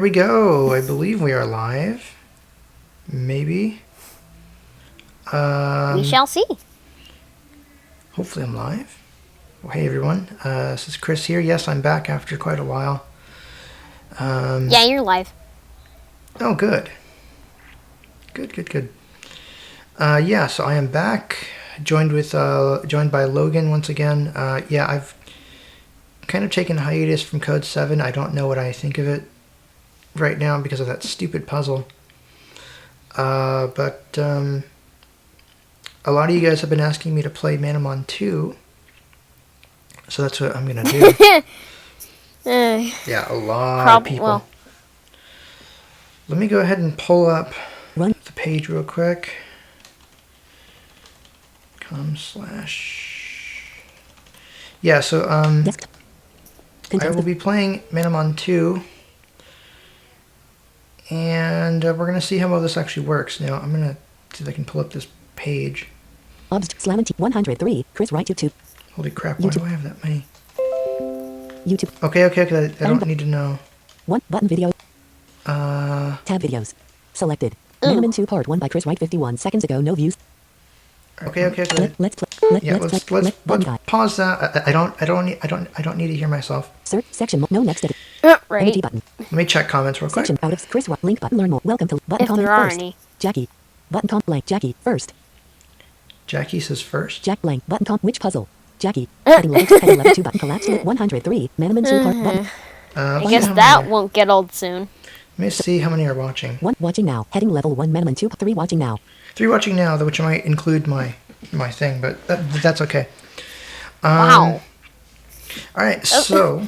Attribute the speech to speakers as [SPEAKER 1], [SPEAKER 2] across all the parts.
[SPEAKER 1] Here we go. I believe we are live. Maybe.
[SPEAKER 2] We shall see.
[SPEAKER 1] Hopefully I'm live. Well, hey everyone. This is Chris here. Yes, I'm back after quite a while.
[SPEAKER 2] Yeah, you're live.
[SPEAKER 1] Oh, good. Good. Yeah, so I am back. Joined by Logan once again. Yeah, I've kind of taken a hiatus from Code 7. I don't know what I think of it right now because of that stupid puzzle. But a lot of you guys have been asking me to play Manamon 2. So that's what I'm going to do. Yeah, a lot of people.
[SPEAKER 2] Well.
[SPEAKER 1] Let me go ahead and pull up the page real quick. Yeah, so I will be playing Manamon 2. And we're going to see how well this actually works. Now, I'm going to see if I can pull up this page.
[SPEAKER 3] Slamity 103, Chris Wright YouTube.
[SPEAKER 1] Holy crap, why do I have that many?
[SPEAKER 3] YouTube.
[SPEAKER 1] Okay, I don't need to know.
[SPEAKER 3] One button video. Tab videos. Selected. Manamon 2 Part 1 by Chris Wright 51 seconds ago, no views.
[SPEAKER 1] Okay.
[SPEAKER 3] Let's play.
[SPEAKER 1] Let's pause that. I don't need to hear myself.
[SPEAKER 3] Search section. No next edit.
[SPEAKER 2] Right.
[SPEAKER 3] Empty button.
[SPEAKER 1] Let me check comments real quick.
[SPEAKER 3] Section out of Chris Wright. Link button. Learn more. Welcome to button
[SPEAKER 2] If
[SPEAKER 3] comment
[SPEAKER 2] there are
[SPEAKER 3] first.
[SPEAKER 2] any.
[SPEAKER 3] Jackie. Button com blank. Jackie first.
[SPEAKER 1] Jackie says first.
[SPEAKER 3] Jack blank. Button com. Which puzzle? Jackie. Heading level 2 button collapse. 103. Manamon 2 Part button.
[SPEAKER 2] I guess that won't get old soon.
[SPEAKER 1] Let me see how many are watching.
[SPEAKER 3] 1 watching now. Heading level 1 Manamon 2. 3 watching now.
[SPEAKER 1] 3 watching now, which might include my thing, but that's okay.
[SPEAKER 2] Wow.
[SPEAKER 1] All right, so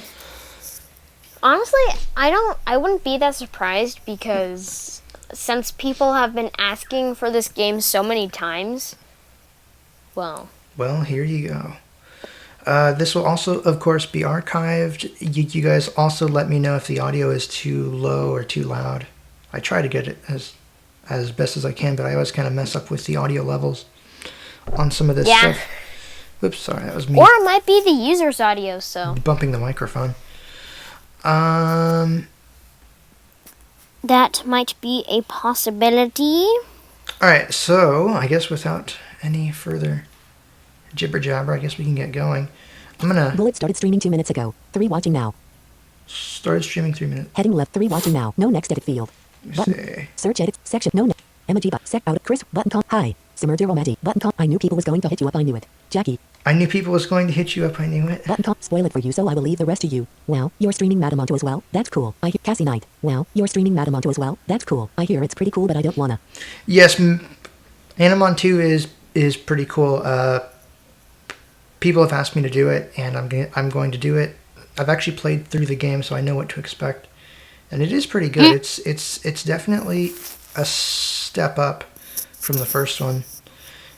[SPEAKER 2] Honestly, I wouldn't be that surprised because since people have been asking for this game so many times, well,
[SPEAKER 1] here you go. This will also, of course, be archived. You guys also let me know if the audio is too low or too loud. I try to get it as best as I can, but I always kind of mess up with the audio levels on some of this stuff. Oops, sorry, that was me.
[SPEAKER 2] Or it might be the user's audio, so.
[SPEAKER 1] Bumping the microphone.
[SPEAKER 2] That might be a possibility.
[SPEAKER 1] Alright, so I guess without any further jibber jabber, I guess we can get going. I'm gonna.
[SPEAKER 3] Bullet started streaming 2 minutes ago. 3 watching now.
[SPEAKER 1] Started streaming 3 minutes.
[SPEAKER 3] Heading left 3 watching now. No next edit field. Button.
[SPEAKER 1] See.
[SPEAKER 3] Search edit section. No. Emoji but sec out. Chris button com. Hi. Submerger Romaji button com. I knew people was going to hit you up. I knew it. Jackie.
[SPEAKER 1] I knew people was going to hit you up. I knew it.
[SPEAKER 3] Button com. Spoil it for you, so I will leave the rest to you. Wow, you're streaming Manamon 2 as well. That's cool. I hear Cassie Knight. Wow, you're streaming Manamon 2 as well. That's cool. I hear it's pretty cool, but I don't wanna.
[SPEAKER 1] Yes, Manamon 2 is pretty cool. People have asked me to do it, and I'm going to do it. I've actually played through the game, so I know what to expect, and it is pretty good. It's definitely a step up from the first one,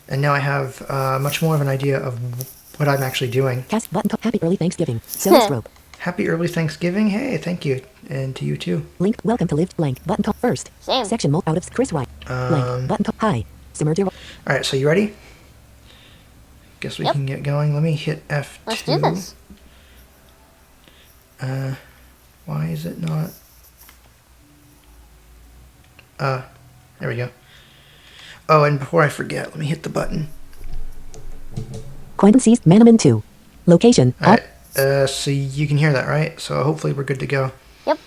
[SPEAKER 1] and now I have much more of an idea of what I'm actually doing.
[SPEAKER 3] Cass button com. Happy early Thanksgiving. Sales rope.
[SPEAKER 1] Happy early Thanksgiving. Hey, thank you, and to you too.
[SPEAKER 3] Link. Welcome to lived blank. Button com. First.
[SPEAKER 2] Same.
[SPEAKER 3] Section mo out of Chris Wright. Blank. Button com. Hi. Submerger.
[SPEAKER 1] All right, so you ready? Guess we can get going. Let me hit F2.
[SPEAKER 2] Let's do this.
[SPEAKER 1] Why is it not? There we go. Oh, and before I forget, let me hit the button.
[SPEAKER 3] Quentin sees Manamon 2. Location.
[SPEAKER 1] All right. So you can hear that, right? So hopefully we're good to go.
[SPEAKER 2] Yep.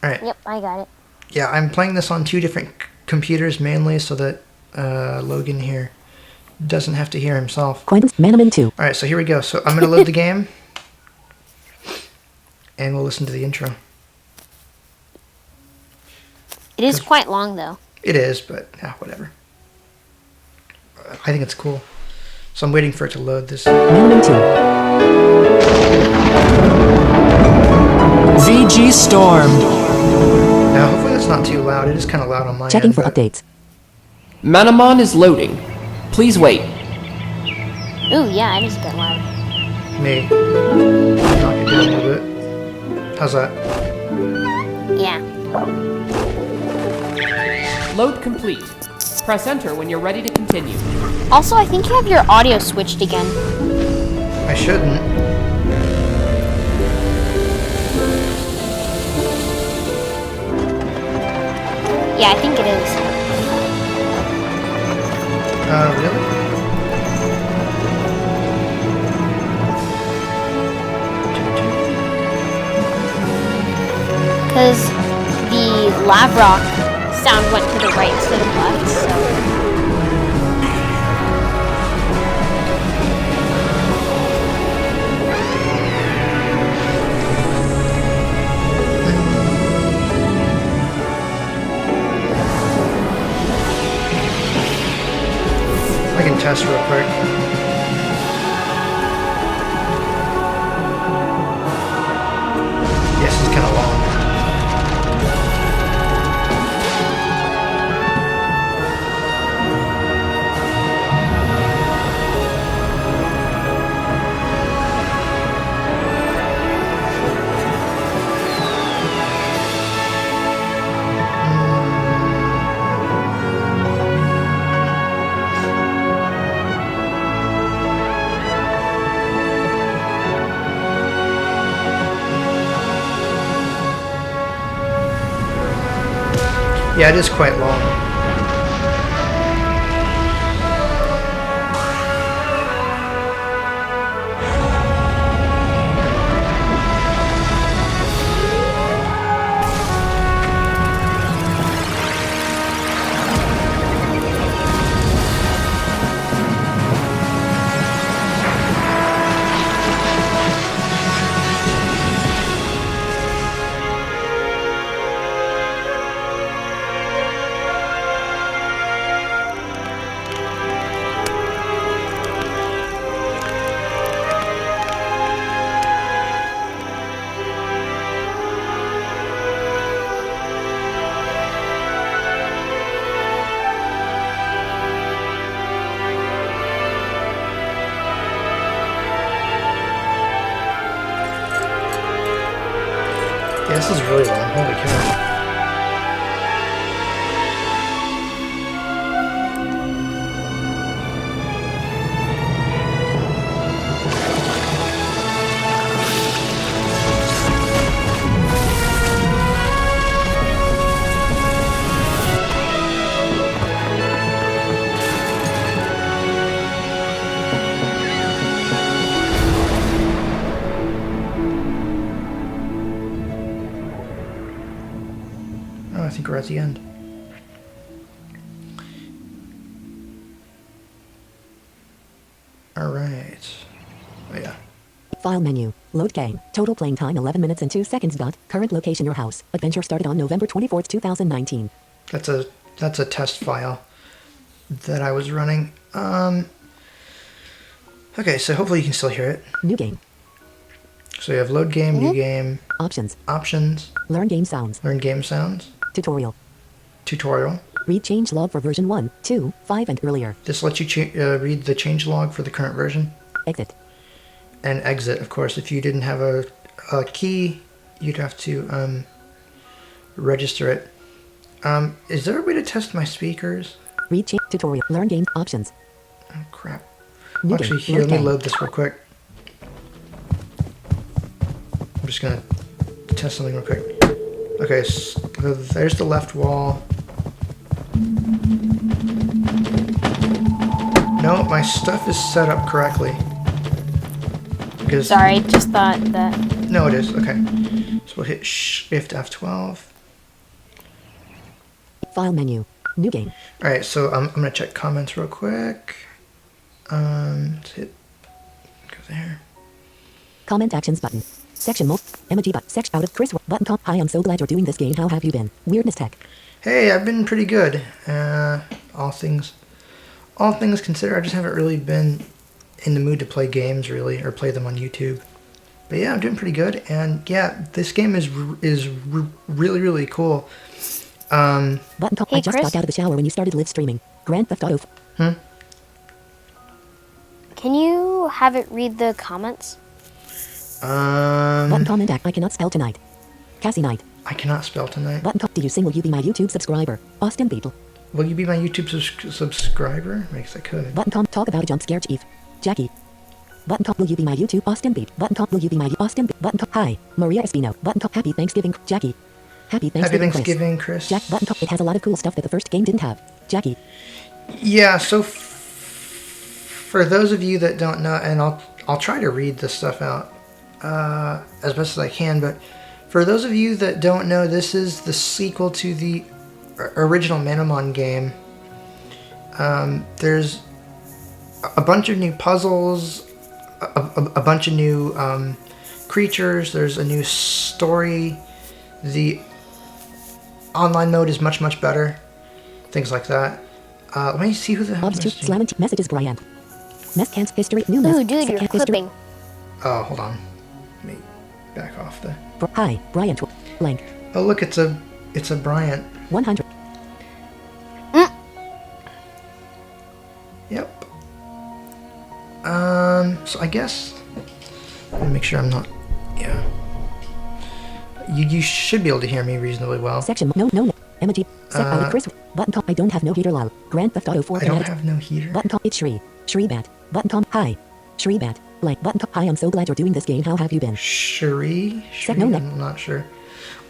[SPEAKER 1] All right.
[SPEAKER 2] Yep, I got it.
[SPEAKER 1] Yeah, I'm playing this on 2 different computers mainly so that Logan here doesn't have to hear himself.
[SPEAKER 3] Quentin's Manamon 2.
[SPEAKER 1] All right, so here we go. So I'm going to load the game, and we'll listen to the intro.
[SPEAKER 2] It is quite long, though.
[SPEAKER 1] It is, but whatever. I think it's cool. So I'm waiting for it to load this.
[SPEAKER 3] Manamon 2.
[SPEAKER 4] VG Storm.
[SPEAKER 1] Now, hopefully that's not too loud. It is kind of loud on my
[SPEAKER 3] Checking
[SPEAKER 1] end.
[SPEAKER 3] for updates.
[SPEAKER 4] Manamon is loading. Please wait.
[SPEAKER 2] Ooh, yeah, it is a bit loud.
[SPEAKER 1] Me. Knock it down a little bit. How's that?
[SPEAKER 2] Yeah.
[SPEAKER 4] Load complete. Press enter when you're ready to continue.
[SPEAKER 2] Also, I think you have your audio switched again.
[SPEAKER 1] I shouldn't.
[SPEAKER 2] Yeah, I think it is.
[SPEAKER 1] Really?
[SPEAKER 2] Because the lab rock sound went to the right instead of left, so.
[SPEAKER 1] I can test real quick. Yes, it's kind of long. Yeah, it is quite long. Yeah, this is really long. Holy cow. Oh, I think we're at the end. Alright. Oh yeah.
[SPEAKER 3] File menu. Load game. Total playing time 11 minutes and 2 seconds. Current location your house. Adventure started on November 24th, 2019.
[SPEAKER 1] That's a test file that I was running. Okay, so hopefully you can still hear it.
[SPEAKER 3] New game.
[SPEAKER 1] So you have load game, new game,
[SPEAKER 3] Options.
[SPEAKER 1] options,
[SPEAKER 3] Learn game sounds.
[SPEAKER 1] learn game sounds,
[SPEAKER 3] Tutorial.
[SPEAKER 1] tutorial.
[SPEAKER 3] Read change log for version 1, 2, 5 and earlier.
[SPEAKER 1] This lets you read the change log for the current version.
[SPEAKER 3] Exit.
[SPEAKER 1] And exit, of course. If you didn't have a key, you'd have to register it. Is there a way to test my speakers?
[SPEAKER 3] Read change tutorial. Learn game options.
[SPEAKER 1] Oh crap.
[SPEAKER 3] New
[SPEAKER 1] Actually,
[SPEAKER 3] game.
[SPEAKER 1] here, let me
[SPEAKER 3] game.
[SPEAKER 1] load this real quick. I'm just gonna test something real quick. Okay, so there's the left wall. No, my stuff is set up correctly. Because
[SPEAKER 2] Sorry, just thought that.
[SPEAKER 1] no, it is. Okay. So we'll hit Shift F12.
[SPEAKER 3] File menu. New game.
[SPEAKER 1] All right, so I'm gonna check comments real quick. Let's hit go there.
[SPEAKER 3] Comment actions button. Section mode. Emoji button. Section out of Chris button top. Hi, I'm so glad you're doing this game. How have you been? Weirdness tech.
[SPEAKER 1] Hey, I've been pretty good. All things considered, I just haven't really been in the mood to play games really, or play them on YouTube. But yeah, I'm doing pretty good, and yeah, this game is really cool.
[SPEAKER 3] Button top.
[SPEAKER 2] Hey,
[SPEAKER 3] I just
[SPEAKER 2] Chris?
[SPEAKER 3] got out of the shower when you started live streaming. Grand Theft Auto.
[SPEAKER 2] Can you have it read the comments?
[SPEAKER 3] Button comment act. I cannot spell tonight. Cassie Knight.
[SPEAKER 1] I cannot spell tonight.
[SPEAKER 3] Button top. Do you sing? Will you be my YouTube subscriber? Austin Beetle.
[SPEAKER 1] Will you be my YouTube subscriber? I guess I could.
[SPEAKER 3] Button top. Talk about a jump scare chief. Jackie. Button top. Will you be my YouTube Austin Beat? Button top. Will you be my Austin Beat? Button top. Hi, Maria Espino. Button top. Happy Thanksgiving, Jackie. Happy
[SPEAKER 1] Happy
[SPEAKER 3] Thanksgiving,
[SPEAKER 1] Thanksgiving, Chris.
[SPEAKER 3] Jack button top. It has a lot of cool stuff that the first game didn't have. Jackie.
[SPEAKER 1] Yeah, so for those of you that don't know, and I'll try to read this stuff out as best as I can, but for those of you that don't know, this is the sequel to the original Manamon game. There's a bunch of new puzzles, a bunch of new creatures. There's a new story. The online mode is much better. Things like that. Let me see who the hell
[SPEAKER 3] Obs 2 slamming messages Brian. Mess history new mess.
[SPEAKER 2] Ooh, dude, you're clipping.
[SPEAKER 1] Oh, hold on. Let me back off the.
[SPEAKER 3] Hi, Brian. Blank.
[SPEAKER 1] Oh, look, it's a Bryant.
[SPEAKER 3] 100.
[SPEAKER 1] Yep. So I guess. Let me make sure I'm not. Yeah. You should be able to hear me reasonably well.
[SPEAKER 3] Section no. Emoji. Chris. Button top. I don't have no heater lol. Grand Theft Auto 4.
[SPEAKER 1] I don't have no heater.
[SPEAKER 3] Button top. It's Shreebat. Button top. Hi. Shreebat. Blank. Button top. Hi, I'm so glad you're doing this game. How have you been?
[SPEAKER 1] Shri?
[SPEAKER 3] No.
[SPEAKER 1] I'm not sure.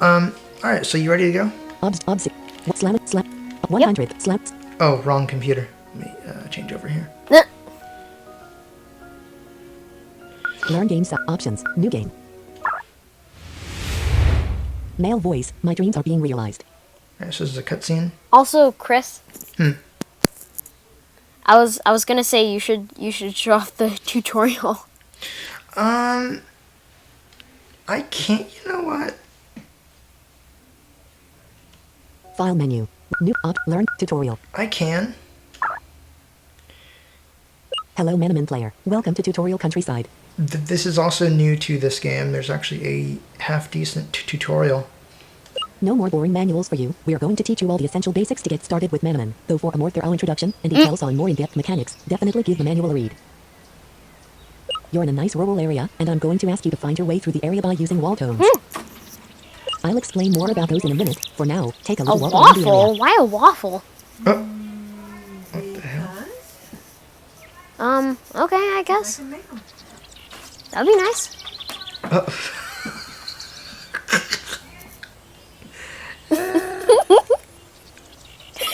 [SPEAKER 1] Alright, so you ready to go?
[SPEAKER 3] Obs. Slam. 100.
[SPEAKER 2] Yep.
[SPEAKER 3] Slap.
[SPEAKER 1] Oh, wrong computer. Let me change over here.
[SPEAKER 3] Learn game options. New game. Male voice. My dreams are being realized.
[SPEAKER 1] Alright, so this is a cutscene.
[SPEAKER 2] Also, Chris.
[SPEAKER 1] Hmm.
[SPEAKER 2] I was gonna say you should show off the tutorial.
[SPEAKER 1] I can't. You know what?
[SPEAKER 3] File menu. New learn tutorial.
[SPEAKER 1] I can.
[SPEAKER 3] Hello, Manamon player. Welcome to Tutorial Countryside.
[SPEAKER 1] This is also new to this game. There's actually a half-decent tutorial.
[SPEAKER 3] No more boring manuals for you. We are going to teach you all the essential basics to get started with Manamon. Though for a more thorough introduction and details on more in-depth mechanics, definitely give the manual a read. You're in a nice rural area, and I'm going to ask you to find your way through the area by using wall tones. I'll explain more about those in a minute. For now, take a
[SPEAKER 2] A
[SPEAKER 3] little walk around the
[SPEAKER 2] waffle?
[SPEAKER 3] area.
[SPEAKER 2] Why a waffle?
[SPEAKER 1] Oh. What the hell?
[SPEAKER 2] Okay, I guess. That'd be nice.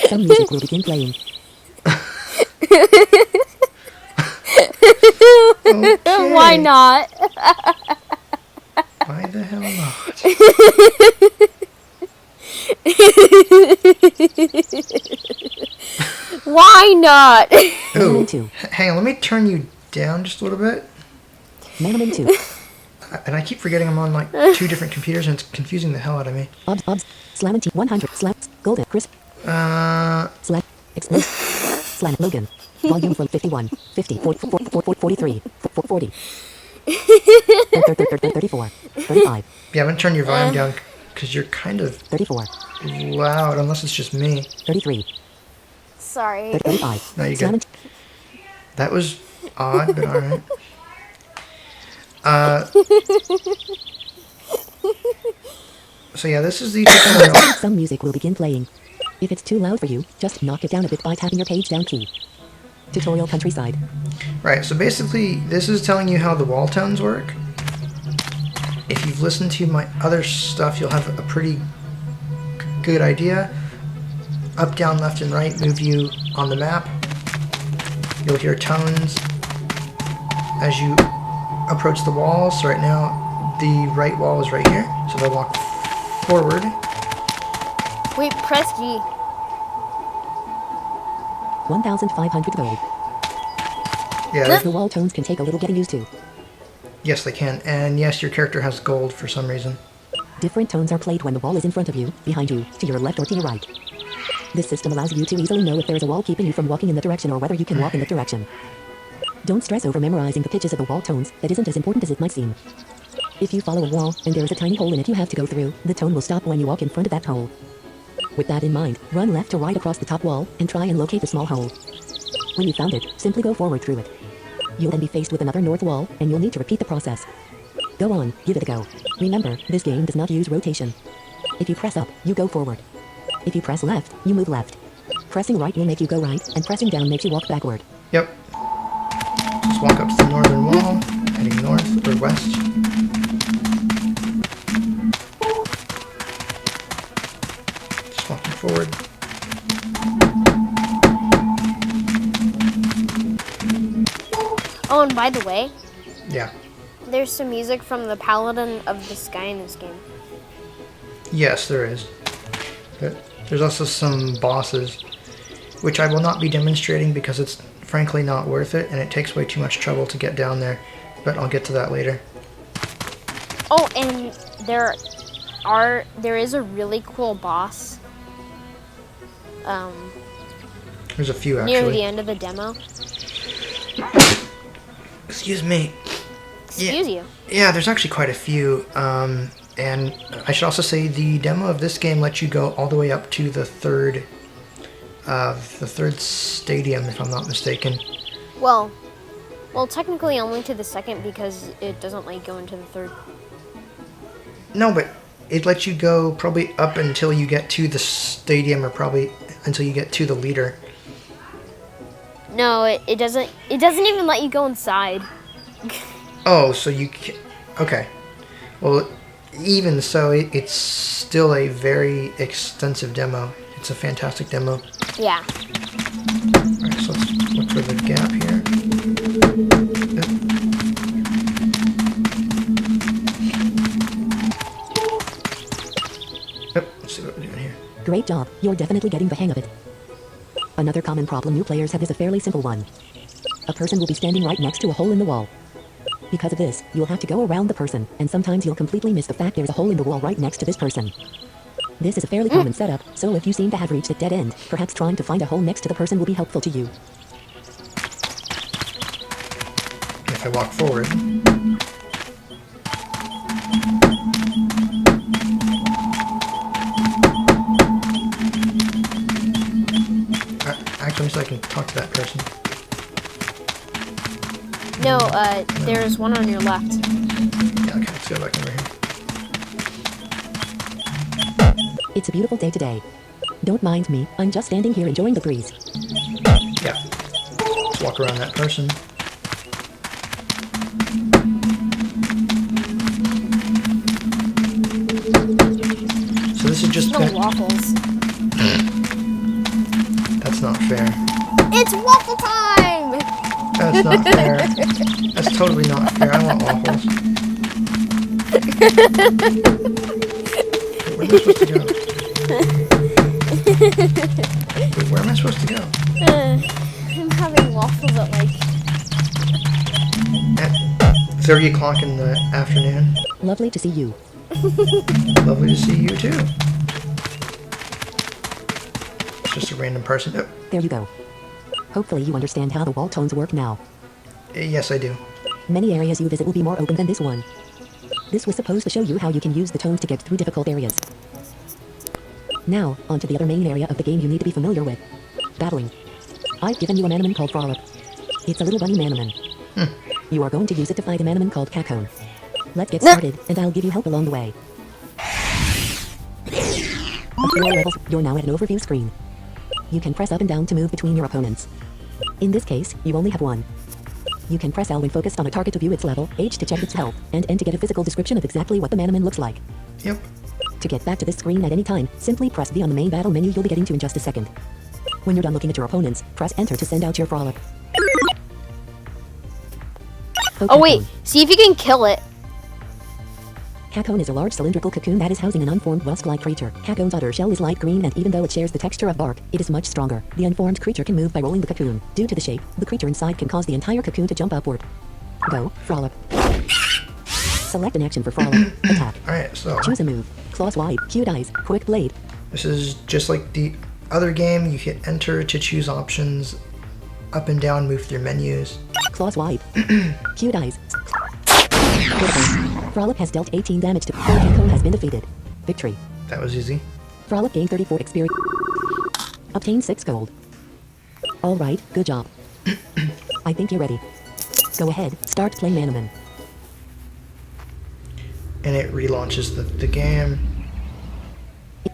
[SPEAKER 3] Some music will begin playing.
[SPEAKER 1] Okay.
[SPEAKER 2] Why not?
[SPEAKER 1] Why the hell not?
[SPEAKER 2] Why not?
[SPEAKER 1] Ooh,
[SPEAKER 3] Manamon 2.
[SPEAKER 1] hang on, let me turn you down just a little bit.
[SPEAKER 3] Manamon 2.
[SPEAKER 1] And I keep forgetting I'm on like two different computers and it's confusing the hell out of me.
[SPEAKER 3] Obs. Slam 100. Slaps. Golden. Chris. Slap. Explode. Slam. Logan. Volume from 51. 50. 43. 40. 34. 35.
[SPEAKER 1] Yeah, I'm gonna turn your volume down because you're kind of
[SPEAKER 3] 34.
[SPEAKER 1] loud, unless it's just me.
[SPEAKER 3] 33.
[SPEAKER 2] Sorry.
[SPEAKER 3] 35.
[SPEAKER 1] No, you're
[SPEAKER 3] Slam
[SPEAKER 1] good. That was odd, but alright. So yeah, this is the tutorial.
[SPEAKER 3] Some music will begin playing. If it's too loud for you, just knock it down a bit by tapping your page down key. Tutorial Countryside.
[SPEAKER 1] Right, so basically, this is telling you how the wall tones work. If you've listened to my other stuff, you'll have a pretty good idea. Up, down, left, and right move you on the map. You'll hear tones as you approach the walls. So right now, the right wall is right here. So if I walk forward,
[SPEAKER 2] Wait, press G.
[SPEAKER 3] 1,500 gold.
[SPEAKER 1] yeah,
[SPEAKER 3] The wall tones can take a little getting used to.
[SPEAKER 1] yes, they can. And yes, your character has gold for some reason.
[SPEAKER 3] Different tones are played when the wall is in front of you, behind you, to your left or to your right. This system allows you to easily know if there is a wall keeping you from walking in that direction or whether you can walk in that direction. Don't stress over memorizing the pitches of the wall tones. That isn't as important as it might seem. If you follow a wall, and there is a tiny hole in it you have to go through, the tone will stop when you walk in front of that hole. With that in mind, run left to right across the top wall, and try and locate the small hole. When you found it, simply go forward through it. You'll then be faced with another north wall, and you'll need to repeat the process. Go on, give it a go. Remember, this game does not use rotation. If you press up, you go forward. If you press left, you move left. Pressing right will make you go right, and pressing down makes you walk backward.
[SPEAKER 1] Yep. Just walk up to the northern wall, heading north or west. Just walking forward.
[SPEAKER 2] Oh, and by the way,
[SPEAKER 1] Yeah.
[SPEAKER 2] there's some music from the Paladin of the Sky in this game.
[SPEAKER 1] Yes, there is. But there's also some bosses, which I will not be demonstrating because it's frankly not worth it, and it takes way too much trouble to get down there. But I'll get to that later.
[SPEAKER 2] Oh, and there is a really cool boss.
[SPEAKER 1] There's a few actually.
[SPEAKER 2] Near the end of the demo.
[SPEAKER 1] Excuse me.
[SPEAKER 2] Excuse you.
[SPEAKER 1] Yeah, there's actually quite a few. And I should also say the demo of this game lets you go all the way up to the third stadium, if I'm not mistaken.
[SPEAKER 2] Well, technically only to the second because it doesn't let you go into the third.
[SPEAKER 1] No, but it lets you go probably up until you get to the stadium, or probably until you get to the leader.
[SPEAKER 2] No, it doesn't. It doesn't even let you go inside.
[SPEAKER 1] Oh, so you can... Okay. Well, even so, it's still a very extensive demo. It's a fantastic demo.
[SPEAKER 2] Yeah.
[SPEAKER 1] Alright, so let's look for the gap here. Yep. Let's see what we're doing here.
[SPEAKER 3] Great job. You're definitely getting the hang of it. Another common problem new players have is a fairly simple one. A person will be standing right next to a hole in the wall. Because of this, you'll have to go around the person, and sometimes you'll completely miss the fact there's a hole in the wall right next to this person. This is a fairly common setup, so if you seem to have reached a dead end, perhaps trying to find a hole next to the person will be helpful to you.
[SPEAKER 1] If I walk forward... Actually, so I can talk to that person.
[SPEAKER 2] No, there's one on your left.
[SPEAKER 1] Yeah, okay, let's go back over here.
[SPEAKER 3] It's a beautiful day today. Don't mind me, I'm just standing here enjoying the breeze.
[SPEAKER 1] Yeah. Let's walk around that person. So this is just...
[SPEAKER 2] No waffles.
[SPEAKER 1] That's not fair.
[SPEAKER 2] It's waffle time!
[SPEAKER 1] That's not fair. That's totally not fair. I want waffles. Wait, where am I supposed to go? Wait, where am I supposed to go?
[SPEAKER 2] I'm having waffles at
[SPEAKER 1] At 30 o'clock in the afternoon.
[SPEAKER 3] Lovely to see you.
[SPEAKER 1] Lovely to see you too. It's just a random person. Oh,
[SPEAKER 3] There you go. Hopefully you understand how the wall tones work now.
[SPEAKER 1] yes, I do.
[SPEAKER 3] Many areas you visit will be more open than this one. This was supposed to show you how you can use the tones to get through difficult areas. Now, onto the other main area of the game you need to be familiar with. Battling. I've given you a Manamon called Frolic. It's a little bunny Manamon. You are going to use it to fight a Manamon called Cacone. Let's get started, and I'll give you help along the way. Of 4 levels, you're now at an overview screen. You can press up and down to move between your opponents. In this case, you only have one. You can press L when focused on a target to view its level, H to check its health, and N to get a physical description of exactly what the Manamon looks like.
[SPEAKER 1] Yep.
[SPEAKER 3] To get back to this screen at any time, simply press V on the main battle menu you'll be getting to in just a second. When you're done looking at your opponents, press Enter to send out your Frolic.
[SPEAKER 2] Oh wait, see if you can kill it.
[SPEAKER 3] Cacone is a large cylindrical cocoon that is housing an unformed wasp-like creature. Cacone's outer shell is light green, and even though it shares the texture of bark, it is much stronger. The unformed creature can move by rolling the cocoon. Due to the shape, the creature inside can cause the entire cocoon to jump upward. Go, Frolic. Select an action for Frolic. Attack.
[SPEAKER 1] Alright, so
[SPEAKER 3] Choose a move. Claws wide, cute eyes, quick blade.
[SPEAKER 1] this is just like the other game. You hit enter to choose options. Up and down, move through menus.
[SPEAKER 3] Claws wide. Cute eyes. Critical. Frolic has dealt 18 damage to Cacone has been defeated. Victory.
[SPEAKER 1] That was easy.
[SPEAKER 3] Frolic gained 34 experience. Obtained 6 gold. Alright, good job. I think you're ready. Go ahead, start playing Manamon.
[SPEAKER 1] And it relaunches the game.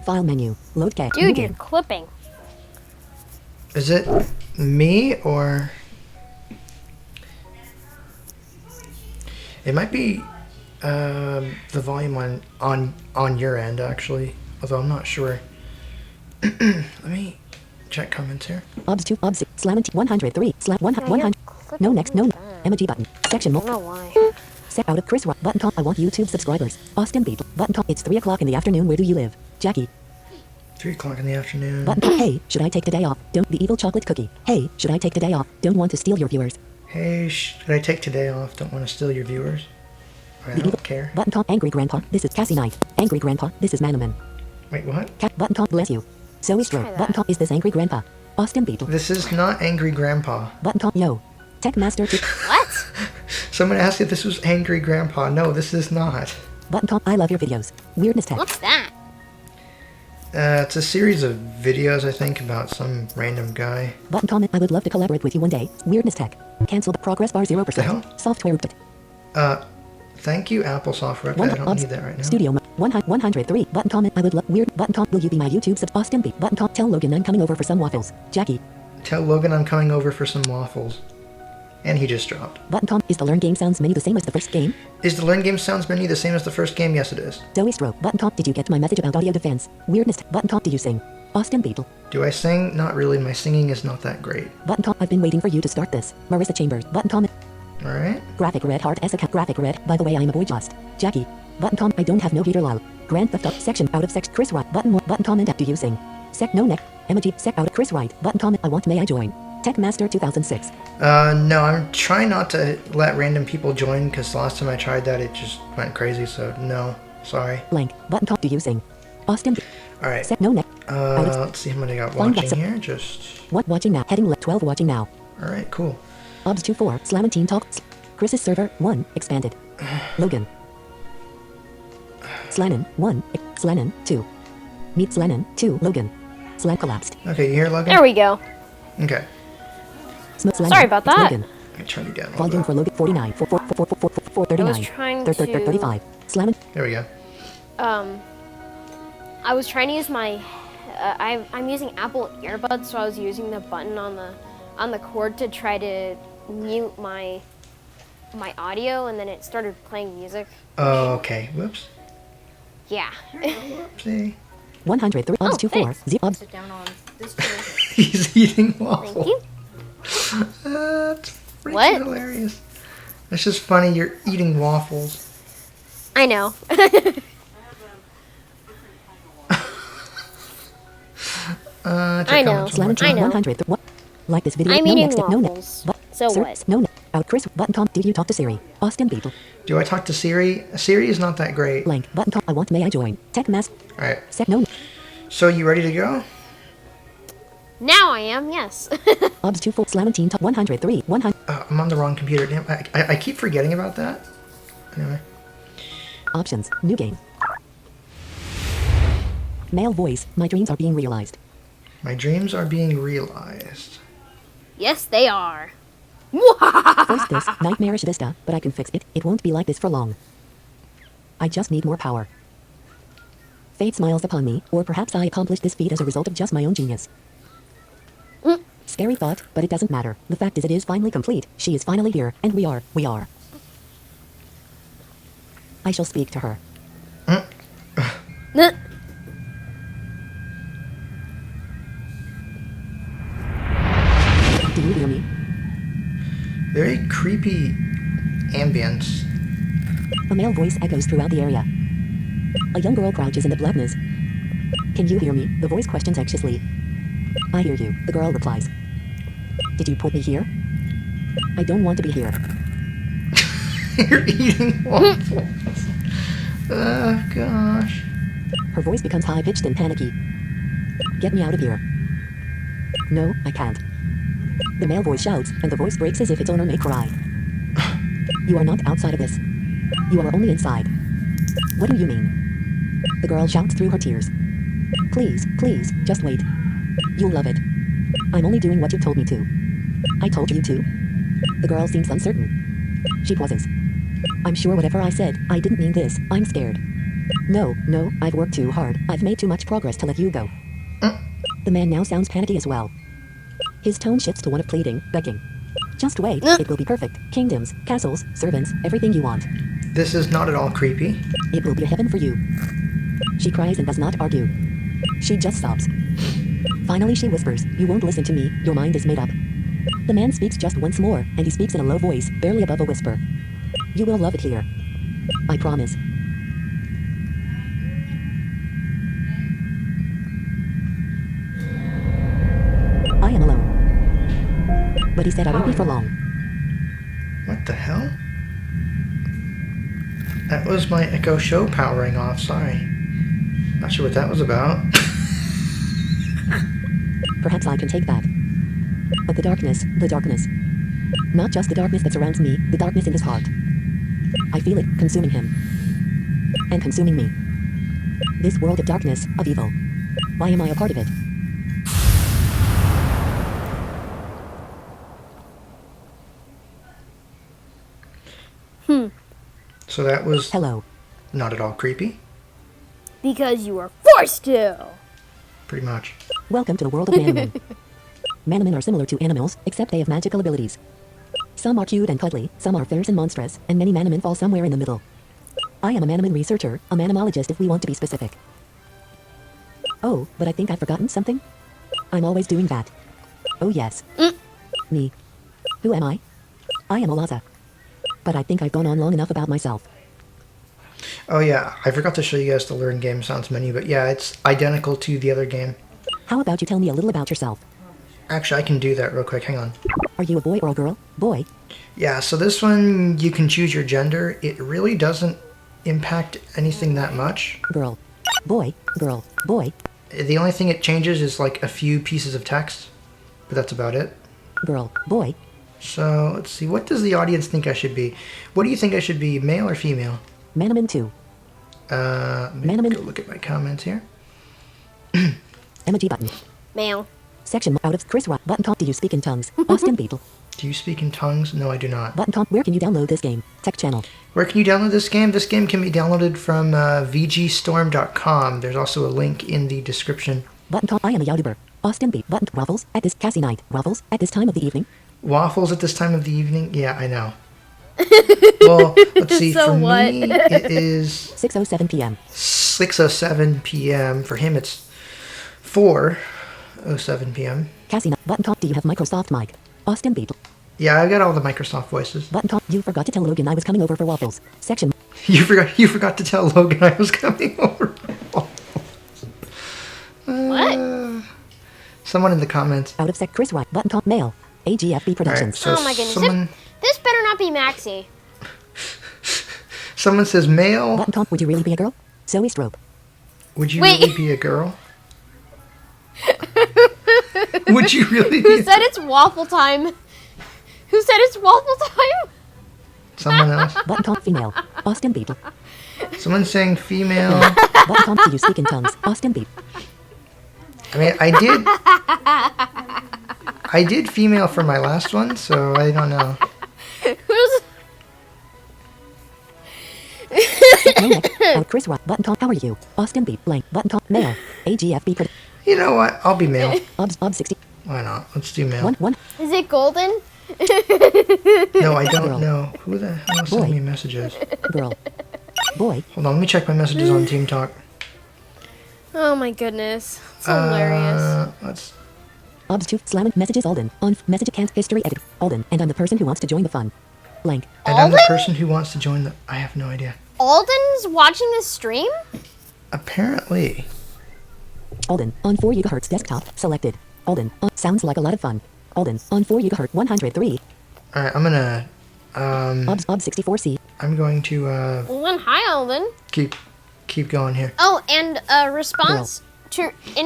[SPEAKER 3] File menu. Load cache.
[SPEAKER 2] Dude, you're clipping.
[SPEAKER 1] Is it me or... It might be the volume on your end, actually. Although I'm not sure. Let me check comments here.
[SPEAKER 3] Obs 2, obs 6, slam 103, slam 100. No next, no emoji button. Section
[SPEAKER 2] I don't know why.
[SPEAKER 3] set out of Chris Rock button top. I want YouTube subscribers. Austin Beetle button top. It's 3 o'clock in the afternoon. Where do you live? Jackie
[SPEAKER 1] 3 o'clock in the afternoon.
[SPEAKER 3] button top. Hey, should I take the day off? Don't the evil chocolate cookie. Hey, should I take the day off? Don't want to steal your viewers.
[SPEAKER 1] Hey, should I take today off? Don't want to steal your viewers. I don't care.
[SPEAKER 3] Button top. Angry Grandpa. This is Cassie Knight. Angry Grandpa. This is Manamon.
[SPEAKER 1] Wait, what?
[SPEAKER 3] Cat button top. Bless you. Zoe
[SPEAKER 2] try
[SPEAKER 3] Stroke
[SPEAKER 2] that.
[SPEAKER 3] button top. Is this Angry Grandpa? Austin Beetle
[SPEAKER 1] This is not Angry Grandpa.
[SPEAKER 3] button top. Yo. Tech Master
[SPEAKER 2] What?
[SPEAKER 1] Someone asked if this was Angry Grandpa. No, this is not.
[SPEAKER 3] button top. I love your videos. Weirdness Tech.
[SPEAKER 2] What's that?
[SPEAKER 1] It's a series of videos, I think, about some random guy.
[SPEAKER 3] Button comment. I would love to collaborate with you one day. Weirdness Tech. Cancel the progress bar 0%.
[SPEAKER 1] The hell?
[SPEAKER 3] Software but
[SPEAKER 1] Thank you, Apple Software. I don't need that right now.
[SPEAKER 3] Studio 103. Button comment. I would love weird button top. Will you be my YouTube sub? Austin B. Button top. Tell Logan I'm coming over for some waffles. Jackie.
[SPEAKER 1] Tell Logan I'm coming over for some waffles. And he just dropped.
[SPEAKER 3] Button top. Is the Learn Game Sounds menu the same as the first game?
[SPEAKER 1] Is the Learn Game Sounds menu the same as the first game? Yes, it is.
[SPEAKER 3] Zoe Stroke. Button top. Did you get my message about audio defense? Weirdness. Button top. Do you sing? Austin Beetle.
[SPEAKER 1] Do I sing? Not really. My singing is not that great.
[SPEAKER 3] Button top. I've been waiting for you to start this. Marissa Chambers. Button top.
[SPEAKER 1] Alright.
[SPEAKER 3] Graphic red heart as a cat. Graphic red. By the way, I'm a boy just. Jackie. Button tom. I don't have no heater lol. Grand Theft Auto section out of sex. Chris Wright. Button more. Button tom and app. Do you sing? Sec no neck. Emoji. Sec out of Chris Wright. Button tom. I want. May I join? Tech Master 2006.
[SPEAKER 1] No, I'm trying not to let random people join because last time I tried that, it just went crazy, so no. Sorry.
[SPEAKER 3] Blank. Button top. Do you sing? Austin.
[SPEAKER 1] Alright.
[SPEAKER 3] Sec no neck.
[SPEAKER 1] Let's see how many I got
[SPEAKER 3] Find
[SPEAKER 1] watching
[SPEAKER 3] that
[SPEAKER 1] here. Just.
[SPEAKER 3] What watching now? Heading left. 12 watching now.
[SPEAKER 1] Alright, cool.
[SPEAKER 3] Obs 24. Slamantine talk. Chris's server 1 expanded. Logan. Slannon 1. Slannon 2. Meet Slannon 2. Logan. Slan collapsed.
[SPEAKER 1] Okay, you hear Logan?
[SPEAKER 2] There we go.
[SPEAKER 1] Okay.
[SPEAKER 2] Sorry about that.
[SPEAKER 3] Logan.
[SPEAKER 1] Let me turn you down a little
[SPEAKER 3] Volume
[SPEAKER 1] bit.
[SPEAKER 3] for Logan 49. 439.
[SPEAKER 2] I was trying to-
[SPEAKER 3] 35. Slannon.
[SPEAKER 1] There we go.
[SPEAKER 2] I was trying to use my. I'm using Apple earbuds, so I was using the button on the cord to try to mute my audio, and then it started playing music.
[SPEAKER 1] Okay. Whoops.
[SPEAKER 2] Yeah.
[SPEAKER 1] Whoopsie.
[SPEAKER 3] 103. Obs
[SPEAKER 2] Oh,
[SPEAKER 3] 24.
[SPEAKER 2] thanks.
[SPEAKER 3] Z obs.
[SPEAKER 2] Sit down on this chair.
[SPEAKER 1] He's eating
[SPEAKER 2] Thank
[SPEAKER 1] waffles.
[SPEAKER 2] you.
[SPEAKER 1] That's freaking
[SPEAKER 2] What?
[SPEAKER 1] hilarious. It's just funny. You're eating waffles.
[SPEAKER 2] I know.
[SPEAKER 1] Check
[SPEAKER 2] I know.
[SPEAKER 1] comments one more
[SPEAKER 2] I
[SPEAKER 1] time.
[SPEAKER 2] know.
[SPEAKER 3] 100. What? Like this video.
[SPEAKER 2] I'm
[SPEAKER 3] no
[SPEAKER 2] eating
[SPEAKER 3] next step. No
[SPEAKER 2] waffles.
[SPEAKER 3] next.
[SPEAKER 2] So
[SPEAKER 3] Sir,
[SPEAKER 2] what?
[SPEAKER 3] No next. Out Chris. Button Tom. Do you talk to Siri? Austin Beetle.
[SPEAKER 1] Do I talk to Siri? Siri is not that great.
[SPEAKER 3] Blank. Button Tom. I want. May I join? Tech Mass.
[SPEAKER 1] Alright.
[SPEAKER 3] Sec. No.
[SPEAKER 1] So you ready to go?
[SPEAKER 2] Now I am. Yes.
[SPEAKER 3] Obs 24. Slamantine top 103. 100.
[SPEAKER 1] I'm on the wrong computer. Damn, I keep forgetting about that. Anyway.
[SPEAKER 3] Options. New game. Male voice. My dreams are being realized.
[SPEAKER 1] My dreams are being realized.
[SPEAKER 2] Yes, they are.
[SPEAKER 3] First this nightmarish vista, but I can fix it. It won't be like this for long. I just need more power. Fate smiles upon me, or perhaps I accomplished this feat as a result of just my own genius. Scary thought, but it doesn't matter. The fact is it is finally complete. She is finally here, and we are. I shall speak to her. Do you hear me?
[SPEAKER 1] Very creepy ambience.
[SPEAKER 3] A male voice echoes throughout the area. A young girl crouches in the blackness. Can you hear me? The voice questions anxiously. I hear you, the girl replies. Did you put me here? I don't want to be here.
[SPEAKER 1] You're eating waffles. Oh, gosh.
[SPEAKER 3] Her voice becomes high-pitched and panicky. Get me out of here. No, I can't. The male voice shouts, and the voice breaks as if its owner may cry. You are not outside of this. You are only inside. What do you mean? The girl shouts through her tears. Please, just wait. You'll love it. I'm only doing what you told me to. I told you to. The girl seems uncertain. She pauses. I'm sure whatever I said, I didn't mean this. I'm scared. No, I've worked too hard. I've made too much progress to let you go. The man now sounds panicky as well. His tone shifts to one of pleading, begging. Just wait, it will be perfect. Kingdoms, castles, servants, everything you want.
[SPEAKER 1] This is not at all creepy.
[SPEAKER 3] It will be a heaven for you. She cries and does not argue. She just sobs. Finally she whispers, you won't listen to me, your mind is made up. The man speaks just once more, and he speaks in a low voice, barely above a whisper. You will love it here. I promise. I am alone. But he said I won't be for long.
[SPEAKER 1] What the hell? That was my Echo Show powering off, sorry. Not sure what that was about.
[SPEAKER 3] Perhaps I can take that. But the darkness. Not just the darkness that surrounds me, the darkness in his heart. I feel it consuming him. And consuming me. This world of darkness, of evil. Why am I a part of it?
[SPEAKER 1] So that was
[SPEAKER 3] Hello.
[SPEAKER 1] not at all creepy,
[SPEAKER 2] Because you were forced to.
[SPEAKER 1] pretty much.
[SPEAKER 3] Welcome to the world of Manamon. Manamon are similar to animals, except they have magical abilities. Some are cute and cuddly, some are fierce and monstrous, and many Manamon fall somewhere in the middle. I am a Manamon researcher, a Manamologist if we want to be specific. Oh, but I think I've forgotten something? I'm always doing that. Oh yes. Me. Who am I? I am Olaza. But I think I've gone on long enough about myself.
[SPEAKER 1] Oh yeah, I forgot to show you guys the Learn Game Sounds menu, but yeah, it's identical to the other game.
[SPEAKER 3] How about you tell me a little about yourself?
[SPEAKER 1] Actually, I can do that real quick, hang on.
[SPEAKER 3] Are you a boy or a girl? Boy.
[SPEAKER 1] Yeah, so this one, you can choose your gender. It really doesn't impact anything that much.
[SPEAKER 3] Girl. Boy. Girl. Boy.
[SPEAKER 1] The only thing it changes is like a few pieces of text, but that's about it.
[SPEAKER 3] Girl. Boy.
[SPEAKER 1] So, let's see, what does the audience think I should be? What do you think I should be, male or female?
[SPEAKER 3] Manamon 2.
[SPEAKER 1] Let me
[SPEAKER 3] Manamon.
[SPEAKER 1] go look at my comments here.
[SPEAKER 3] Emoji button.
[SPEAKER 2] Male.
[SPEAKER 3] Section out of Chris Rock. Button top. Do you speak in tongues? Austin Beetle.
[SPEAKER 1] Do you speak in tongues? No, I do not.
[SPEAKER 3] Button top. Where can you download this game? Tech channel.
[SPEAKER 1] Where can you download this game? This game can be downloaded from vgstorm.com. There's also a link in the description.
[SPEAKER 3] Button top. I am a YouTuber. Austin Beat. Button Ruffles. At this Cassie night. Ruffles. At this time of the evening.
[SPEAKER 1] Waffles at this time of the evening? Yeah, I know. Well, let's see.
[SPEAKER 2] So
[SPEAKER 1] For
[SPEAKER 2] what?
[SPEAKER 1] me, it is
[SPEAKER 3] 6:07 p.m.
[SPEAKER 1] 6:07 p.m. For him, it's 4:07 p.m.
[SPEAKER 3] Cassie night. Button top. Do you have Microsoft mic? Austin Beat.
[SPEAKER 1] Yeah, I've got all the Microsoft voices.
[SPEAKER 3] Button top. You forgot to tell Logan I was coming over for waffles. Section.
[SPEAKER 1] You forgot to tell Logan I was coming over.
[SPEAKER 2] What?
[SPEAKER 1] Someone in the comments.
[SPEAKER 3] Out of sec. Chris Rock. Button top. Male. AGFB Productions.
[SPEAKER 1] So
[SPEAKER 2] Oh my goodness.
[SPEAKER 1] someone
[SPEAKER 2] This better not be Maxie.
[SPEAKER 1] someone says male.
[SPEAKER 3] Button top. Would you really be a girl? Zoe Strope.
[SPEAKER 1] Would you
[SPEAKER 2] Wait.
[SPEAKER 1] really be a girl? Would you really
[SPEAKER 2] Who
[SPEAKER 1] be
[SPEAKER 2] said it's waffle time? Who said it's waffle time?
[SPEAKER 1] someone else?
[SPEAKER 3] Button top. Female. Austin Beat.
[SPEAKER 1] Someone's saying female.
[SPEAKER 3] Button top. Do you speak in tongues? Austin Beat.
[SPEAKER 1] I mean, I did female for my last one, so I don't know.
[SPEAKER 2] Who's
[SPEAKER 3] No neck. Out Chris Rock. Button top. How are you? Austin Beat. Blank. Button top. Male. AGFB Productions.
[SPEAKER 1] You know what? I'll be male.
[SPEAKER 3] Obs 60.
[SPEAKER 1] Why not? Let's do male.
[SPEAKER 3] 1.
[SPEAKER 2] Is it golden?
[SPEAKER 1] No, I don't
[SPEAKER 3] Girl.
[SPEAKER 1] know. Who the hell sent
[SPEAKER 3] Boy.
[SPEAKER 1] me messages?
[SPEAKER 3] Girl. Boy.
[SPEAKER 1] Hold on, let me check my messages on Team Talk.
[SPEAKER 2] Oh my goodness. It's hilarious.
[SPEAKER 1] Let's.
[SPEAKER 3] Obs 2. Slamming messages Alden. On message can't history edit. Alden. And I'm the person who wants to join the fun. Blank.
[SPEAKER 1] And I'm the
[SPEAKER 2] Alden?
[SPEAKER 1] person who wants to join the. I have no idea.
[SPEAKER 2] Alden's watching this stream?
[SPEAKER 1] Apparently.
[SPEAKER 3] Alden. On 4 GHz desktop. Selected. Alden. On, sounds like a lot of fun. Alden. On 4 GHz 103.
[SPEAKER 1] All right, I'm gonna.
[SPEAKER 3] Obs 64C.
[SPEAKER 1] I'm going to
[SPEAKER 2] Well, hi, Alden.
[SPEAKER 1] keep going here.
[SPEAKER 2] Oh, and in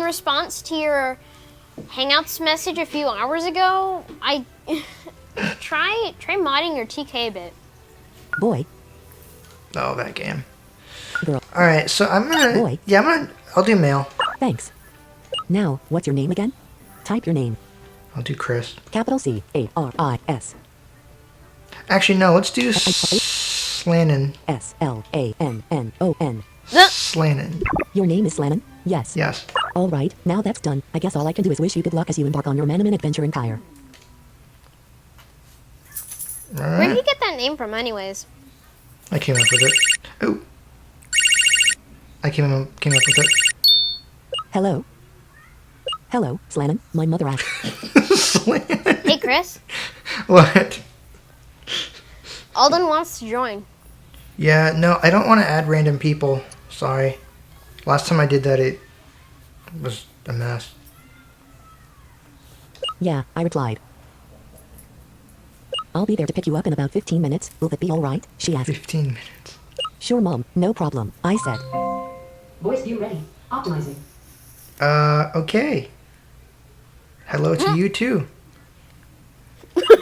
[SPEAKER 2] response to your Hangouts message a few hours ago, I try modding your TK a bit.
[SPEAKER 3] Boy.
[SPEAKER 1] Oh, that game.
[SPEAKER 3] Girl.
[SPEAKER 1] All right, so I'm gonna.
[SPEAKER 3] Boy.
[SPEAKER 1] Yeah, I'll do male.
[SPEAKER 3] Thanks. Now, what's your name again? Type your name.
[SPEAKER 1] I'll do Chris.
[SPEAKER 3] Capital C A R I S.
[SPEAKER 1] Actually, no. Let's do Slannon.
[SPEAKER 3] S L A N N O N.
[SPEAKER 1] Slannon.
[SPEAKER 3] Your name is Slannon? Yes.
[SPEAKER 1] Yes.
[SPEAKER 3] All right, now that's done. I guess all I can do is wish you good luck as you embark on your Manamon adventure in Kyre.
[SPEAKER 1] All
[SPEAKER 2] Where did
[SPEAKER 1] right.
[SPEAKER 2] you get that name from, anyways?
[SPEAKER 1] I came up with it. Oh. I came up with it.
[SPEAKER 3] Hello? Hello, Slannon. My mother asked.
[SPEAKER 2] Hey, Chris.
[SPEAKER 1] What?
[SPEAKER 2] Alden wants to join.
[SPEAKER 1] Yeah, no, I don't want to add random people. Sorry. Last time I did that, it was a mess.
[SPEAKER 3] Yeah, I replied. I'll be there to pick you up in about 15 minutes. Will that be all right? She asked.
[SPEAKER 1] 15 minutes.
[SPEAKER 3] Sure, Mom. No problem. I said.
[SPEAKER 5] Voice view ready. Optimizing.
[SPEAKER 1] Okay. Hello to you too.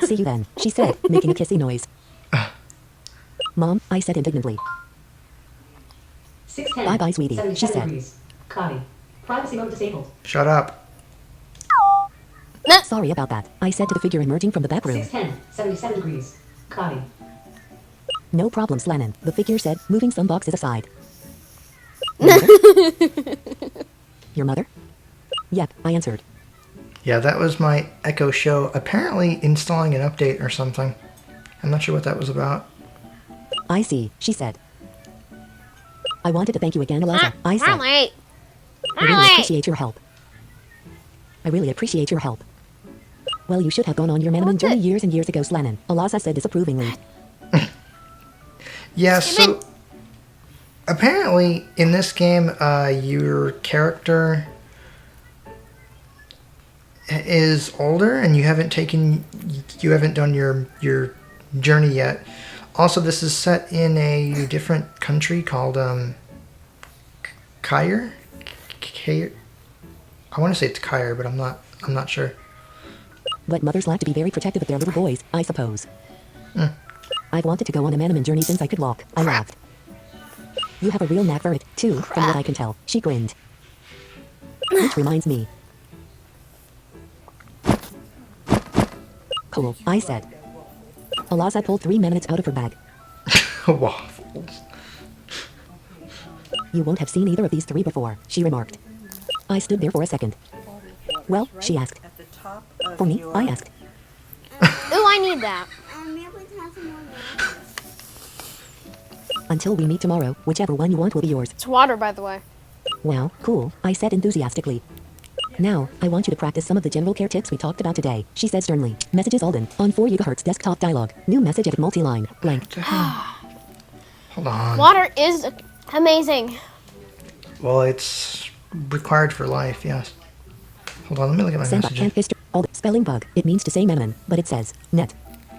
[SPEAKER 3] See you then, she said, making a kissy noise. Mom, I said indignantly.
[SPEAKER 5] 610.
[SPEAKER 3] Bye-bye, sweetie, she
[SPEAKER 5] 77
[SPEAKER 3] said.
[SPEAKER 5] degrees. Cloudy. Privacy mode disabled.
[SPEAKER 1] Shut up.
[SPEAKER 3] Sorry about that, I said to the figure emerging from the back room.
[SPEAKER 5] 610. 77 degrees. Cloudy.
[SPEAKER 3] No problem, Slannon, the figure said, moving some boxes aside. Your mother? Your mother? Yep, I answered.
[SPEAKER 1] Yeah, that was my Echo Show apparently installing an update or something. I'm not sure what that was about.
[SPEAKER 3] I see, she said. I wanted to thank you again, Eliza. I said.
[SPEAKER 2] Marley.
[SPEAKER 3] I really appreciate your help. I really appreciate your help. Well, you should have gone on your Manamon journey years and years ago, Slannon, Eliza said disapprovingly.
[SPEAKER 1] Yeah, so apparently in this game, your character is older and you haven't done your journey yet. Also, this is set in a different country called Kair. I want to say it's Kair, but I'm not sure.
[SPEAKER 3] But mothers like to be very protective of their little boys, I suppose. I've wanted to go on a Manamon journey since I could walk. I laughed. You have a real knack for it, too, from what I can tell. She grinned. Which reminds me. Cool, I said. Eliza pulled 3 minutes out of her bag.
[SPEAKER 1] Waffles.
[SPEAKER 3] You won't have seen either of these 3 before, she remarked. I stood there for a second. Well, she asked. For me, I asked.
[SPEAKER 2] Ooh, I need that.
[SPEAKER 3] Until we meet tomorrow, whichever one you want will be yours.
[SPEAKER 2] It's water, by the way.
[SPEAKER 3] Wow, cool, I said enthusiastically. Now, I want you to practice some of the general care tips we talked about today, she said sternly. Messages Alden, on 4 GHz desktop dialog. New message edit multi-line, blank.
[SPEAKER 1] Hold on.
[SPEAKER 2] Water is amazing.
[SPEAKER 1] Well, it's required for life, yes. Hold on, let me look at my
[SPEAKER 3] Send
[SPEAKER 1] messages.
[SPEAKER 3] can't history. Alden, spelling bug. It means to say Manamon, but it says net.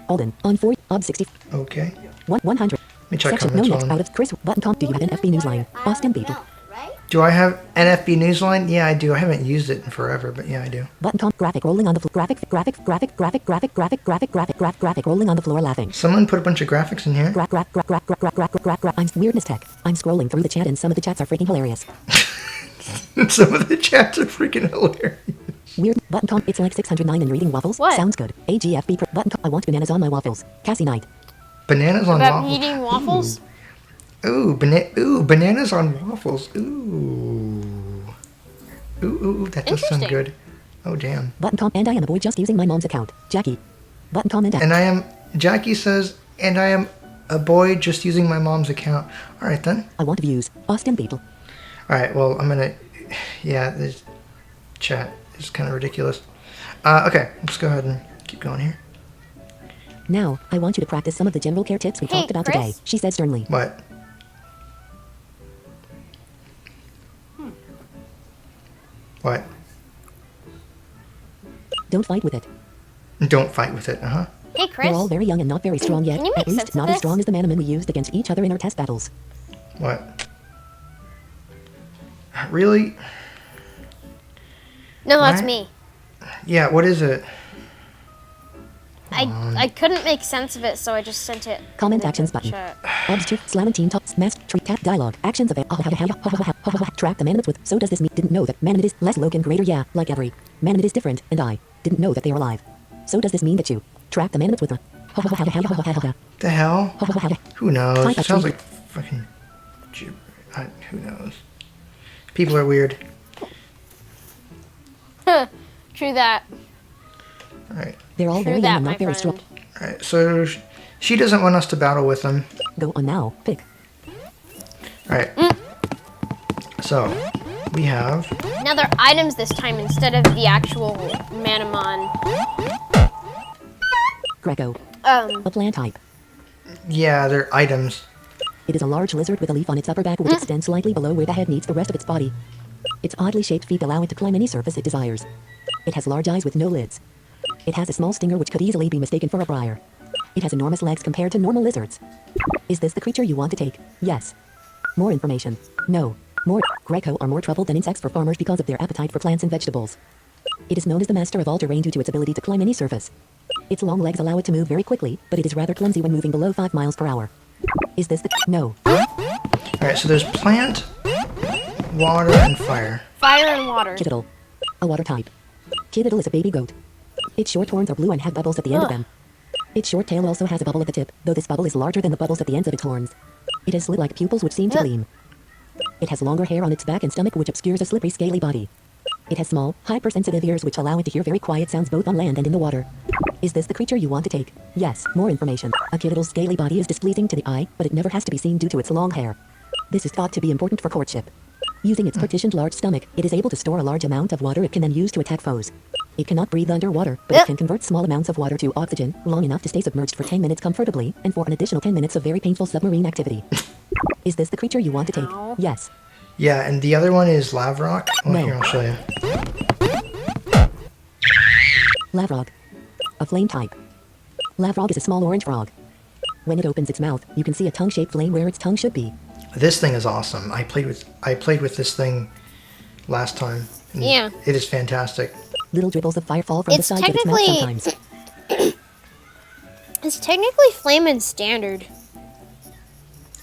[SPEAKER 3] Alden, on 4, ob 60.
[SPEAKER 1] Okay.
[SPEAKER 3] 100.
[SPEAKER 1] Let me check
[SPEAKER 3] Section,
[SPEAKER 1] comments
[SPEAKER 3] no net,
[SPEAKER 1] on.
[SPEAKER 3] out of Chris, button com. Do you have an FB Newsline? Austin people.
[SPEAKER 1] Do I have NFB Newsline? Yeah, I do. I haven't used it in forever, but yeah, I do.
[SPEAKER 3] Button com. Graphic rolling on the floor. Graphic rolling on the floor laughing.
[SPEAKER 1] Someone put a bunch of graphics in here.
[SPEAKER 3] I'm weirdness tech. I'm scrolling through the chat and some of the chats are freaking hilarious.
[SPEAKER 1] Some of the chats are freaking hilarious.
[SPEAKER 3] Weird button com. It's like 609 and reading waffles.
[SPEAKER 2] What?
[SPEAKER 3] Sounds good. AGFB button com. I want bananas on my waffles. Cassie Knight.
[SPEAKER 1] Bananas on
[SPEAKER 2] About
[SPEAKER 1] waffles.
[SPEAKER 2] eating waffles?
[SPEAKER 1] Ooh, bananas on waffles. Ooh. Ooh, that does sound
[SPEAKER 2] Interesting.
[SPEAKER 1] good. Oh, damn.
[SPEAKER 3] Button com. And I am a boy just using my mom's account. Jackie. Button com and
[SPEAKER 1] Jackie says, and I am a boy just using my mom's account. All right, then.
[SPEAKER 3] I want views. Austin people.
[SPEAKER 1] All right, well, I'm going to, yeah, this chat is kind of ridiculous. Okay, let's go ahead and keep going here.
[SPEAKER 3] Now, I want you to practice some of the general care tips we
[SPEAKER 2] Hey,
[SPEAKER 3] talked about
[SPEAKER 2] Chris?
[SPEAKER 3] today, she said sternly.
[SPEAKER 1] What? What?
[SPEAKER 3] Don't fight with it.
[SPEAKER 1] Don't fight with it, uh-huh.
[SPEAKER 2] Hey, Chris.
[SPEAKER 3] They're all very young and not very strong yet.
[SPEAKER 2] Can you make
[SPEAKER 3] At least
[SPEAKER 2] sense of
[SPEAKER 3] not as
[SPEAKER 2] this?
[SPEAKER 3] strong as the Manamon we used against each other in our test battles.
[SPEAKER 1] What? Really?
[SPEAKER 2] No, that's
[SPEAKER 1] What?
[SPEAKER 2] me.
[SPEAKER 1] Yeah, what is it?
[SPEAKER 2] I couldn't make sense of it, so I just sent it.
[SPEAKER 3] Comment
[SPEAKER 2] in the
[SPEAKER 3] actions button.
[SPEAKER 2] chat.
[SPEAKER 3] Obs to Slamentine top mask tree cat dialogue. Actions of it. Track the Manamons with. So does this mean didn't know that Manamon is less Logan greater? Yeah, like every Manamon is different, and I didn't know that they are alive. So does this mean that you track the Manamons with a
[SPEAKER 1] The hell? Who knows?
[SPEAKER 3] Type
[SPEAKER 1] It sounds
[SPEAKER 3] of
[SPEAKER 1] like fucking... Who knows? People are weird.
[SPEAKER 2] True that.
[SPEAKER 1] Alright.
[SPEAKER 3] They're all
[SPEAKER 2] True
[SPEAKER 3] very young
[SPEAKER 2] that,
[SPEAKER 3] and
[SPEAKER 2] my
[SPEAKER 3] not very strong.
[SPEAKER 2] friend.
[SPEAKER 1] Alright, so she doesn't want us to battle with them.
[SPEAKER 3] Go on now, pick.
[SPEAKER 1] Alright. So, we have...
[SPEAKER 2] Now they're items this time instead of the actual Manamon.
[SPEAKER 3] Greco. A plant type.
[SPEAKER 1] Yeah, they're items.
[SPEAKER 3] It is a large lizard with a leaf on its upper back which extends slightly below where the head meets the rest of its body. Its oddly shaped feet allow it to climb any surface it desires. It has large eyes with no lids. It has a small stinger which could easily be mistaken for a briar. It has enormous legs compared to normal lizards. Is this the creature you want to take? Yes. More information. No. More. Greco are more trouble than insects for farmers because of their appetite for plants and vegetables. It is known as the master of all terrain due to its ability to climb any surface. Its long legs allow it to move very quickly, but it is rather clumsy when moving below 5 miles per hour. Is this the... No.
[SPEAKER 1] Alright, so there's plant, water, and fire.
[SPEAKER 2] Fire and water.
[SPEAKER 3] Kiddiddle. A water type. Kiddiddle is a baby goat. Its short horns are blue and have bubbles at the end of them. Its short tail also has a bubble at the tip, though this bubble is larger than the bubbles at the ends of its horns. It has slit-like pupils which seem to gleam. It has longer hair on its back and stomach which obscures a slippery scaly body. It has small, hypersensitive ears which allow it to hear very quiet sounds both on land and in the water. Is this the creature you want to take? Yes. More information. A kiddiddle's scaly body is displeasing to the eye, but it never has to be seen due to its long hair. This is thought to be important for courtship. Using its partitioned large stomach, it is able to store a large amount of water it can then use to attack foes. It cannot breathe underwater, but it can convert small amounts of water to oxygen, long enough to stay submerged for 10 minutes comfortably, and for an additional 10 minutes of very painful submarine activity. Is this the creature you want to take?
[SPEAKER 2] Ow.
[SPEAKER 3] Yes.
[SPEAKER 1] Yeah, and the other one is Lavrock. Oh,
[SPEAKER 3] No.
[SPEAKER 1] here, I'll show you.
[SPEAKER 3] Lavrog. A flame type. Lavrog is a small orange frog. When it opens its mouth, you can see a tongue-shaped flame where its tongue should be.
[SPEAKER 1] This thing is awesome. I played with this thing last time. and
[SPEAKER 2] Yeah.
[SPEAKER 1] It is fantastic.
[SPEAKER 3] Little dribbles of fire fall from the
[SPEAKER 2] It's
[SPEAKER 3] sides of its mouth
[SPEAKER 2] technically-
[SPEAKER 3] sometimes.
[SPEAKER 2] It's technically flame and standard.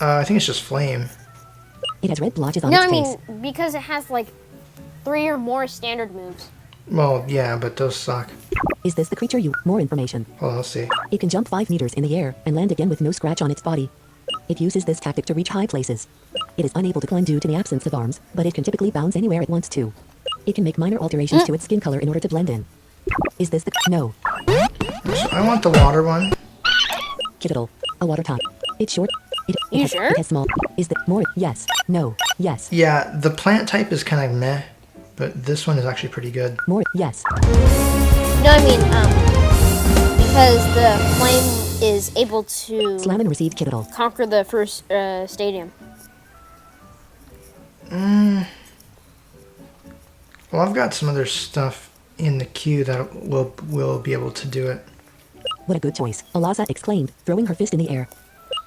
[SPEAKER 1] I think it's just flame.
[SPEAKER 3] It has red blotches on
[SPEAKER 2] No,
[SPEAKER 3] its
[SPEAKER 2] I
[SPEAKER 3] face.
[SPEAKER 2] mean, because it has like 3 or more standard moves.
[SPEAKER 1] Well, yeah, but those suck.
[SPEAKER 3] Is this the creature you... More information.
[SPEAKER 1] Well, let's see.
[SPEAKER 3] It can jump 5 meters in the air and land again with no scratch on its body. It uses this tactic to reach high places. It is unable to climb due to the absence of arms, but it can typically bounce anywhere it wants to. It can make minor alterations to its skin color in order to blend in. Is this the... No.
[SPEAKER 1] So I want the water one.
[SPEAKER 3] Kiddiddle. A water type. It's short.
[SPEAKER 2] You
[SPEAKER 3] has,
[SPEAKER 2] sure?
[SPEAKER 3] It has small... Is the... More... Yes. No. Yes.
[SPEAKER 1] Yeah, the plant type is kind of meh, but this one is actually pretty good.
[SPEAKER 3] More... Yes.
[SPEAKER 2] No, I mean, because the flame is able to
[SPEAKER 3] Slam and receive Kiddiddle.
[SPEAKER 2] conquer the first stadium.
[SPEAKER 1] Well, I've got some other stuff in the queue that will be able to do it.
[SPEAKER 3] What a good choice. Alaza exclaimed, throwing her fist in the air.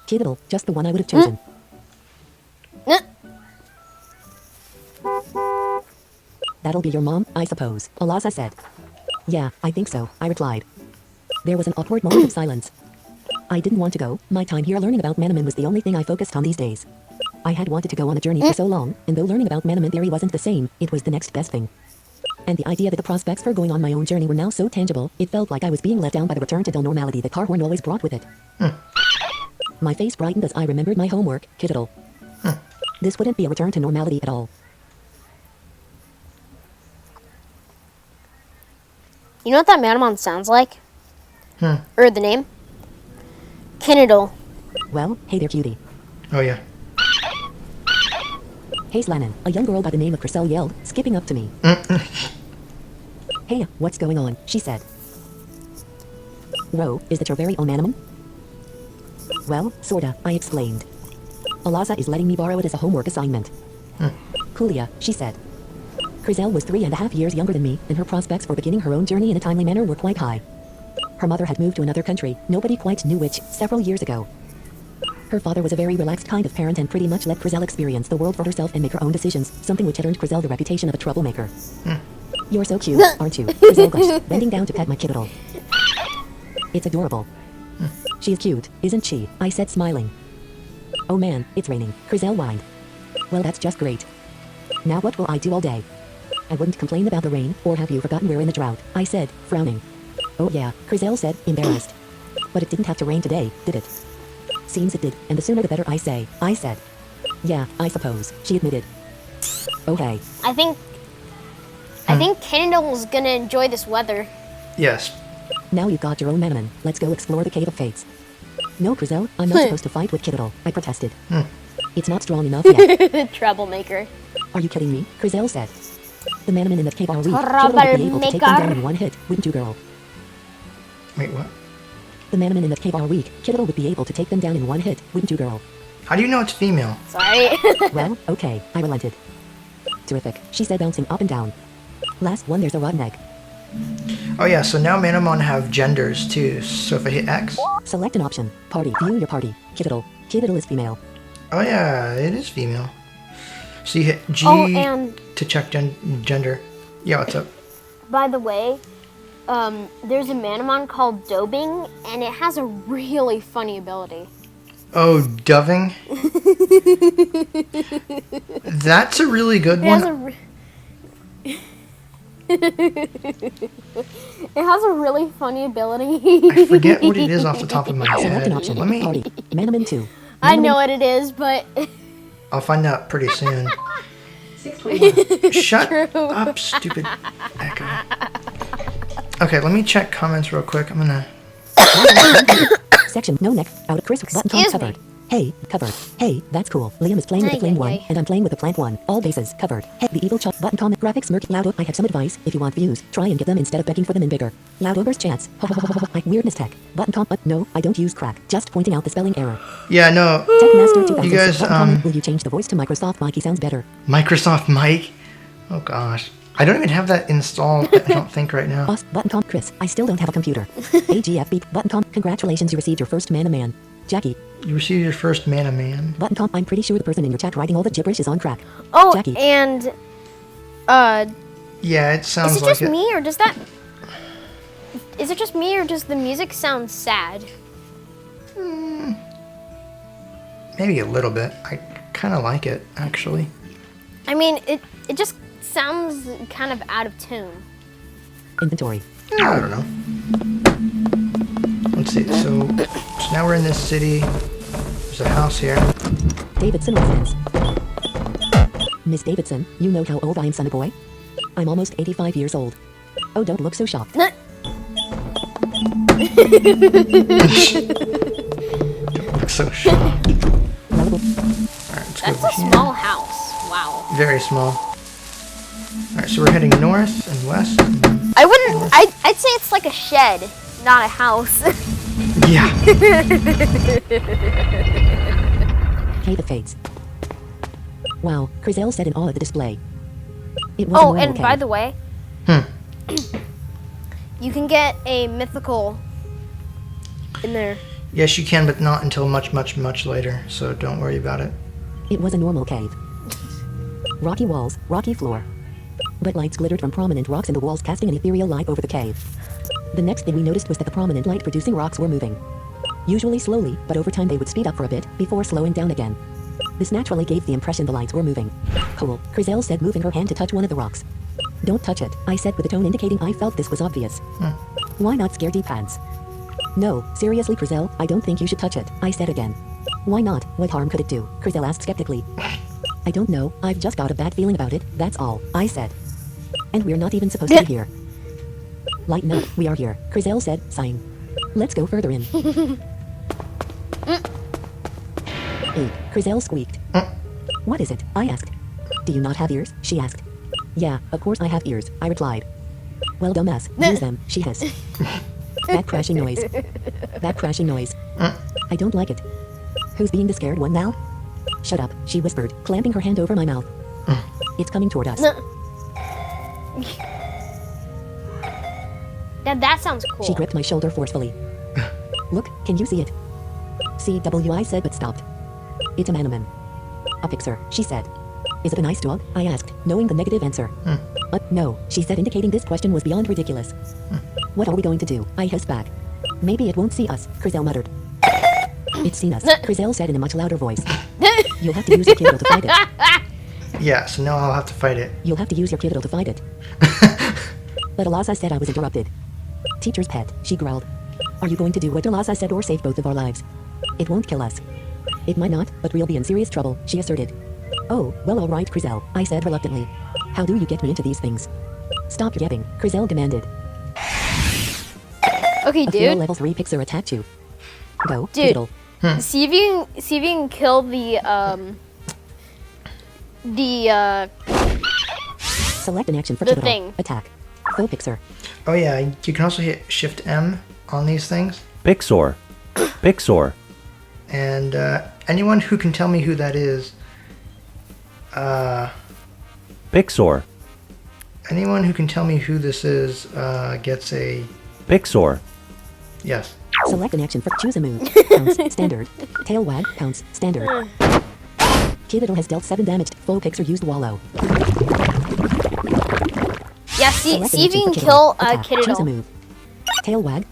[SPEAKER 3] Kiddiddle, just the one I would have chosen.
[SPEAKER 2] Nah.
[SPEAKER 3] That'll be your mom, I suppose, Alaza said. Yeah, I think so, I replied. There was an awkward moment of silence. I didn't want to go. My time here learning about Manamon was the only thing I focused on these days. I had wanted to go on a journey for so long, and though learning about Manamon theory wasn't the same, it was the next best thing. And the idea that the prospects for going on my own journey were now so tangible, it felt like I was being let down by the return to dull normality that Carhorn always brought with it. My face brightened as I remembered my homework, Kiddiddle. This wouldn't be a return to normality at all.
[SPEAKER 2] You know what that Manamon sounds like? Or the name? Kiniddle.
[SPEAKER 3] Well, hey there, cutie.
[SPEAKER 1] Oh, yeah.
[SPEAKER 3] Hey, Slanin, a young girl by the name of Chriselle yelled, skipping up to me. Hey, what's going on? She said. Ro, is that your very own Manamon? Well, sorta, I explained. Alaza is letting me borrow it as a homework assignment. Coolia, she said. Chriselle was 3.5 years younger than me, and her prospects for beginning her own journey in a timely manner were quite high. Her mother had moved to another country, nobody quite knew which, several years ago. Her father was a very relaxed kind of parent and pretty much let Chriselle experience the world for herself and make her own decisions, something which had earned Chriselle the reputation of a troublemaker. You're so cute, aren't you? Chriselle gushed, bending down to pet my Kiddiddle. It's adorable. She is cute, isn't she? I said, smiling. Oh man, it's raining, Chriselle whined. Well, that's just great. Now what will I do all day? I wouldn't complain about the rain, or have you forgotten we're in a drought? I said, frowning. Oh yeah, Chriselle said, embarrassed. But it didn't have to rain today, did it? Seems it did, and the sooner the better, I said. Yeah, I suppose, she admitted. Oh hey.
[SPEAKER 2] I think Kiniddle's gonna enjoy this weather.
[SPEAKER 1] Yes.
[SPEAKER 3] Now you've got your own Manamon, let's go explore the Cave of Fates. No, Chriselle, I'm not supposed to fight with Kiddiddle, I protested. It's not strong enough yet.
[SPEAKER 2] Troublemaker.
[SPEAKER 3] Are you kidding me? Crizel said. The Manamon in that cave are weak. Kiddo would be able to take them down in one hit, wouldn't you, girl?
[SPEAKER 1] Wait, what?
[SPEAKER 3] The Manamon in that cave are weak. Kiddo would be able to take them down in one hit, wouldn't you, girl?
[SPEAKER 1] How do you know it's female?
[SPEAKER 2] Sorry.
[SPEAKER 3] Well, okay, I relented. Terrific, she said, bouncing up and down. Last one, there's a rotten egg.
[SPEAKER 1] Oh yeah, so now Manamon have genders too. So if I hit X,
[SPEAKER 3] Select an option. Party. View your party. Kiddo. Kiddo is female.
[SPEAKER 1] oh yeah, it is female. So you hit G
[SPEAKER 2] Oh, and
[SPEAKER 1] to check gender. Yeah, what's up?
[SPEAKER 2] by the way, there's a Manamon called Dobing, and it has a really funny ability.
[SPEAKER 1] Oh, doving. That's a really good
[SPEAKER 2] It has
[SPEAKER 1] one.
[SPEAKER 2] It has a really funny ability.
[SPEAKER 1] I forget what it is off the top of my
[SPEAKER 3] Select
[SPEAKER 1] head.
[SPEAKER 3] an option.
[SPEAKER 1] Let me.
[SPEAKER 3] Party. Manamon 2.
[SPEAKER 2] I know what it is, but
[SPEAKER 1] I'll find out pretty soon.
[SPEAKER 5] 621.
[SPEAKER 1] Shut up, stupid echo. Okay, let me check comments real quick. I'm gonna.
[SPEAKER 3] Section. No neck. Out of Chris. Button top
[SPEAKER 2] Excuse me.
[SPEAKER 3] covered. Hey, covered. Hey, that's cool. Liam is playing with the flame
[SPEAKER 2] Ay,
[SPEAKER 3] one,
[SPEAKER 2] ay, ay.
[SPEAKER 3] and I'm playing with the plant one. All bases covered. Hey, the evil chop. Button comment. Graphics smirk. Loud. I have some advice. If you want views, try and get them instead of begging for them in bigger. Loud ogre's chats. Weirdness tech. Button comment. No, I don't use crack. Just pointing out the spelling error.
[SPEAKER 1] Yeah, no.
[SPEAKER 3] Techmaster 2006.
[SPEAKER 1] You guys,
[SPEAKER 3] Button comment. Will you change the voice to Microsoft Mikey? Sounds better.
[SPEAKER 1] Microsoft Mic. Oh gosh, I don't even have that installed. I don't think right now.
[SPEAKER 3] Boss. Button com. Chris. I still don't have a computer. AGF beep. Button com. Congratulations, you received your first Manaman. Jackie.
[SPEAKER 1] You received your first Manamon.
[SPEAKER 3] Button com. I'm pretty sure the person in your chat writing all the gibberish is on crack.
[SPEAKER 2] oh,
[SPEAKER 3] Jackie.
[SPEAKER 2] and
[SPEAKER 1] Yeah, it sounds
[SPEAKER 2] is it
[SPEAKER 1] like
[SPEAKER 2] just
[SPEAKER 1] it.
[SPEAKER 2] me or does that? Is it just me or does the music sound sad?
[SPEAKER 1] Maybe a little bit. I kind of like it actually.
[SPEAKER 2] I mean, it just sounds kind of out of tune.
[SPEAKER 3] Inventory.
[SPEAKER 1] I don't know. Let's see. So now we're in this city. There's a house here.
[SPEAKER 3] Davidson residence. Miss Davidson, you know how old I am, son boy? I'm almost 85 years old. Oh, don't look so shocked.
[SPEAKER 2] N-
[SPEAKER 1] Looks so shocked.
[SPEAKER 3] Lovable.
[SPEAKER 1] Alright, let's go
[SPEAKER 2] That's
[SPEAKER 1] over
[SPEAKER 2] a
[SPEAKER 1] here.
[SPEAKER 2] small house. Wow.
[SPEAKER 1] Very small. Alright, so we're heading north and west.
[SPEAKER 2] I wouldn't. I'd say it's like a shed, not a house.
[SPEAKER 1] Yeah.
[SPEAKER 3] Cave of Fates. Wow, Crizel said in awe at the display. It was a
[SPEAKER 2] Oh,
[SPEAKER 3] normal
[SPEAKER 2] and by
[SPEAKER 3] cave.
[SPEAKER 2] the way,
[SPEAKER 1] Hmm.
[SPEAKER 2] you can get a mythical in there.
[SPEAKER 1] Yes, you can, but not until much, much, much later. So don't worry about it.
[SPEAKER 3] It was a normal cave. Rocky walls, rocky floor. But lights glittered from prominent rocks in the walls, casting an ethereal light over the cave. The next thing we noticed was that the prominent light-producing rocks were moving. Usually slowly, but over time they would speed up for a bit, before slowing down again. This naturally gave the impression the lights were moving. Cool, Crizel said, moving her hand to touch one of the rocks. Don't touch it, I said with a tone indicating I felt this was obvious. Why not, scaredy pants? No, seriously, Crizel, I don't think you should touch it, I said again. Why not? What harm could it do? Crizel asked skeptically. I don't know, I've just got a bad feeling about it, that's all, I said. And we're not even supposed to be here. Lighten up, we are here, Crizel said, sighing. Let's go further in. Crizel squeaked. What is it? I asked. Do you not have ears? She asked. Yeah, of course I have ears, I replied. Well, dumbass, use them, she hissed. That crashing noise. That crashing noise. I don't like it. Who's being the scared one now? Shut up, she whispered, clamping her hand over my mouth. It's coming toward us.
[SPEAKER 2] That sounds cool.
[SPEAKER 3] She gripped my shoulder forcefully. Look, can you see it? CW, I said, but stopped. It's a Manamon. A fixer, she said. Is it a nice dog? I asked, knowing the negative answer. No, she said, indicating this question was beyond ridiculous. What are we going to do? I hissed back. Maybe it won't see us, Crizel muttered. It's seen us, Crizel said in a much louder voice. You'll have to use your kibble to fight it.
[SPEAKER 1] Yeah, so now I'll have to fight it.
[SPEAKER 3] You'll have to use your kibble to fight it. But Alaza said I was interrupted. Teacher's pet, she growled. Are you going to do what Alaza said or save both of our lives? It won't kill us. It might not, but we'll be in serious trouble, she asserted. Oh, well, all right, Crizel, I said reluctantly. How do you get me into these things? Stop yapping, Crizel demanded.
[SPEAKER 2] Okay,
[SPEAKER 3] A female
[SPEAKER 2] dude.
[SPEAKER 3] level 3 pixer attacked you. Go,
[SPEAKER 2] Dude.
[SPEAKER 3] Kibble.
[SPEAKER 2] See if you can kill the
[SPEAKER 3] Select an action for
[SPEAKER 2] The
[SPEAKER 3] Kiddo.
[SPEAKER 2] thing.
[SPEAKER 3] Attack. Faux Pixar.
[SPEAKER 1] Oh yeah, you can also hit Shift M on these things.
[SPEAKER 6] Pixor. Pixor.
[SPEAKER 1] And anyone who can tell me who that is,
[SPEAKER 6] Pixor.
[SPEAKER 1] anyone who can tell me who this is gets a
[SPEAKER 6] Pixor.
[SPEAKER 1] yes.
[SPEAKER 3] Select an action for choose a move. Pounce. Standard. Tail wag. Pounce. Standard. Kiddo has dealt 7 damage. Faux Pixar used Wallow.
[SPEAKER 2] Yeah, see
[SPEAKER 3] Select an
[SPEAKER 2] if you
[SPEAKER 3] action
[SPEAKER 2] can
[SPEAKER 3] for
[SPEAKER 2] kill
[SPEAKER 3] Attack. Choose a
[SPEAKER 2] Kiddo.
[SPEAKER 3] move. Tail wag.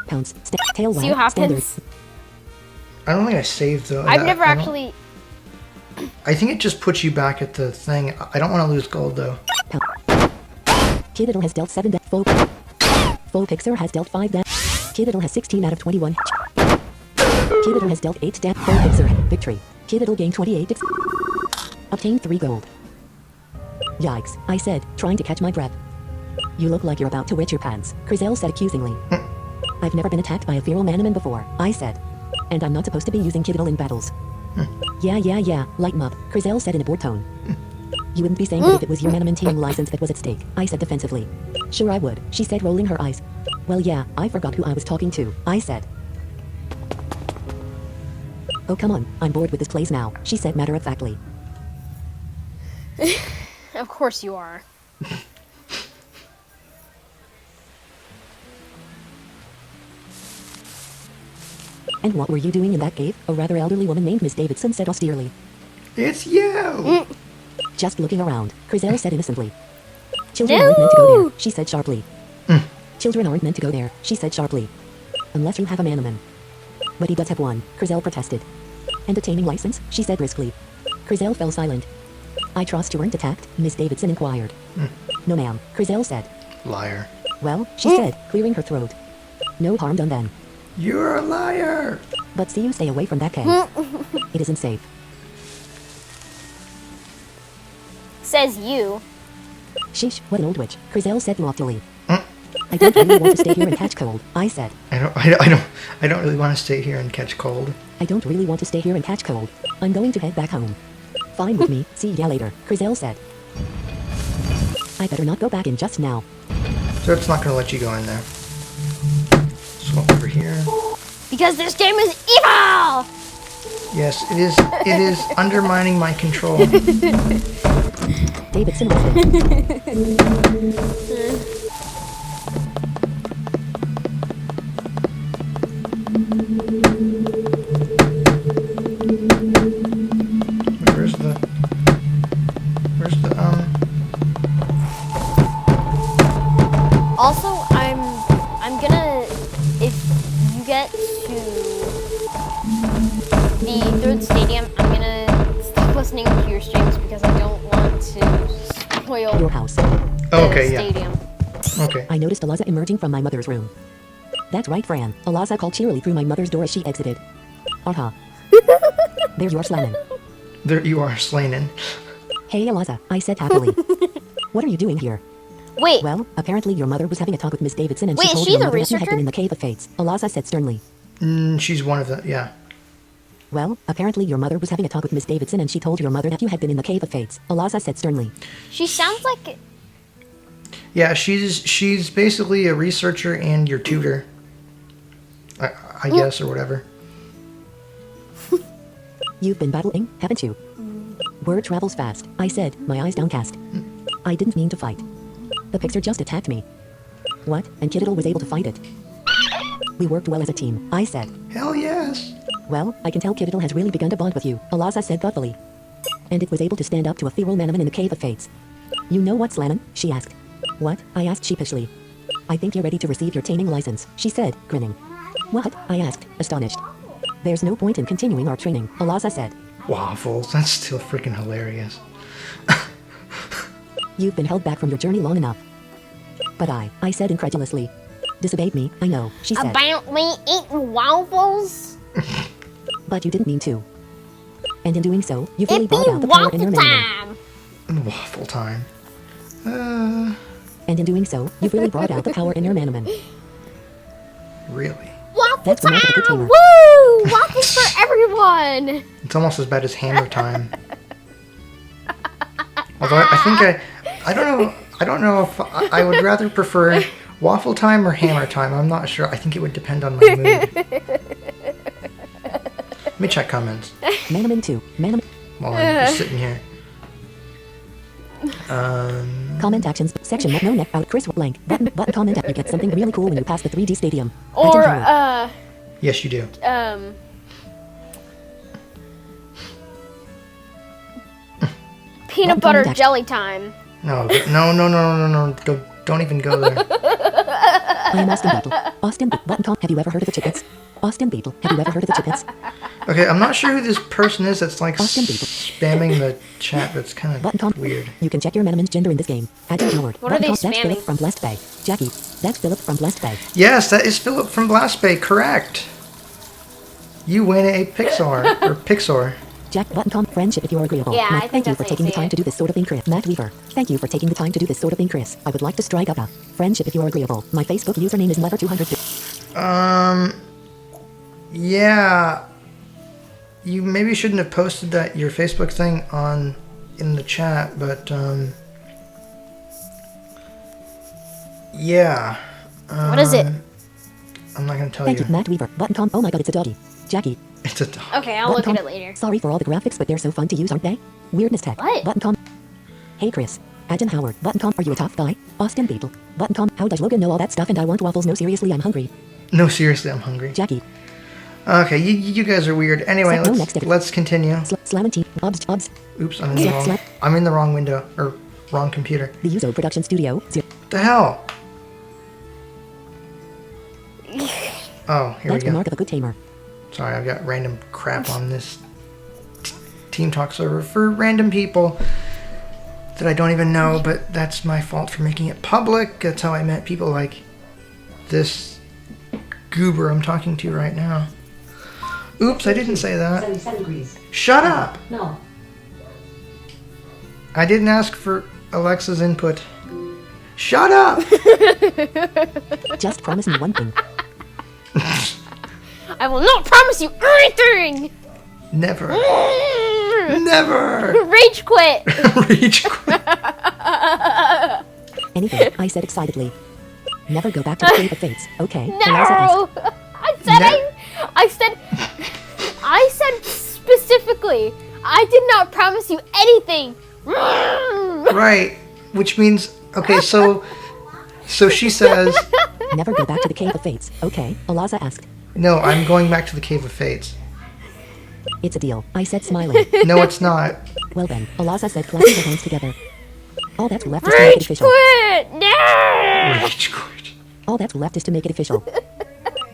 [SPEAKER 3] Pounce. Tail wag.
[SPEAKER 2] See what
[SPEAKER 3] Standard.
[SPEAKER 2] happens.
[SPEAKER 1] I don't think I saved though.
[SPEAKER 2] I've never
[SPEAKER 1] I don't-
[SPEAKER 2] actually.
[SPEAKER 1] I think it just puts you back at the thing. I don't want to lose gold though.
[SPEAKER 3] Kiddo has dealt 7 damage. Faux Pixar has dealt 5 damage. Kiddo has 16 out of 21. Kiddo has dealt 8 damage. Faux Pixar. Victory. Kiddo gained 28. Obtained 3 gold. Yikes, I said, trying to catch my breath. You look like you're about to wet your pants, Crizel said accusingly. I've never been attacked by a feral Manamon before, I said. And I'm not supposed to be using Kiddo in battles. Yeah, lighten up, Crizel said in a bored tone. You wouldn't be saying that if it was your Manamon teaming license that was at stake, I said defensively. Sure I would, she said rolling her eyes. Well yeah, I forgot who I was talking to, I said. Oh come on, I'm bored with this place now, she said matter-of-factly.
[SPEAKER 2] Of course you are.
[SPEAKER 3] And what were you doing in that cave? A rather elderly woman named Miss Davidson said austerely.
[SPEAKER 1] It's you.
[SPEAKER 3] Just looking around, Crizel said innocently. Children aren't meant to go there, she said sharply. Children aren't meant to go there, she said sharply. Unless you have a Manamon. But he does have one, Crizel protested. And a taming license, she said briskly. Crizel fell silent. I trust you weren't attacked, Miss Davidson inquired. No ma'am, Crizel said.
[SPEAKER 1] Liar.
[SPEAKER 3] Well, she said, clearing her throat. No harm done then.
[SPEAKER 1] You're a liar.
[SPEAKER 3] But see you stay away from that cave. It isn't safe.
[SPEAKER 2] Says you.
[SPEAKER 3] Sheesh, what an old witch, Crizel said loftily. I don't really want to stay here and catch cold, I said.
[SPEAKER 1] I don't really want to stay here and catch cold.
[SPEAKER 3] I don't really want to stay here and catch cold. I'm going to head back home. Fine with me, see ya later, Crizel said. I better not go back in just now.
[SPEAKER 1] So it's not gonna let you go in there. Swap over here.
[SPEAKER 2] Because this game is evil!
[SPEAKER 1] Yes, it is. It is undermining my control.
[SPEAKER 3] Davidson whispered.
[SPEAKER 1] Where's the
[SPEAKER 2] Also, I'm gonna, if you get to the third stadium, I'm gonna stop listening to your streams because I don't want to spoil
[SPEAKER 3] Your house.
[SPEAKER 1] Oh, okay,
[SPEAKER 2] the
[SPEAKER 1] yeah.
[SPEAKER 2] stadium.
[SPEAKER 1] Okay.
[SPEAKER 3] I noticed Eliza emerging from my mother's room. That's right, Fran. Eliza called cheerily through my mother's door as she exited. Aha. There's your slamming.
[SPEAKER 1] There you are, Slainin.
[SPEAKER 3] Hey, Eliza, I said happily. What are you doing here?
[SPEAKER 2] Wait,
[SPEAKER 3] Well, apparently your mother was having a talk with Miss Davidson and
[SPEAKER 2] Wait,
[SPEAKER 3] she
[SPEAKER 2] is
[SPEAKER 3] told
[SPEAKER 2] she
[SPEAKER 3] your
[SPEAKER 2] the
[SPEAKER 3] mother that you had
[SPEAKER 2] researcher?
[SPEAKER 3] been in the Cave of Fates. Eliza said sternly.
[SPEAKER 1] She's one of the, yeah.
[SPEAKER 3] Well, apparently your mother was having a talk with Miss Davidson and she told your mother that you had been in the Cave of Fates. Eliza said sternly.
[SPEAKER 2] she sounds like
[SPEAKER 1] Yeah, she's basically a researcher and your tutor. I guess, or whatever.
[SPEAKER 3] You've been battling, haven't you? Word travels fast, I said, my eyes downcast. I didn't mean to fight. The Pixar just attacked me. What? And Kiddo was able to fight it. We worked well as a team, I said.
[SPEAKER 1] Hell yes.
[SPEAKER 3] Well, I can tell Kiddo has really begun to bond with you, Eliza said thoughtfully. And it was able to stand up to a feral Manamon in the Cave of Fates. You know what, Slannon? She asked. What? I asked sheepishly. I think you're ready to receive your taming license, she said, grinning. What? I asked, astonished. There's no point in continuing our training, Eliza said.
[SPEAKER 1] Waffles. That's still freaking hilarious.
[SPEAKER 3] You've been held back from your journey long enough. But I said incredulously. Disobeyed me, I know, she said.
[SPEAKER 2] about me eating waffles.
[SPEAKER 3] But you didn't mean to. And in doing so, you've really
[SPEAKER 2] It be
[SPEAKER 3] brought out the power in your
[SPEAKER 2] waffle
[SPEAKER 3] Manamon.
[SPEAKER 2] time.
[SPEAKER 1] Waffle time.
[SPEAKER 3] And in doing so, you've really brought out the power in your Manamon.
[SPEAKER 1] Really?
[SPEAKER 2] Waffle
[SPEAKER 3] That's the mark of a good
[SPEAKER 2] time!
[SPEAKER 3] tamer.
[SPEAKER 2] Woo! Waffles for everyone!
[SPEAKER 1] It's almost as bad as hammer time. Although I think I don't know. I don't know if I would rather prefer waffle time or hammer time. I'm not sure. I think it would depend on my mood. Let me check comments
[SPEAKER 3] Manamon 2. Manamon.
[SPEAKER 1] while I'm just sitting here.
[SPEAKER 3] Comment actions. Section. No neck out. Chris blank. Button comment. You get something really cool when you pass the 3D stadium.
[SPEAKER 2] Or
[SPEAKER 1] Yes, you do.
[SPEAKER 2] peanut butter jelly time.
[SPEAKER 1] No. Don't even go there.
[SPEAKER 3] I am Austin Beetle. Austin Button com. Have you ever heard of the Chickets? Austin Beetle. Have you ever heard of the Chickets?
[SPEAKER 1] Okay, I'm not sure who this person is that's like
[SPEAKER 3] Austin Beetle.
[SPEAKER 1] spamming the chat. That's kind
[SPEAKER 3] Button com.
[SPEAKER 1] of weird.
[SPEAKER 3] You can check your Manamon's gender in this game. Adam Howard.
[SPEAKER 2] What are they
[SPEAKER 3] That's
[SPEAKER 2] spamming?
[SPEAKER 3] Philip from Blessed Bay. Jackie. That's Philip from Blessed Bay.
[SPEAKER 1] Yes, that is Philip from Blast Bay. Correct. You win a Pixar or Pixar.
[SPEAKER 3] Jack Button com. Friendship if you're agreeable.
[SPEAKER 2] Yeah, I
[SPEAKER 3] Matt,
[SPEAKER 2] think
[SPEAKER 3] thank you
[SPEAKER 2] that's
[SPEAKER 3] for
[SPEAKER 2] how you
[SPEAKER 3] taking the
[SPEAKER 2] say
[SPEAKER 3] time
[SPEAKER 2] it.
[SPEAKER 3] to do this sort of thing, Chris. Matt Weaver. Thank you for taking the time to do this sort of thing, Chris. I would like to strike up a friendship if you're agreeable. My Facebook username is Mother200.
[SPEAKER 1] Yeah. You maybe shouldn't have posted that your Facebook thing in the chat, but yeah.
[SPEAKER 2] What is it?
[SPEAKER 1] I'm not gonna tell
[SPEAKER 3] Thank
[SPEAKER 1] you.
[SPEAKER 3] you, Matt Weaver. Button com. Oh my god, it's a doggy. Jackie.
[SPEAKER 1] It's a dog.
[SPEAKER 2] Okay, I'll
[SPEAKER 3] Button
[SPEAKER 2] look
[SPEAKER 3] com.
[SPEAKER 2] at it later.
[SPEAKER 3] Sorry for all the graphics, but they're so fun to use, aren't they? Weirdness tech.
[SPEAKER 2] What?
[SPEAKER 3] Button com. Hey Chris. Adam Howard. Button com. Are you a tough guy? Austin Beetle. Button com. How does Logan know all that stuff and I want waffles? No, seriously, I'm hungry.
[SPEAKER 1] No, seriously, I'm hungry.
[SPEAKER 3] Jackie.
[SPEAKER 1] Okay, you guys are weird. Anyway,
[SPEAKER 3] No, next edit.
[SPEAKER 1] let's continue.
[SPEAKER 3] Slamantine. Bobs.
[SPEAKER 1] Oops, I'm in the wrong window or wrong computer.
[SPEAKER 3] The Uzo Production Studio.
[SPEAKER 1] What the hell? Oh, here
[SPEAKER 3] That's
[SPEAKER 1] we
[SPEAKER 3] the
[SPEAKER 1] go.
[SPEAKER 3] mark of a good tamer.
[SPEAKER 1] Sorry, I've got random crap on this Team Talk server for random people that I don't even know, but that's my fault for making it public. That's how I met people like this goober I'm talking to right now. Oops, I didn't say that.
[SPEAKER 5] 77 degrees.
[SPEAKER 1] Shut up!
[SPEAKER 5] No.
[SPEAKER 1] I didn't ask for Alexa's input. Shut up!
[SPEAKER 3] Just promise me one thing.
[SPEAKER 2] I will not promise you anything.
[SPEAKER 1] Never. Never!
[SPEAKER 2] Rage quit.
[SPEAKER 1] Reach quit.
[SPEAKER 3] Anything, I said excitedly. Never go back to the Cave of Fates. Okay. Eliza asked.
[SPEAKER 2] No. I said specifically. I did not promise you anything.
[SPEAKER 1] Right. Which means, okay, so she says,
[SPEAKER 3] Never go back to the Cave of Fates. Okay. Eliza asked.
[SPEAKER 1] no, I'm going back to the Cave of Fates.
[SPEAKER 3] It's a deal. I said smiling.
[SPEAKER 1] No, it's not.
[SPEAKER 3] Well then, Eliza said clapping her hands together. All that's left is to make it
[SPEAKER 2] Rage
[SPEAKER 3] official.
[SPEAKER 2] quit. No.
[SPEAKER 1] Rage quit.
[SPEAKER 3] All that's left is to make it official.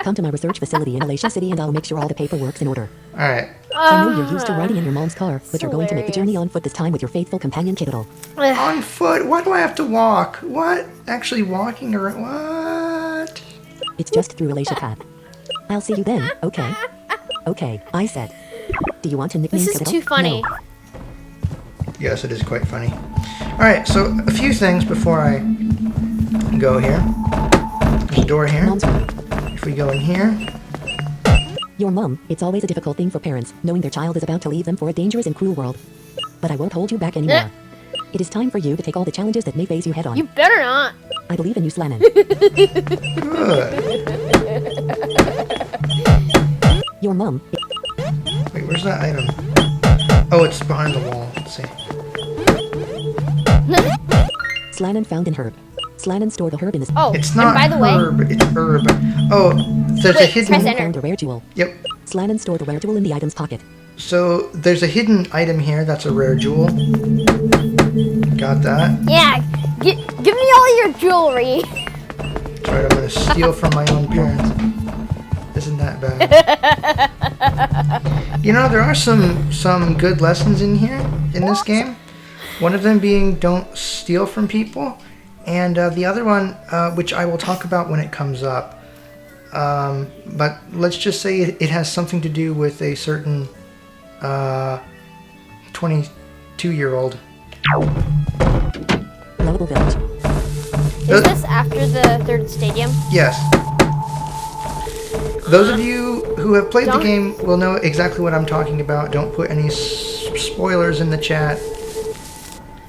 [SPEAKER 3] Come to my research facility in Alacia City and I'll make sure all the paperwork's in order.
[SPEAKER 1] Alright.
[SPEAKER 3] I know you're used to riding in your mom's car, but you're going to make the journey
[SPEAKER 2] hilarious.
[SPEAKER 3] on foot this time with your faithful companion Kittle.
[SPEAKER 1] On foot? Why do I have to walk? What? Actually walking or what?
[SPEAKER 3] It's just through Alacia Path. I'll see you then, okay? Okay, I said. Do you want to nickname
[SPEAKER 2] This is
[SPEAKER 3] Kittle?
[SPEAKER 2] too funny.
[SPEAKER 3] No.
[SPEAKER 1] Yes, it is quite funny. Alright, so a few things before I go here. There's a door here.
[SPEAKER 3] Mom's room.
[SPEAKER 1] If we go in here.
[SPEAKER 3] Your mom, it's always a difficult thing for parents, knowing their child is about to leave them for a dangerous and cruel world. But I won't hold you back anymore. It is time for you to take all the challenges that may face you head on.
[SPEAKER 2] You better not.
[SPEAKER 3] I believe in you, Slannon.
[SPEAKER 1] Good.
[SPEAKER 3] Your mom,
[SPEAKER 1] Wait, where's that item? Oh, it's behind the wall. Let's see.
[SPEAKER 3] Slannon found in herb. Slannon stored the herb in his.
[SPEAKER 2] Oh,
[SPEAKER 1] It's
[SPEAKER 2] and
[SPEAKER 1] not
[SPEAKER 2] by the way,
[SPEAKER 1] herb, it's herb. Oh, there's a
[SPEAKER 2] Wait,
[SPEAKER 1] hidden...
[SPEAKER 2] press enter.
[SPEAKER 3] Found a rare jewel.
[SPEAKER 1] Yep.
[SPEAKER 3] Slannon stored the rare jewel in the item's pocket.
[SPEAKER 1] So there's a hidden item here. That's a rare jewel. Got that.
[SPEAKER 2] yeah, give me all your jewelry.
[SPEAKER 1] That's right. I'm gonna steal from my own parents. Isn't that bad? You know, there are some good lessons in here in this game. One of them being don't steal from people, and the other one, which I will talk about when it comes up. But let's just say it has something to do with a certain 22-year-old.
[SPEAKER 3] Lovable village.
[SPEAKER 2] Is this after the third stadium?
[SPEAKER 1] Yes. Those of you who have played the
[SPEAKER 2] Don't-
[SPEAKER 1] game will know exactly what I'm talking about. Don't put any spoilers in the chat.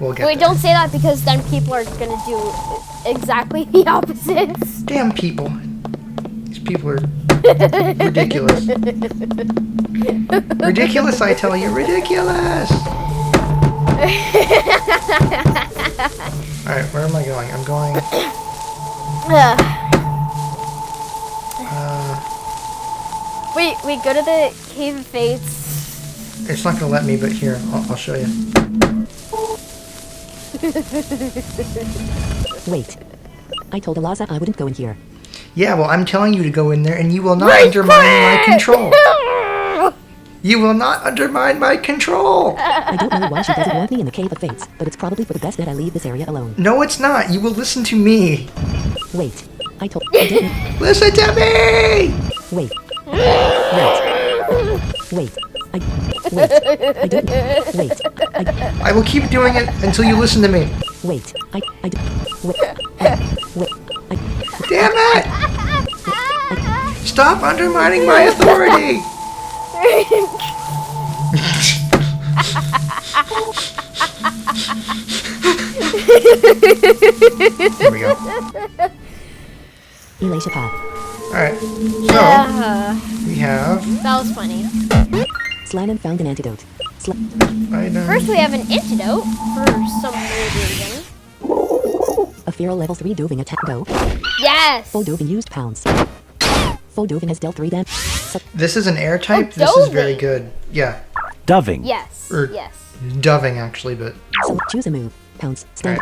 [SPEAKER 1] We'll get
[SPEAKER 2] Wait,
[SPEAKER 1] there.
[SPEAKER 2] don't say that because then people are gonna do exactly the opposites.
[SPEAKER 1] Damn people. These people are ridiculous. Ridiculous, I tell you. Ridiculous! Alright, where am I going? I'm going...
[SPEAKER 2] We go to the Cave of Fates.
[SPEAKER 1] It's not gonna let me, but here, I'll show you.
[SPEAKER 3] Wait. I told Eliza I wouldn't go in here.
[SPEAKER 1] Yeah, well, I'm telling you to go in there, and you will not undermine my control. You will not undermine my control.
[SPEAKER 3] I don't know why she doesn't want me in the Cave of Fates, but it's probably for the best that I leave this area alone.
[SPEAKER 1] No, it's not. You will listen to me.
[SPEAKER 3] Wait. I didn't.
[SPEAKER 1] Listen to me!
[SPEAKER 3] Wait. Wait. Wait. I didn't. Wait.
[SPEAKER 1] I will keep doing it until you listen to me.
[SPEAKER 3] Wait. Wait.
[SPEAKER 1] Damn it! Stop undermining my authority! Here we go.
[SPEAKER 3] Elisha Path.
[SPEAKER 1] Alright, so we have
[SPEAKER 2] That was funny.
[SPEAKER 3] Slannon found an antidote.
[SPEAKER 1] items.
[SPEAKER 2] First, we have an antidote for some weird reason.
[SPEAKER 3] A feral level 3 doving attack go.
[SPEAKER 2] Yes.
[SPEAKER 3] Full doving used pounds. Full doving has dealt 3 damage.
[SPEAKER 1] This is an air type.
[SPEAKER 2] Oh,
[SPEAKER 1] This is very
[SPEAKER 2] doving.
[SPEAKER 1] good. Yeah,
[SPEAKER 6] Doving.
[SPEAKER 2] Yes.
[SPEAKER 1] Or-
[SPEAKER 2] Yes.
[SPEAKER 1] doving actually, but
[SPEAKER 3] So choose a move. Pounds. Stand.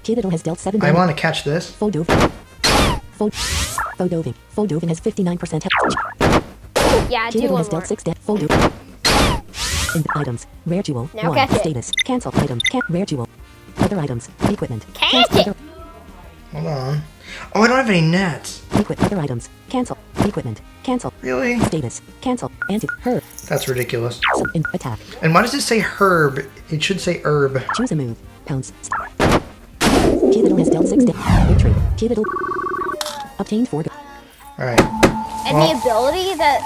[SPEAKER 3] Kiddo has dealt 7
[SPEAKER 1] I
[SPEAKER 3] damage.
[SPEAKER 1] want to catch this.
[SPEAKER 3] Full doving. Full doving. Full doving has 59% health.
[SPEAKER 2] Yeah, do
[SPEAKER 3] Kiddo
[SPEAKER 2] one
[SPEAKER 3] has
[SPEAKER 2] more.
[SPEAKER 3] dealt 6 damage. Full doving. In items. Rare jewel.
[SPEAKER 2] Now
[SPEAKER 3] 1.
[SPEAKER 2] catch it.
[SPEAKER 3] Status. Cancel item. Rare jewel. Other items. Equipment.
[SPEAKER 2] Catch
[SPEAKER 3] Cancel
[SPEAKER 2] it.
[SPEAKER 1] Hold on. Oh, I don't have any nets.
[SPEAKER 3] Other items. Cancel. Equipment. Cancel.
[SPEAKER 1] Really?
[SPEAKER 3] Status. Cancel. Herb.
[SPEAKER 1] That's ridiculous.
[SPEAKER 3] Attack.
[SPEAKER 1] And why does it say herb? It should say herb.
[SPEAKER 3] Choose a move. Pounds. Kiddo has dealt 6 damage. Victory. Kiddo. Obtained 4.
[SPEAKER 1] Alright.
[SPEAKER 2] And
[SPEAKER 1] Well-
[SPEAKER 2] the ability that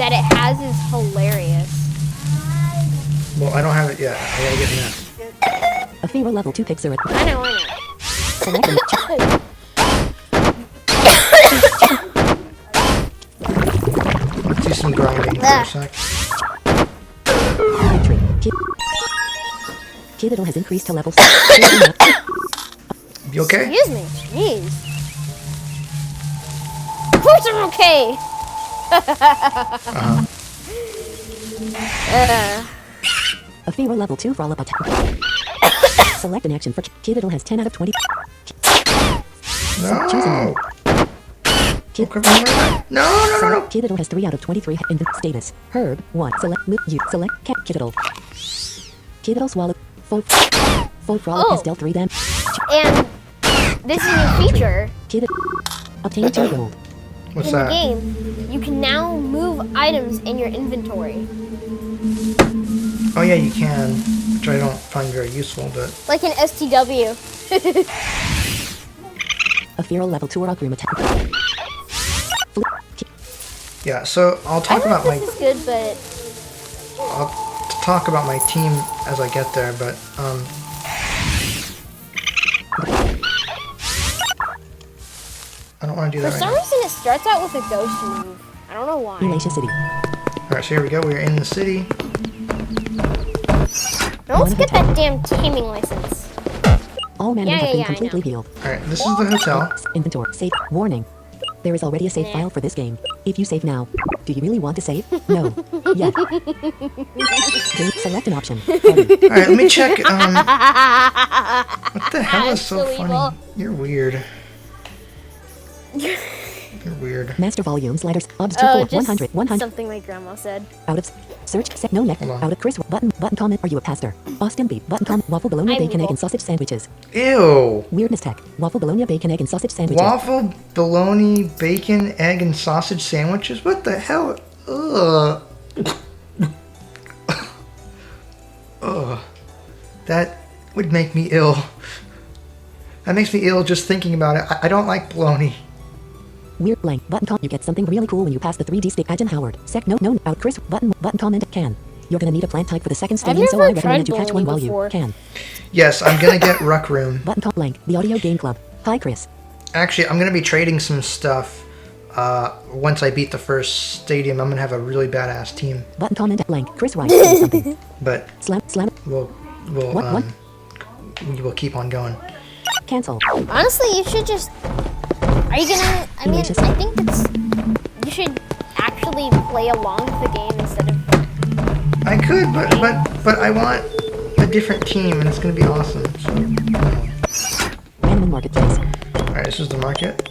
[SPEAKER 2] it has is hilarious.
[SPEAKER 1] Well, I don't have it yet. I gotta get nets.
[SPEAKER 3] A feral level 2 Pixar.
[SPEAKER 2] I know.
[SPEAKER 3] Select and
[SPEAKER 1] Let's do some grinding for a sec.
[SPEAKER 3] victory. Kiddo has increased to level 6.
[SPEAKER 1] You okay?
[SPEAKER 2] Excuse me. Jeez. Of course I'm okay.
[SPEAKER 3] A feral level 2 follow-up attack. Select an action for Kiddo has 10 out of 20. Choose a
[SPEAKER 1] No!
[SPEAKER 3] move.
[SPEAKER 1] No!
[SPEAKER 3] Kiddo has 3 out of 23 in the status. Herb 1. Select move. You select cat Kiddo. Kiddo swallow. Full frolic has
[SPEAKER 2] Oh.
[SPEAKER 3] dealt 3 damage.
[SPEAKER 2] And this is a new feature
[SPEAKER 3] Kiddo. Obtain 2 gold.
[SPEAKER 1] What's
[SPEAKER 2] in the
[SPEAKER 1] that?
[SPEAKER 2] game. You can now move items in your inventory.
[SPEAKER 1] Oh yeah, you can. Which I don't find very useful, but...
[SPEAKER 2] Like an STW.
[SPEAKER 3] A feral level 2 rock room attack.
[SPEAKER 1] Yeah, so I'll
[SPEAKER 2] I
[SPEAKER 1] talk
[SPEAKER 2] think
[SPEAKER 1] about my...
[SPEAKER 2] this is good, but
[SPEAKER 1] I'll talk about my team as I get there, but, I don't want to do
[SPEAKER 2] for
[SPEAKER 1] that
[SPEAKER 2] some
[SPEAKER 1] right
[SPEAKER 2] reason it starts out with a ghost move. I don't know why.
[SPEAKER 3] Elisha City.
[SPEAKER 1] now. Alright, so here we go. We're in the city.
[SPEAKER 2] Now let's get that damn taming license.
[SPEAKER 3] All mana
[SPEAKER 2] Yeah,
[SPEAKER 3] have
[SPEAKER 2] yeah,
[SPEAKER 3] been
[SPEAKER 2] yeah, I
[SPEAKER 3] completely
[SPEAKER 2] know.
[SPEAKER 3] healed.
[SPEAKER 1] Alright, this is the hotel.
[SPEAKER 3] Inventory. Save. Warning. There is already a save
[SPEAKER 2] Nah.
[SPEAKER 3] file for this game. If you save now, do you really want to save? No. Yeah. Okay, select an option. Hurry.
[SPEAKER 1] Alright, let me check, what the hell is so
[SPEAKER 2] so
[SPEAKER 1] funny?
[SPEAKER 2] evil.
[SPEAKER 1] You're weird. You're weird.
[SPEAKER 3] Master volume sliders. Obs 2
[SPEAKER 2] Oh,
[SPEAKER 3] 4
[SPEAKER 2] just
[SPEAKER 3] 100 100
[SPEAKER 2] something my grandma said.
[SPEAKER 3] out of search set no neck
[SPEAKER 1] Hold on.
[SPEAKER 3] out of Chris button comment. Are you a pastor? Austin B button comment. Waffle bologna
[SPEAKER 2] I'm
[SPEAKER 3] bacon egg
[SPEAKER 2] evil.
[SPEAKER 3] and sausage sandwiches.
[SPEAKER 1] Ew!
[SPEAKER 3] Weirdness tech. Waffle bologna bacon egg and sausage sandwiches.
[SPEAKER 1] Waffle, bologna, bacon, egg, and sausage sandwiches? What the hell? Ugh. Ugh. That would make me ill. That makes me ill just thinking about it. I don't like bologna.
[SPEAKER 3] Weird blank button comment. You get something really cool when you pass the 3D stick. Agent Howard. Sec no out Chris button comment can. You're gonna need a plant type for the second
[SPEAKER 2] I've
[SPEAKER 3] stadium, so
[SPEAKER 2] never
[SPEAKER 3] I recommend
[SPEAKER 2] tried
[SPEAKER 3] you catch one
[SPEAKER 2] bowling
[SPEAKER 3] while
[SPEAKER 2] before.
[SPEAKER 3] you can.
[SPEAKER 1] Yes, I'm gonna get Ruck Room.
[SPEAKER 3] Button top blank, the audio game club. Hi, Chris.
[SPEAKER 1] Actually, I'm gonna be trading some stuff. Once I beat the first stadium, I'm gonna have a really badass team.
[SPEAKER 3] Button comment blank. Chris writes say something.
[SPEAKER 1] But
[SPEAKER 3] Slam.
[SPEAKER 1] we'll
[SPEAKER 3] What?
[SPEAKER 1] we'll keep on going.
[SPEAKER 3] Cancel.
[SPEAKER 2] Honestly, you should just. Are you gonna? I mean, I think it's. You should actually play along with the game instead of.
[SPEAKER 1] I could, but I want a different team, and it's gonna be awesome. So,
[SPEAKER 3] Manamon Marketplace.
[SPEAKER 1] all right, this is the market.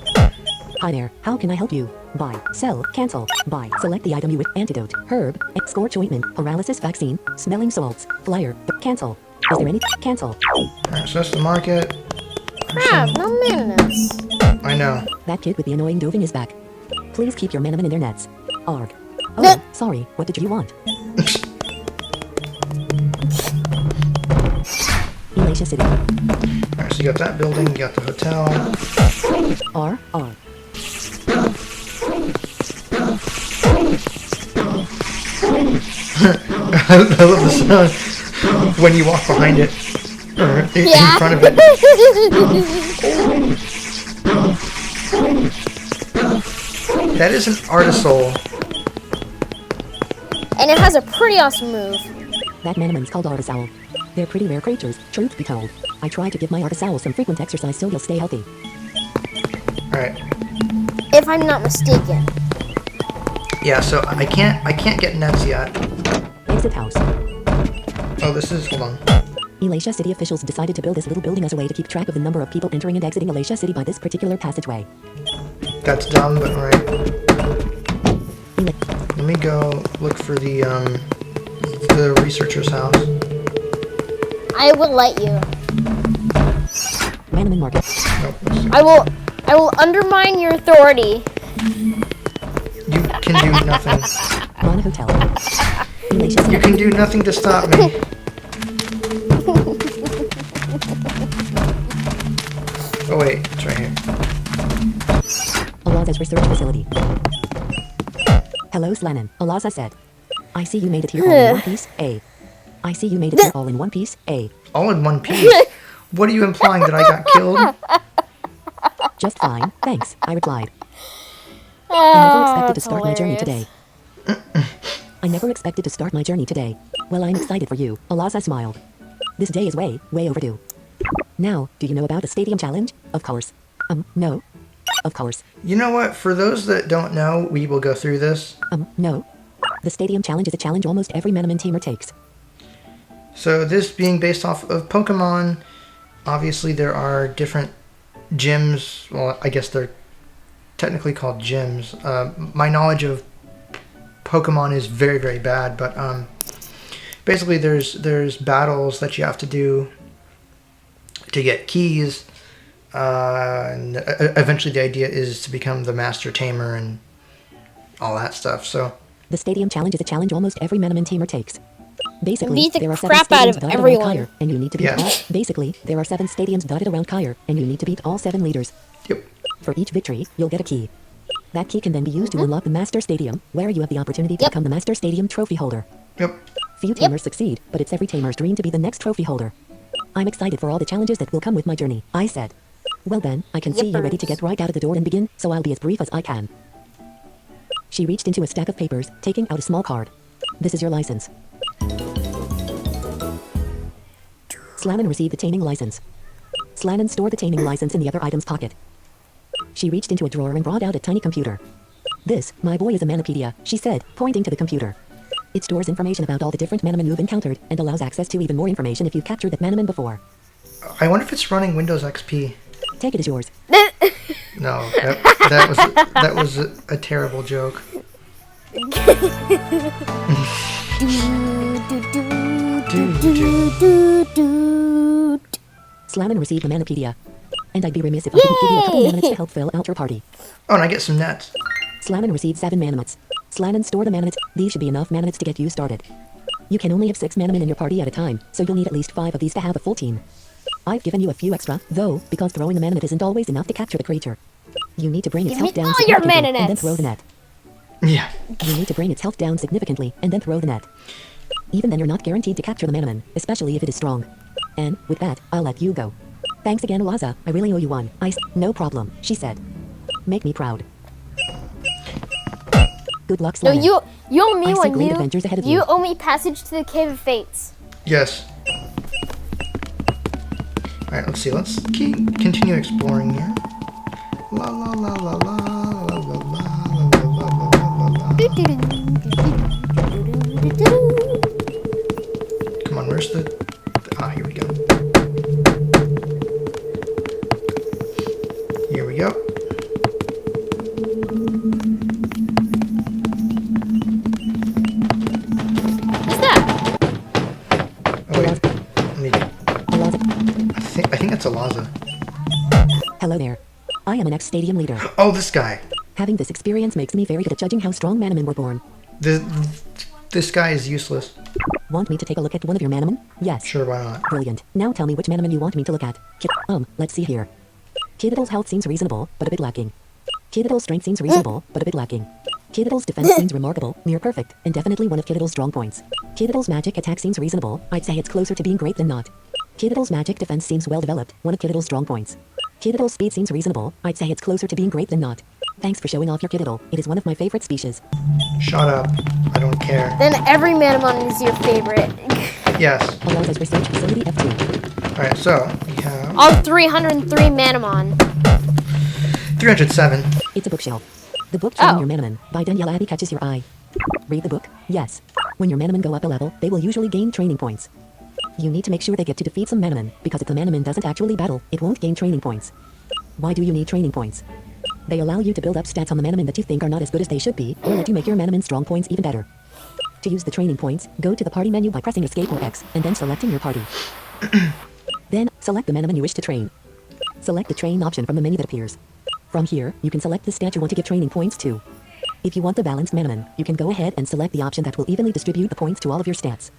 [SPEAKER 3] Hi there. How can I help you? Buy, sell, cancel, buy. Select the item you wish. Antidote, herb, scorch ointment, paralysis vaccine, smelling salts, flyer, cancel. Is there any? Cancel.
[SPEAKER 1] All right, so that's the market.
[SPEAKER 2] Crap, no minutes.
[SPEAKER 1] I know.
[SPEAKER 3] That kid with the annoying doving is back. Please keep your Manamon in their nets. Arg. Oh, sorry. What did you want? Elisha City.
[SPEAKER 1] All right, so you got that building, you got the hotel.
[SPEAKER 3] R.
[SPEAKER 1] I love the sound when you walk behind it. Or in front of it. That is an Artisol.
[SPEAKER 2] And it has a pretty awesome move.
[SPEAKER 3] That Manamon's called Artisowl. They're pretty rare creatures, truth be told. I try to give my Artisowl some frequent exercise so you'll stay healthy.
[SPEAKER 1] Alright.
[SPEAKER 2] If I'm not mistaken.
[SPEAKER 1] Yeah, so I can't get nets yet.
[SPEAKER 3] Exit house.
[SPEAKER 1] Oh, this is, hold on.
[SPEAKER 3] Elisha City officials decided to build this little building as a way to keep track of the number of people entering and exiting Elisha City by this particular passageway.
[SPEAKER 1] That's dumb, but alright. Let me go look for the researcher's house.
[SPEAKER 2] I will let you.
[SPEAKER 3] Manamon Market.
[SPEAKER 1] Nope.
[SPEAKER 2] I will undermine your authority.
[SPEAKER 1] You can do nothing.
[SPEAKER 3] Mana Hotel. Elisha City.
[SPEAKER 1] You can do nothing to stop me. Oh wait, it's right here.
[SPEAKER 3] Alaza's research facility. Hello, Slanon. Alaza said. I see you made it here all in one piece, A. I see you made it here all in one piece, A.
[SPEAKER 1] All in one piece? What are you implying, that I got killed?
[SPEAKER 3] Just fine, thanks, I replied. I never expected to start my journey today. I never expected to start my journey today. Well, I'm excited for you. Alaza smiled. This day is way overdue. Now, do you know about the stadium challenge? Of course. No. Of course.
[SPEAKER 1] You know what? For those that don't know, we will go through this.
[SPEAKER 3] No. The stadium challenge is a challenge almost every Manamon teamer takes.
[SPEAKER 1] So this being based off of Pokemon, obviously there are different gyms. Well, I guess they're technically called gyms. My knowledge of Pokemon is very, very bad, but basically there's battles that you have to do to get keys. And eventually the idea is to become the master tamer and all that stuff. So
[SPEAKER 3] the stadium challenge is a challenge almost every Manamon teamer takes. Basically,
[SPEAKER 2] Beat the
[SPEAKER 3] there are 7
[SPEAKER 2] crap out
[SPEAKER 3] stadiums
[SPEAKER 2] of
[SPEAKER 3] dotted
[SPEAKER 2] everyone.
[SPEAKER 3] around Kyre, and you need to beat
[SPEAKER 1] Yeah.
[SPEAKER 3] all. Basically, there are 7 stadiums dotted around Kyre, and you need to beat all 7 leaders.
[SPEAKER 1] yep.
[SPEAKER 3] For each victory, you'll get a key. That key can then be used to unlock the Master Stadium, where you have the opportunity to
[SPEAKER 2] Yep.
[SPEAKER 3] become the Master Stadium trophy holder.
[SPEAKER 1] Yep.
[SPEAKER 3] Few tamers succeed, but it's every tamer's dream to be the next trophy holder. I'm excited for all the challenges that will come with my journey, I said. Well then, I can see you're ready to get right out of the door and begin, so I'll be as brief as I can. She reached into a stack of papers, taking out a small card. This is your license. Slanon received the taming license. Slanon stored the taming license in the other item's pocket. She reached into a drawer and brought out a tiny computer. This, my boy, is a Manopedia, she said, pointing to the computer. It stores information about all the different Manamon you've encountered, and allows access to even more information if you've captured that Manamon before.
[SPEAKER 1] I wonder if it's running Windows XP.
[SPEAKER 3] Take it as yours.
[SPEAKER 1] No, that was a terrible joke.
[SPEAKER 3] Slanon received the Manopedia. And I'd be remiss if I didn't give you a couple Manomots to help fill out your party.
[SPEAKER 1] Oh, and I get some nets.
[SPEAKER 3] Slanon received 7 Manomots. Slanon store the Manomots. These should be enough Manomots to get you started. You can only have 6 Manamon in your party at a time, so you'll need at least 5 of these to have a full team. I've given you a few extra, though, because throwing the Manamon isn't always enough to capture the creature. You need to bring its
[SPEAKER 2] Give me
[SPEAKER 3] health down
[SPEAKER 2] all your
[SPEAKER 3] significantly, and then
[SPEAKER 2] Manonets.
[SPEAKER 3] throw the net.
[SPEAKER 1] Yeah.
[SPEAKER 3] You need to bring its health down significantly, and then throw the net. Even then, you're not guaranteed to capture the Manamon, especially if it is strong. And, with that, I'll let you go. Thanks again, Eliza. I really owe you one. No problem, she said. Make me proud. Good luck,
[SPEAKER 2] No,
[SPEAKER 3] Slannon.
[SPEAKER 2] you owe me
[SPEAKER 3] I see
[SPEAKER 2] one.
[SPEAKER 3] great adventures ahead of
[SPEAKER 2] You
[SPEAKER 3] you.
[SPEAKER 2] owe me Passage to the Cave of Fates.
[SPEAKER 1] Yes. Alright, let's see. Let's continue exploring here. La la la la la la la la la la la la. Come on, where's the... Ah, here we go. Here we go.
[SPEAKER 2] What's that?
[SPEAKER 1] Oh wait, let me... I think that's a Laza.
[SPEAKER 3] Hello there. I am an ex-stadium leader.
[SPEAKER 1] Oh, this guy.
[SPEAKER 3] Having this experience makes me very good at judging how strong Manamon were born.
[SPEAKER 1] This guy is useless.
[SPEAKER 3] Want me to take a look at one of your Manamon? Yes.
[SPEAKER 1] Sure, why not?
[SPEAKER 3] Brilliant. Now tell me which Manamon you want me to look at. Let's see here. Kididal's health seems reasonable, but a bit lacking. Kididal's strength seems reasonable, but a bit lacking. Kididal's defense seems remarkable, near perfect, and definitely one of Kididal's strong points. Kididal's magic attack seems reasonable, I'd say it's closer to being great than not. Kididal's magic defense seems well developed, one of Kididal's strong points. Kididal's speed seems reasonable, I'd say it's closer to being great than not. Thanks for showing off your Kididal, it is one of my favorite species.
[SPEAKER 1] Shut up. I don't care.
[SPEAKER 2] Then every Manamon is your favorite.
[SPEAKER 1] Yes.
[SPEAKER 3] Eliza's research facility F2.
[SPEAKER 1] Alright, so we have
[SPEAKER 2] All 303 Manamon.
[SPEAKER 1] 307.
[SPEAKER 3] It's a bookshelf. The book Training
[SPEAKER 2] Oh.
[SPEAKER 3] Your Manamon by Danielle Abbey catches your eye. Read the book? Yes. When your Manamon go up a level, they will usually gain training points. You need to make sure they get to defeat some Manamon, because if the Manamon doesn't actually battle, it won't gain training points. Why do you need training points? They allow you to build up stats on the Manamon that you think are not as good as they should be, or let you make your Manamon strong points even better. To use the training points, go to the party menu by pressing Escape or X, and then selecting your party. Then, select the Manamon you wish to train. Select the train option from the menu that appears. From here, you can select the stat you want to give training points to. If you want the balanced Manamon, you can go ahead and select the option that will evenly distribute the points to all of your stats.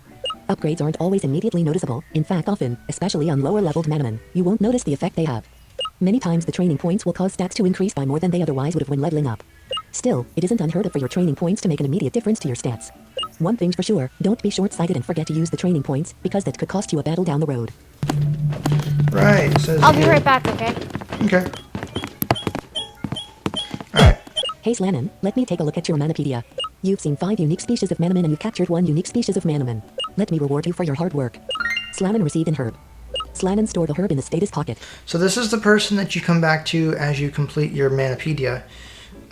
[SPEAKER 3] Upgrades aren't always immediately noticeable, in fact often, especially on lower leveled Manamon, you won't notice the effect they have. Many times the training points will cause stats to increase by more than they otherwise would have when leveling up. Still, it isn't unheard of for your training points to make an immediate difference to your stats. One thing's for sure, don't be short-sighted and forget to use the training points, because that could cost you a battle down the road.
[SPEAKER 1] Right, it says
[SPEAKER 2] I'll be
[SPEAKER 1] here.
[SPEAKER 2] right back, okay?
[SPEAKER 1] Okay. Alright.
[SPEAKER 3] Hey Slannon, let me take a look at your Manapedia. You've seen 5 unique species of Manamon and you've captured 1 unique species of Manamon. Let me reward you for your hard work. Slannon received an herb. Slannon stored the herb in the status pocket.
[SPEAKER 1] So this is the person that you come back to as you complete your Manapedia.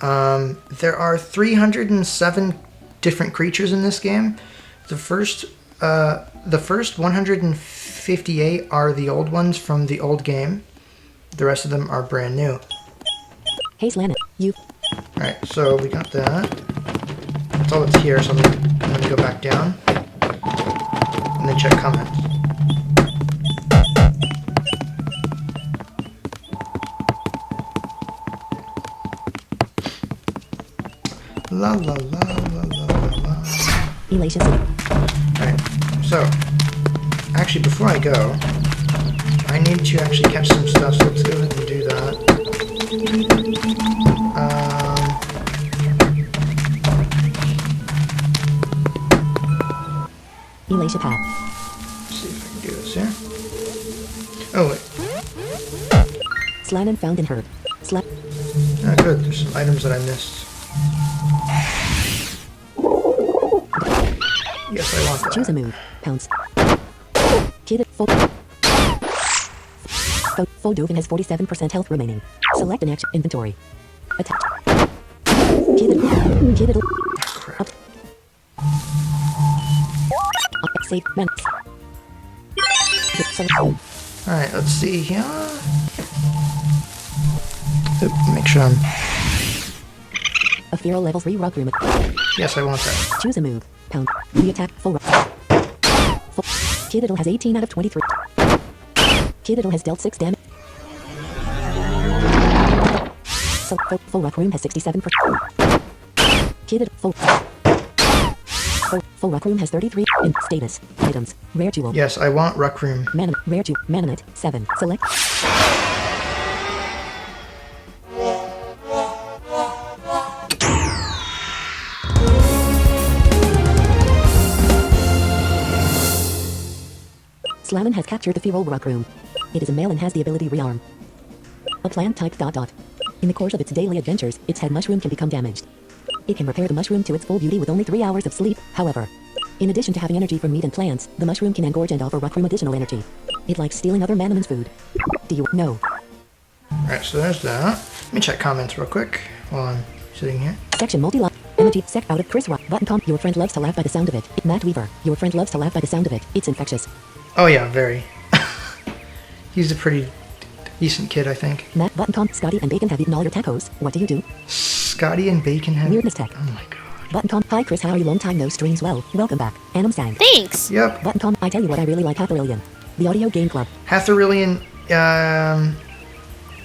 [SPEAKER 1] There are 307 different creatures in this game. The first 158 are the old ones from the old game. The rest of them are brand new.
[SPEAKER 3] Hey Slannon, you...
[SPEAKER 1] Alright, so we got that. That's all that's here, so I'm gonna go back down. And then check comments. La la la la la la la.
[SPEAKER 3] Elation.
[SPEAKER 1] Alright, so, actually before I go, I need to actually catch some stuff, so let's go ahead and do that.
[SPEAKER 3] Elation path.
[SPEAKER 1] Let's see if I can do this here. Oh wait,
[SPEAKER 3] Slannon found an herb.
[SPEAKER 1] ah, good, there's some items that I missed. Yes, I want that.
[SPEAKER 3] Choose a move. Pounce. Kid Fodoven has 47% health remaining. Select an action inventory. Attack. Kid
[SPEAKER 1] Crap.
[SPEAKER 3] Save man.
[SPEAKER 1] Alright, let's see here. Oop, make sure I'm...
[SPEAKER 3] A feral level 3 rock room.
[SPEAKER 1] Yes, I want that.
[SPEAKER 3] Choose a move. Pound. The attack full rock. Kididal has 18 out of 23. Kididal has dealt 6 damage. So, full rock room has 67%. Kididal full rock room has 33. In status. Items. Rare jewel.
[SPEAKER 1] Yes, I want Ruck Room.
[SPEAKER 3] Rare jewel. Manamite. 7. Select. Slammin has captured the feral rock room. It is a male and has the ability rearm. A plant type ... In the course of its daily adventures, its head mushroom can become damaged. It can repair the mushroom to its full beauty with only 3 hours of sleep, however. In addition to having energy from meat and plants, the mushroom can engorge and offer rockroom additional energy. It likes stealing other Manamon's food. Do you know?
[SPEAKER 1] Alright, so there's that. Let me check comments real quick while I'm sitting here.
[SPEAKER 3] Section multi-line. Energy sec out of Chris Rock. Button Tom. Your friend loves to laugh by the sound of it. Matt Weaver. Your friend loves to laugh by the sound of it. It's infectious.
[SPEAKER 1] Oh yeah, very. He's a pretty decent kid, I think.
[SPEAKER 3] Matt, Button Tom, Scotty, and Bacon have eaten all your tacos. What do you do?
[SPEAKER 1] Scotty and Bacon have...
[SPEAKER 3] Weirdness tech.
[SPEAKER 1] Oh my god.
[SPEAKER 3] Button Tom. Hi Chris, how are you? Long time no streams. Well, welcome back. Annam Sang.
[SPEAKER 2] Thanks.
[SPEAKER 1] Yep.
[SPEAKER 3] Button Tom. I tell you what I really like Hatherillion. The audio game club.
[SPEAKER 1] Hatherillion,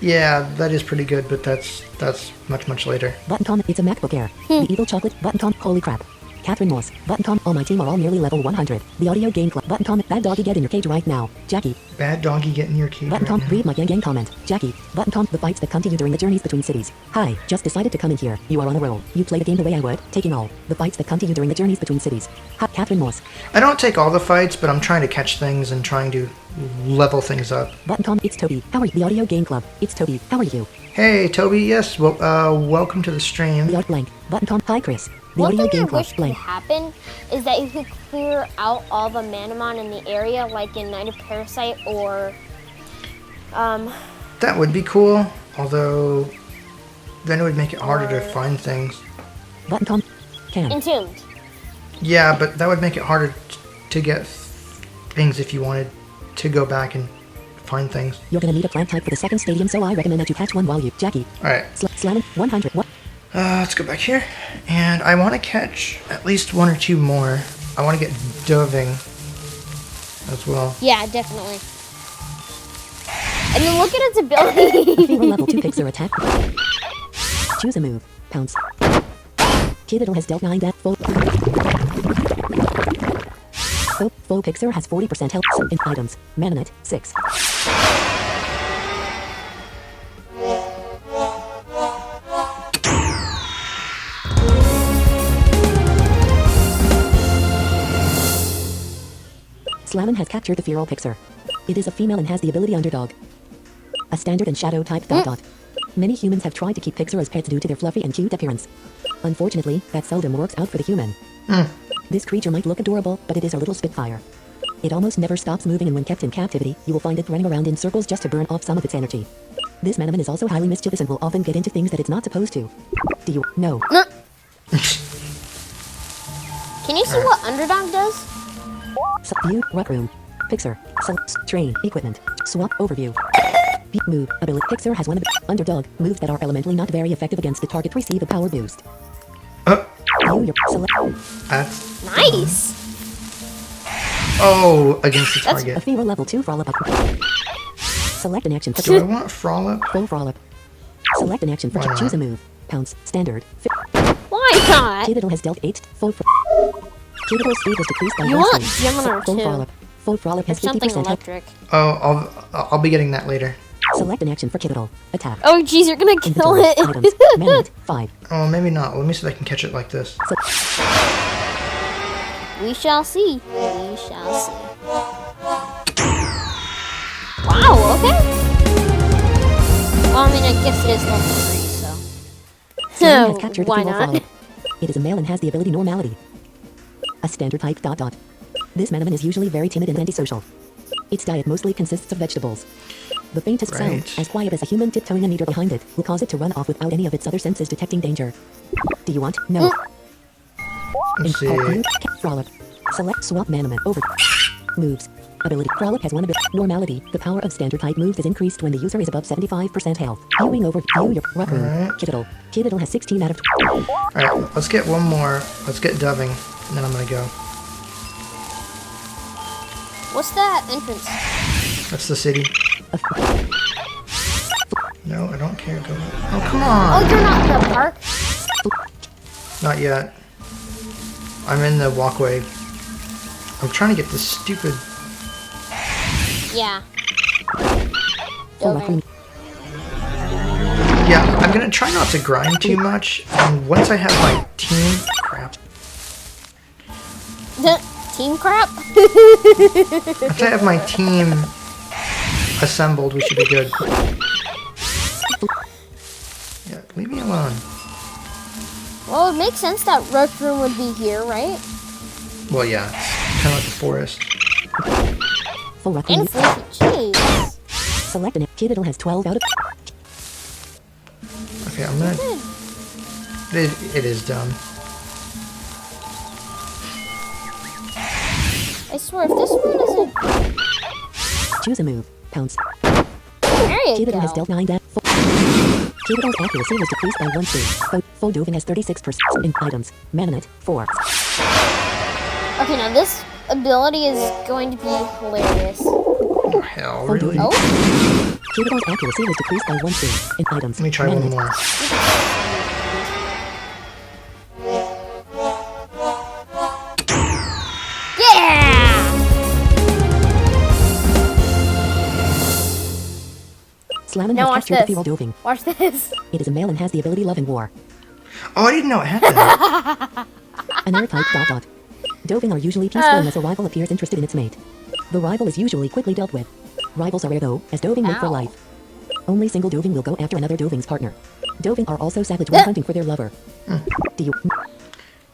[SPEAKER 1] yeah, that is pretty good, but that's much later.
[SPEAKER 3] Button Tom. It's a MacBook Air. The evil chocolate. Button Tom. Holy crap. Catherine Morse. Button Tom. All my team are all nearly level 100. The audio game club. Button Tom. Bad doggy, get in your cage right now. Jackie.
[SPEAKER 1] Bad doggy, get in your cage
[SPEAKER 3] Button
[SPEAKER 1] right
[SPEAKER 3] Tom.
[SPEAKER 1] now.
[SPEAKER 3] Read my gang comment. Jackie. Button Tom. The fights that come to you during the journeys between cities. Hi. Just decided to come in here. You are on a roll. You play the game the way I would. Taking all. The fights that come to you during the journeys between cities. Ha. Catherine Morse.
[SPEAKER 1] I don't take all the fights, but I'm trying to catch things and trying to level things up.
[SPEAKER 3] Button Tom. It's Toby. How are you? The audio game club. It's Toby. How are you?
[SPEAKER 1] Hey, Toby, yes, well, welcome to the stream.
[SPEAKER 3] The art blank. Button Tom. Hi Chris. The
[SPEAKER 2] One
[SPEAKER 3] audio
[SPEAKER 2] thing I
[SPEAKER 3] game club.
[SPEAKER 2] wish could
[SPEAKER 3] Blank.
[SPEAKER 2] happen is that you could clear out all the Manamon in the area, like in Night of Parasite or,
[SPEAKER 1] That would be cool, although then it would make it harder to find things.
[SPEAKER 3] Button Tom. Can.
[SPEAKER 2] Entombed.
[SPEAKER 1] Yeah, but that would make it harder to get things if you wanted to go back and find things.
[SPEAKER 3] You're gonna need a plant type for the second stadium, so I recommend that you catch one while you. Jackie.
[SPEAKER 1] Alright,
[SPEAKER 3] Slamming 100. What?
[SPEAKER 1] let's go back here. And I want to catch at least 1 or 2 more. I want to get doving as well.
[SPEAKER 2] Yeah, definitely. And then look at its ability.
[SPEAKER 3] Fever level 2 Pixar attack. Choose a move. Pounce. Kiddiddle has dealt 9 death. Full Pixar has 40% health in items. Mananet 6. Slammin has captured the feral Pixar. It is a female and has the ability Underdog. A standard and shadow type ... Many humans have tried to keep Pixar as pets due to their fluffy and cute appearance. Unfortunately, that seldom works out for the human. This creature might look adorable, but it is a little spitfire. It almost never stops moving, and when kept in captivity, you will find it running around in circles just to burn off some of its energy. This Manamon is also highly mischievous and will often get into things that it's not supposed to. Do you know?
[SPEAKER 2] Can you see what Underdog does?
[SPEAKER 3] View, Rock Room. Pixar. Train, Equipment. Swap, Overview. Move, Ability. Pixar has one Underdog. Moves that are elementally not very effective against the target receive a power boost. View your select.
[SPEAKER 1] That's...
[SPEAKER 2] Nice.
[SPEAKER 1] Oh, against the
[SPEAKER 2] That's
[SPEAKER 1] target.
[SPEAKER 3] A fever level 2 Frolic. Select an action for
[SPEAKER 1] Do I want Frolic?
[SPEAKER 3] full Frolic. Select an action for
[SPEAKER 1] Why not?
[SPEAKER 3] choose a move. Pounce. Standard.
[SPEAKER 2] Why not?
[SPEAKER 3] Kiddiddle has dealt 8. Full Kiddiddle's speed was decreased by
[SPEAKER 2] You
[SPEAKER 3] 1
[SPEAKER 2] want
[SPEAKER 3] speed.
[SPEAKER 2] Gemini
[SPEAKER 3] Full
[SPEAKER 2] too.
[SPEAKER 3] Frolic. Full Frolic
[SPEAKER 2] Or
[SPEAKER 3] has
[SPEAKER 2] something
[SPEAKER 3] 50% health.
[SPEAKER 2] electric.
[SPEAKER 1] Oh, I'll be getting that later.
[SPEAKER 3] Select an action for Kiddiddle. Attack.
[SPEAKER 2] Oh jeez, you're gonna kill
[SPEAKER 3] Inventory.
[SPEAKER 2] it.
[SPEAKER 3] Items. Manet. 5.
[SPEAKER 1] Oh, maybe not. Let me see if I can catch it like this.
[SPEAKER 2] We shall see. We shall see. Wow, okay. Well, I mean, I guess it is level 3, so.
[SPEAKER 3] Slammin has captured the
[SPEAKER 2] Why
[SPEAKER 3] feral
[SPEAKER 2] not?
[SPEAKER 3] Frolic. It is a male and has the ability Normality. A standard type ... This Manamon is usually very timid and antisocial. Its diet mostly consists of vegetables. The faintest sound,
[SPEAKER 1] Right.
[SPEAKER 3] as quiet as a human tiptoeing a meter behind it, will cause it to run off without any of its other senses detecting danger. Do you want? No.
[SPEAKER 1] Let's see.
[SPEAKER 3] Frolic. Select Swap Manamon. Over. Moves. Ability. Frolic has one ability. Normality. The power of standard type moves is increased when the user is above 75% health. Viewing over. View your rock room.
[SPEAKER 1] Alright.
[SPEAKER 3] Kiddiddle. Kiddiddle has 16 out of...
[SPEAKER 1] Alright, let's get one more. Let's get doving, and then I'm gonna go.
[SPEAKER 2] What's that entrance?
[SPEAKER 1] That's the city. No, I don't care. Go. Oh, come on.
[SPEAKER 2] Oh, you're not in the park?
[SPEAKER 1] Not yet. I'm in the walkway. I'm trying to get this stupid...
[SPEAKER 2] Yeah.
[SPEAKER 3] Full rock room.
[SPEAKER 1] Yeah, I'm gonna try not to grind too much, and once I have my team... Crap.
[SPEAKER 2] team crap.
[SPEAKER 1] Once I have my team assembled, we should be good. Yeah, leave me alone.
[SPEAKER 2] Well, it makes sense that Rec Room would be here, right?
[SPEAKER 1] Well, yeah, kind of like the forest.
[SPEAKER 3] Full rock
[SPEAKER 2] And jeez.
[SPEAKER 3] Select an Kiddiddle has 12 out of...
[SPEAKER 1] Okay, I'm gonna... It is dumb.
[SPEAKER 2] I swear, if this one isn't...
[SPEAKER 3] Choose a move. Pounce.
[SPEAKER 2] There you
[SPEAKER 3] Kiddiddle has
[SPEAKER 2] go.
[SPEAKER 3] dealt 9 damage. Kiddiddle's accuracy was decreased by 1 C. Full Doving has 36% in items. Manamon 4.
[SPEAKER 2] Okay, now this ability is going to be hilarious.
[SPEAKER 1] Oh, hell, really?
[SPEAKER 2] Oh,
[SPEAKER 3] Kiddiddle's accuracy was decreased by 1 C in items.
[SPEAKER 1] Let me try one
[SPEAKER 3] Manamon.
[SPEAKER 1] more.
[SPEAKER 2] yeah!
[SPEAKER 3] Slammin
[SPEAKER 2] Now
[SPEAKER 3] has
[SPEAKER 2] watch
[SPEAKER 3] captured the
[SPEAKER 2] this.
[SPEAKER 3] feral Doving.
[SPEAKER 2] Watch this.
[SPEAKER 3] It is a male and has the ability Love and War.
[SPEAKER 1] Oh, I didn't know it had that.
[SPEAKER 3] Another type ... Doving are usually peaceful unless a rival appears interested in its mate. The rival is usually quickly dealt with. Rivals are rare though, as Doving mate for
[SPEAKER 2] Ow.
[SPEAKER 3] life. Only single Doving will go after another Doving's partner. Doving are also savage when hunting for their lover. Do you...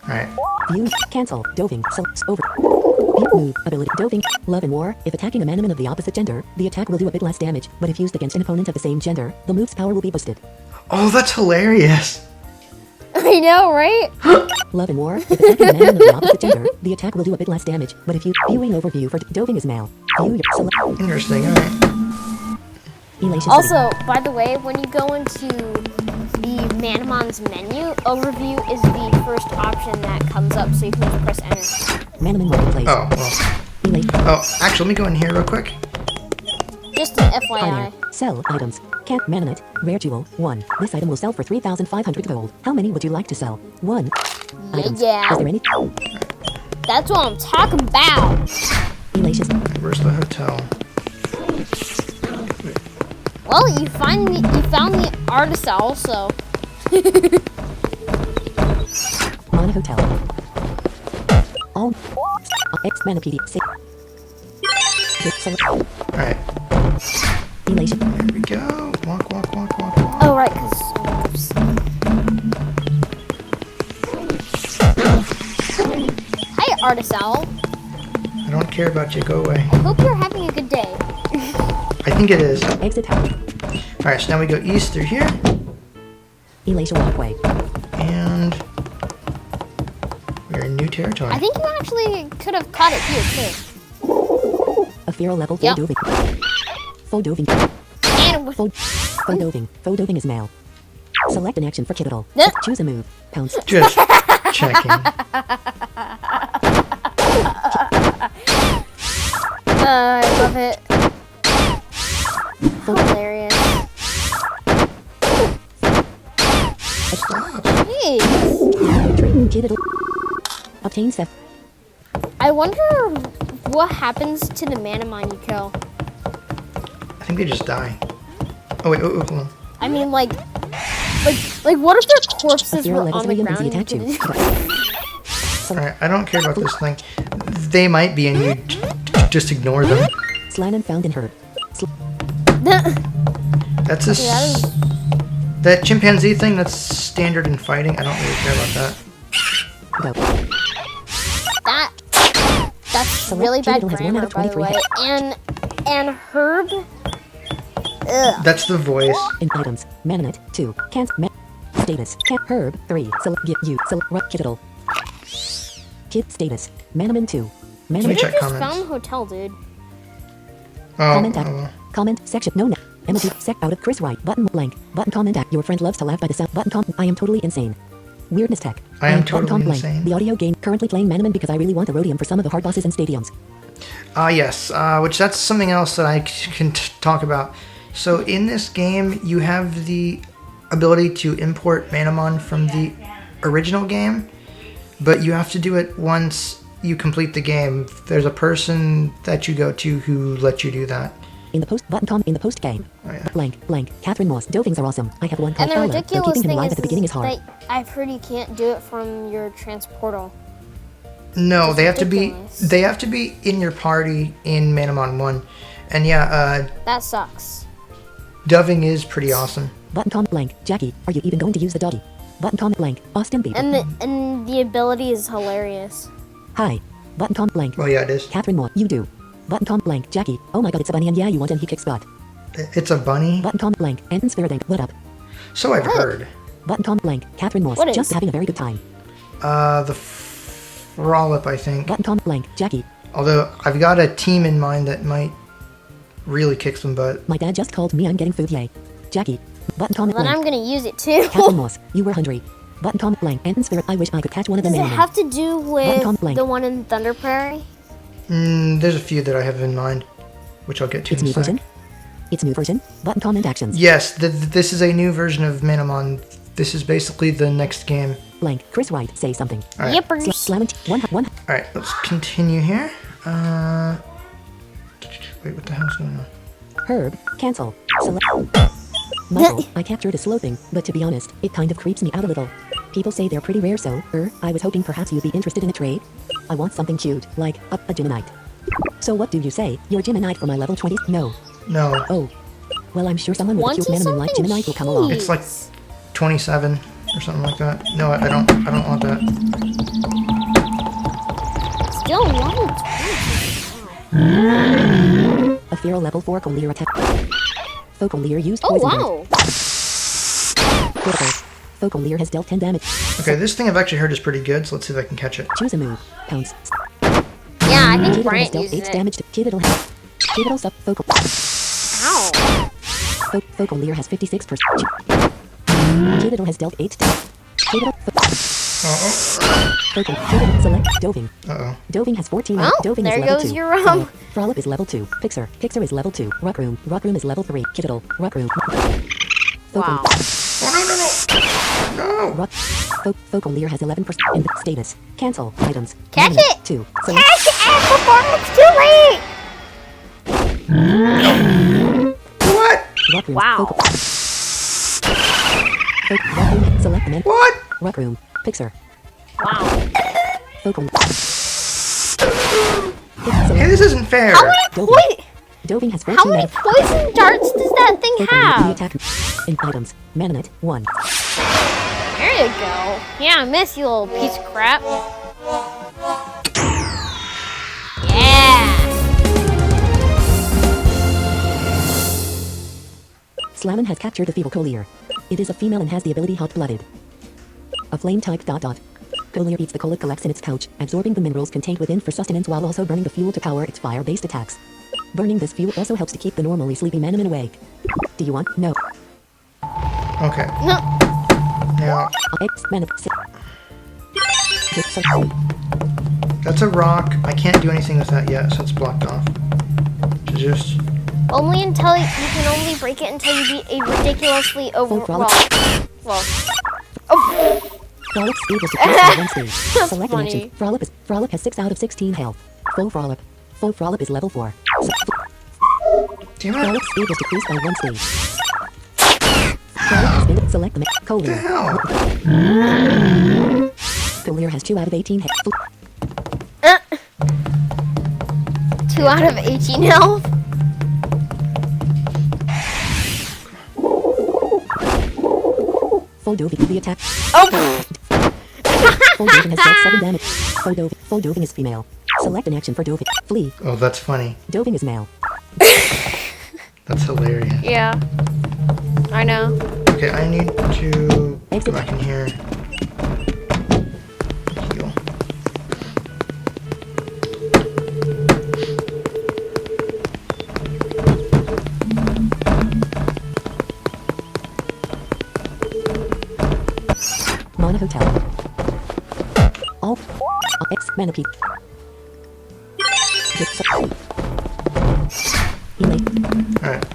[SPEAKER 1] Alright.
[SPEAKER 3] View, cancel, Doving, over. View, move, ability, Doving, Love and War. If attacking a Manamon of the opposite gender, the attack will do a bit less damage, but if used against an opponent of the same gender, the move's power will be boosted.
[SPEAKER 1] Oh, that's hilarious.
[SPEAKER 2] I know, right?
[SPEAKER 3] Love and War. If attacking a Manamon of the opposite gender, the attack will do a bit less damage, but if you... Viewing overview for Doving is male. View your... Select...
[SPEAKER 1] Interesting, alright.
[SPEAKER 3] Elation
[SPEAKER 2] Also, by the way, when you go into the Manamon's menu, overview is the first option that comes up, so you can just press enter.
[SPEAKER 3] City. Manamon Marketplace.
[SPEAKER 1] Oh, well.
[SPEAKER 3] Elation.
[SPEAKER 1] Oh, actually, let me go in here real quick.
[SPEAKER 2] Just an FYI.
[SPEAKER 3] Pioneer. Sell items. Cat Manamon. Rare jewel. 1. This item will sell for 3,500 gold. How many would you like to sell? 1. Items.
[SPEAKER 2] Yeah.
[SPEAKER 3] Is there any?
[SPEAKER 2] That's what I'm talking about.
[SPEAKER 3] Elation.
[SPEAKER 1] Where's the hotel?
[SPEAKER 2] Well, you found the artist also.
[SPEAKER 3] Mana Hotel. All. X Manapedia.
[SPEAKER 1] Alright,
[SPEAKER 3] Elation.
[SPEAKER 1] here we go. Walk, walk, walk, walk, walk.
[SPEAKER 2] Oh, right, because... Hi, artist owl.
[SPEAKER 1] I don't care about you, go away.
[SPEAKER 2] Hope you're having a good day.
[SPEAKER 1] I think it is.
[SPEAKER 3] Exit hatch.
[SPEAKER 1] Alright, so now we go east through here,
[SPEAKER 3] Elation Walkway.
[SPEAKER 1] and we're in new territory.
[SPEAKER 2] I think you actually could have caught it here, too.
[SPEAKER 3] A feral level
[SPEAKER 2] Yep.
[SPEAKER 3] Full Doving. Full Doving.
[SPEAKER 2] And
[SPEAKER 3] Full Doving. Full Doving is male. Select an action for Kiddiddle.
[SPEAKER 2] Yeah.
[SPEAKER 3] Choose a move. Pounce.
[SPEAKER 1] Just checking.
[SPEAKER 2] I love it. Hilarious.
[SPEAKER 1] Stop.
[SPEAKER 2] Jeez.
[SPEAKER 3] Kiddiddle. Obtain Seth.
[SPEAKER 2] I wonder what happens to the Manamon you kill.
[SPEAKER 1] I think they just die. Oh, wait, oh, hold on.
[SPEAKER 2] I mean, like what if their
[SPEAKER 3] A
[SPEAKER 2] corpses
[SPEAKER 3] feral
[SPEAKER 2] were
[SPEAKER 3] level
[SPEAKER 2] on the
[SPEAKER 3] 3
[SPEAKER 2] ground?
[SPEAKER 3] easy
[SPEAKER 2] and
[SPEAKER 3] attack
[SPEAKER 2] you
[SPEAKER 3] 2.
[SPEAKER 2] didn't-
[SPEAKER 1] Alright, I don't care about this thing. They might be, and you just ignore them.
[SPEAKER 3] Slanon found in herb.
[SPEAKER 1] That's a...
[SPEAKER 2] Yeah, that is-
[SPEAKER 1] That chimpanzee thing, that's standard in fighting. I don't really care about that.
[SPEAKER 3] Go.
[SPEAKER 2] That's
[SPEAKER 3] Select
[SPEAKER 2] really bad
[SPEAKER 3] Kiddiddle has 1 out
[SPEAKER 2] grammar,
[SPEAKER 3] of
[SPEAKER 2] by the
[SPEAKER 3] 23.
[SPEAKER 2] way. And Herb. Ugh.
[SPEAKER 1] That's the voice.
[SPEAKER 3] In items. Manamon 2. Can't. Status. Can't. Herb 3. Select. Get you. Select. Kiddiddle. Kid status. Manamon 2.
[SPEAKER 1] Let me
[SPEAKER 3] Manamon.
[SPEAKER 1] check
[SPEAKER 2] Just
[SPEAKER 1] comments.
[SPEAKER 2] found the hotel, dude.
[SPEAKER 1] Oh,
[SPEAKER 3] Comment
[SPEAKER 1] oh,
[SPEAKER 3] act.
[SPEAKER 1] well.
[SPEAKER 3] Comment section. No. Emoji. Sec out of Chris Wright. Button blank. Button comment act. Your friend loves to laugh by the sound. Button com. I am totally insane. Weirdness tech.
[SPEAKER 1] I am
[SPEAKER 3] Button
[SPEAKER 1] totally
[SPEAKER 3] blank.
[SPEAKER 1] insane.
[SPEAKER 3] The audio game. Currently playing Manamon because I really want the rhodium for some of the hard bosses and stadiums.
[SPEAKER 1] Yes, which that's something else that I can talk about. So in this game, you have the ability to import Manamon from the original game, but you have to do it once you complete the game. There's a person that you go to who lets you do that.
[SPEAKER 3] In the post button com in the post game.
[SPEAKER 1] Oh, yeah.
[SPEAKER 3] Blank. Catherine Moss. Dovings are awesome. I have one called
[SPEAKER 2] And the
[SPEAKER 3] Fowler, though
[SPEAKER 2] ridiculous
[SPEAKER 3] keeping him
[SPEAKER 2] thing
[SPEAKER 3] alive
[SPEAKER 2] is,
[SPEAKER 3] at the beginning is hard.
[SPEAKER 2] that I've heard you can't do it from your transportal.
[SPEAKER 1] No,
[SPEAKER 2] It's
[SPEAKER 1] they have
[SPEAKER 2] ridiculous.
[SPEAKER 1] to be. They have to be in your party in Manamon 1, and yeah,
[SPEAKER 2] That sucks.
[SPEAKER 1] doving is pretty awesome.
[SPEAKER 3] Button comment blank. Jackie, are you even going to use the doggy? Button comment blank. Austin B.
[SPEAKER 2] And the ability is hilarious.
[SPEAKER 3] Hi. Button comment blank.
[SPEAKER 1] Well, yeah, it is.
[SPEAKER 3] Catherine Moore, you do. Button comment blank. Jackie, oh my god, it's a bunny and yeah, you want and he kicks butt.
[SPEAKER 1] It's a bunny.
[SPEAKER 3] Button comment blank. Anton Spiridang, what up?
[SPEAKER 1] So I've
[SPEAKER 2] What?
[SPEAKER 1] heard.
[SPEAKER 3] Button comment blank. Catherine Morse,
[SPEAKER 2] What is?
[SPEAKER 3] just having a very good time.
[SPEAKER 1] The Frolip, I think.
[SPEAKER 3] Button comment blank. Jackie,
[SPEAKER 1] Although I've got a team in mind that might really kick some butt.
[SPEAKER 3] my dad just called me, I'm getting food, yay. Jackie, button comment
[SPEAKER 2] Then
[SPEAKER 3] blank.
[SPEAKER 2] I'm gonna use it too.
[SPEAKER 3] Catherine Morse, you were hungry. Button comment blank. Anton Spirit, I wish I could catch one of them
[SPEAKER 2] Does it
[SPEAKER 3] anymore.
[SPEAKER 2] have to do with
[SPEAKER 3] Button blank.
[SPEAKER 2] the one in Thunder Prairie?
[SPEAKER 1] There's a few that I have in mind, which I'll get to
[SPEAKER 3] It's
[SPEAKER 1] in
[SPEAKER 3] new
[SPEAKER 1] a sec.
[SPEAKER 3] version? It's new version? Button comment actions.
[SPEAKER 1] Yes, this is a new version of Manamon. This is basically the next game.
[SPEAKER 3] Blank. Chris Wright, say something.
[SPEAKER 1] Alright.
[SPEAKER 2] Yippers.
[SPEAKER 3] Slamment, one.
[SPEAKER 1] Alright, let's continue here. Wait, what the hell's going on?
[SPEAKER 3] Herb, cancel. Select. Michael, I captured a sleuthing, but to be honest, it kind of creeps me out a little. People say they're pretty rare, so, I was hoping perhaps you'd be interested in a trade. I want something cute, like, a Geminite. So what do you say? You're Geminite for my level 20? No.
[SPEAKER 1] No,
[SPEAKER 3] Oh. Well, I'm sure someone with a
[SPEAKER 2] Want
[SPEAKER 3] cute
[SPEAKER 2] to
[SPEAKER 3] Manamon like
[SPEAKER 2] something
[SPEAKER 3] Geminite will come along.
[SPEAKER 2] cute?
[SPEAKER 1] it's like 27 or something like that. No, I don't want that.
[SPEAKER 2] Still level 20.
[SPEAKER 3] A feral level 4 Collier attack. Focolier used
[SPEAKER 2] Oh
[SPEAKER 3] poison dart.
[SPEAKER 2] wow.
[SPEAKER 3] Critical. Focolier has dealt 10 damage.
[SPEAKER 1] Okay, this thing I've actually heard is pretty good, so let's see if I can catch it.
[SPEAKER 3] Choose a move. Pounce.
[SPEAKER 2] Yeah, I think
[SPEAKER 3] Kiddiddle has
[SPEAKER 2] Bryant
[SPEAKER 3] dealt
[SPEAKER 2] uses
[SPEAKER 3] 8
[SPEAKER 2] it.
[SPEAKER 3] damage to Kiddiddle. Kiddiddle sub focal.
[SPEAKER 2] Ow.
[SPEAKER 3] Focolier has 56%. Kiddiddle has dealt 8 Kiddiddle. Kiddiddle select doving.
[SPEAKER 1] Uh-oh.
[SPEAKER 3] Doving has 14.
[SPEAKER 2] Well,
[SPEAKER 3] Doving
[SPEAKER 2] there
[SPEAKER 3] is level
[SPEAKER 2] goes
[SPEAKER 3] 2.
[SPEAKER 2] your,
[SPEAKER 3] Frolip is level 2. Pixar is level 2. Rockroom is level 3. Kiddiddle. Rockroom.
[SPEAKER 2] Wow.
[SPEAKER 1] Oh, no!
[SPEAKER 3] Rock. Focolier has 11% in status. Cancel items.
[SPEAKER 2] Catch
[SPEAKER 3] Minute.
[SPEAKER 2] it!
[SPEAKER 3] 2. Select.
[SPEAKER 2] Catch it before it's too late!
[SPEAKER 1] What?
[SPEAKER 3] Rockroom.
[SPEAKER 2] Wow.
[SPEAKER 3] Rockroom. Select the minute.
[SPEAKER 1] What?
[SPEAKER 3] Rockroom. Pixar.
[SPEAKER 2] Wow.
[SPEAKER 3] Focal.
[SPEAKER 1] Hey, this isn't fair.
[SPEAKER 2] How many
[SPEAKER 3] Doving has 14
[SPEAKER 2] how many
[SPEAKER 3] meta-
[SPEAKER 2] poison darts does that thing
[SPEAKER 3] Focolier
[SPEAKER 2] have?
[SPEAKER 3] attack. In items. Manonite 1.
[SPEAKER 2] There you go. Yeah, I miss you, little piece of crap. Yeah.
[SPEAKER 3] Slammin has captured a feeble Collier. It is a female and has the ability hot-blooded. A flame type ... Collier eats the coal it collects in its pouch, absorbing the minerals contained within for sustenance while also burning the fuel to power its fire-based attacks. Burning this fuel also helps to keep the normally sleepy Manamon awake. Do you want? No.
[SPEAKER 1] Okay,
[SPEAKER 2] No.
[SPEAKER 1] now,
[SPEAKER 3] X Manamon.
[SPEAKER 1] that's a rock. I can't do anything with that yet, so it's blocked off. Just...
[SPEAKER 2] Only until you can only break it until you beat a ridiculously over.
[SPEAKER 3] Frolic.
[SPEAKER 2] Well.
[SPEAKER 3] Frolip speed is decreased by 1 stage. Select an
[SPEAKER 2] funny.
[SPEAKER 3] action. Frolip has 6 out of 16 health. Full Frolip is level 4.
[SPEAKER 1] Damn it.
[SPEAKER 3] Frolip speed is decreased by 1 stage. Frolip has been select the
[SPEAKER 1] What the
[SPEAKER 3] Collier.
[SPEAKER 1] hell?
[SPEAKER 3] Collier has 2 out of 18 health.
[SPEAKER 2] 2 out of 18 health.
[SPEAKER 3] Full Doving the attack.
[SPEAKER 2] Oh.
[SPEAKER 3] Full Doving has dealt 7 damage. Full Doving is female. Select an action for Doving. Flee.
[SPEAKER 1] Oh, that's funny.
[SPEAKER 3] Doving is male.
[SPEAKER 1] That's hilarious.
[SPEAKER 2] Yeah. I know.
[SPEAKER 1] Okay, I need to go back in here. Heal.
[SPEAKER 3] Mana Hotel. All. X Manapede. Elate.
[SPEAKER 1] Alright.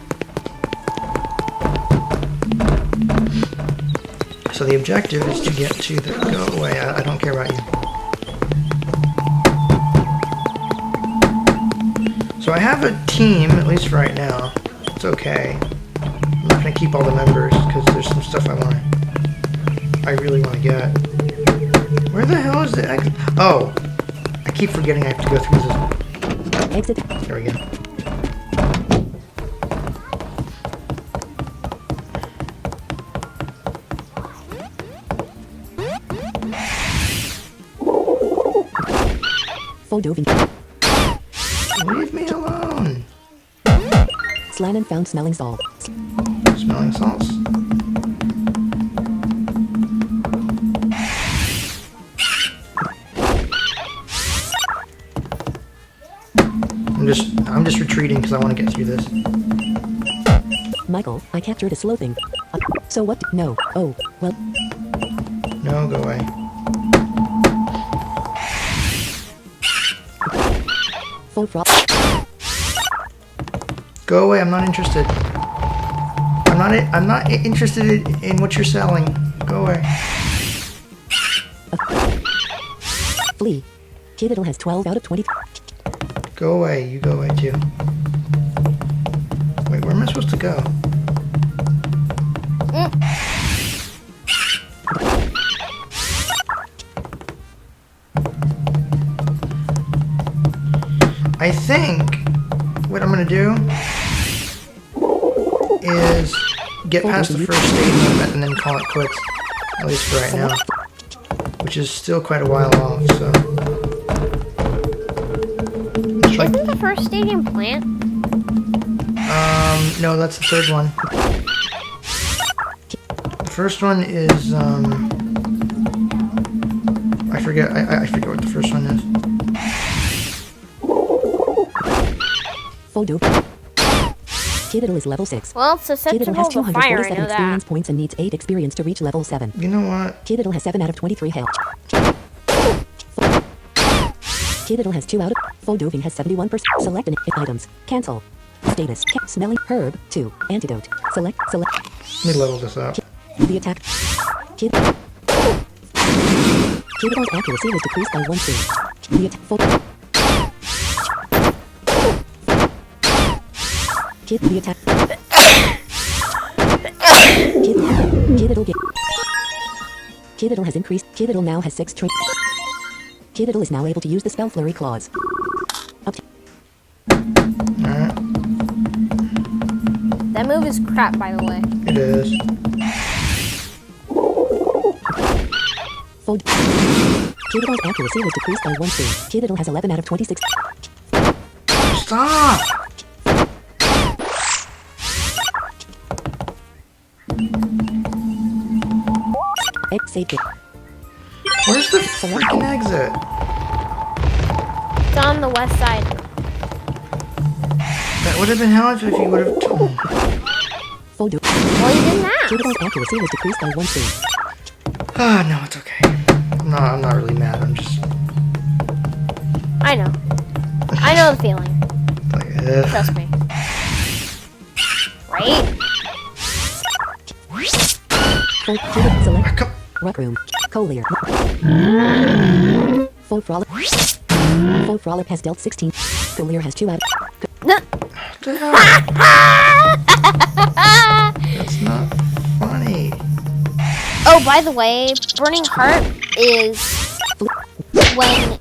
[SPEAKER 1] So the objective is to get to the... Go away, I don't care about you. So I have a team, at least right now. It's okay. I'm not going to keep all the members, because there's some stuff I really want to get. Where the hell is the... Oh! keep forgetting I have to go through this.
[SPEAKER 3] Exit.
[SPEAKER 1] There we go.
[SPEAKER 3] Foldoving.
[SPEAKER 1] Leave me alone.
[SPEAKER 3] Slannon found smelling salt.
[SPEAKER 1] Smelling salts. I'm just retreating because I want to get through this.
[SPEAKER 3] Michael, I captured a sloping. So what? No. Oh, well.
[SPEAKER 1] No, go away.
[SPEAKER 3] Full frog.
[SPEAKER 1] Go away. I'm not interested. I'm not interested in what you're selling. Go away.
[SPEAKER 3] Flee. Kiddiddle has 12 out of 20.
[SPEAKER 1] Go away. You go away too. Wait, where am I supposed to go? I think what I'm gonna do is get past the first stadium and then call it quits, at least for right now, which is still quite a while off. So,
[SPEAKER 2] Isn't the first stadium plant?
[SPEAKER 1] no, that's the third one. The first one is I forget what the first one is.
[SPEAKER 3] Fold over. Kiddiddle is level 6.
[SPEAKER 2] Well, it's
[SPEAKER 3] Kiddiddle has
[SPEAKER 2] susceptible to fire, I
[SPEAKER 3] 247
[SPEAKER 2] know
[SPEAKER 3] experience
[SPEAKER 2] that.
[SPEAKER 3] points and needs 8 experience to reach level 7.
[SPEAKER 1] You know what?
[SPEAKER 3] Kiddiddle has 7 out of 23 health. Kiddiddle has 2 out of... Foldoving has 71%. Select an items. Cancel. Status. Smelling. Herb. 2. Antidote. Select.
[SPEAKER 1] Let me level this up.
[SPEAKER 3] The attack. Kiddiddle's accuracy was decreased by 1 2. The attack. The attack. Kiddiddle has increased. Kiddiddle now has 6 traits. Kiddiddle is now able to use the spell Flurry Claws.
[SPEAKER 1] Alright.
[SPEAKER 2] That move is crap, by the way.
[SPEAKER 1] It is.
[SPEAKER 3] Fold. Kiddiddle's accuracy was decreased by 1 2. Kiddiddle has 11 out of 26.
[SPEAKER 1] Stop!
[SPEAKER 3] Save it.
[SPEAKER 1] Where's the freaking exit?
[SPEAKER 2] It's on the west side.
[SPEAKER 1] That would have been hell if you would have told me.
[SPEAKER 3] Fold.
[SPEAKER 2] Well, you didn't ask.
[SPEAKER 3] Kiddiddle's accuracy was decreased by 1 2.
[SPEAKER 1] Ah, no, it's okay. I'm not really mad. I'm just
[SPEAKER 2] I know. I know the feeling.
[SPEAKER 1] like,
[SPEAKER 2] Trust me. Right?
[SPEAKER 3] Fold. Kiddiddle select.
[SPEAKER 1] Come.
[SPEAKER 3] Rec room. Collier. Full frolic. Full frolic has dealt 16. Collier has 2 out.
[SPEAKER 1] What the hell? That's not funny.
[SPEAKER 2] Oh, by the way, Burning Heart is when,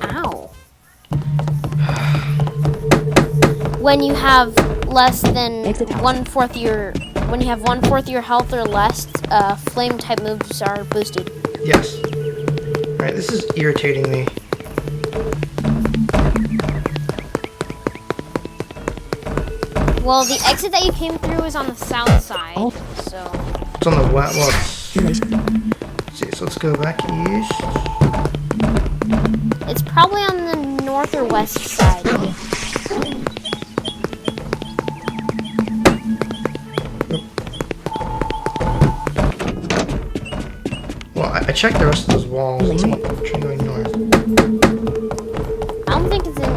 [SPEAKER 2] ow. When you have less than 1/4 your, when you have 1/4 your health or less, flame type moves are boosted.
[SPEAKER 1] Yes. Alright, this is irritating me.
[SPEAKER 2] Well, the exit that you came through is on the south side, so.
[SPEAKER 1] It's on the west. Well, let's see, so let's go back east.
[SPEAKER 2] It's probably on the north or west side.
[SPEAKER 1] Well, I checked the rest of those walls. Let me try going north.
[SPEAKER 2] I don't think it's in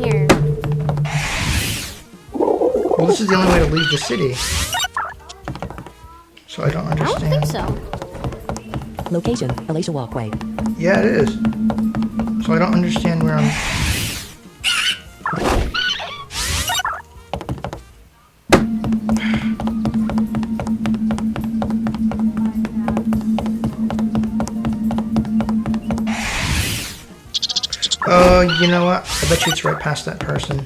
[SPEAKER 2] here.
[SPEAKER 1] Well, this is the only way to leave the city. So I don't
[SPEAKER 2] I don't
[SPEAKER 1] understand.
[SPEAKER 2] think so.
[SPEAKER 3] Location. Alacia Walkway.
[SPEAKER 1] Yeah, it is. So I don't understand where I'm... Oh, you know what? I bet you it's right past that person.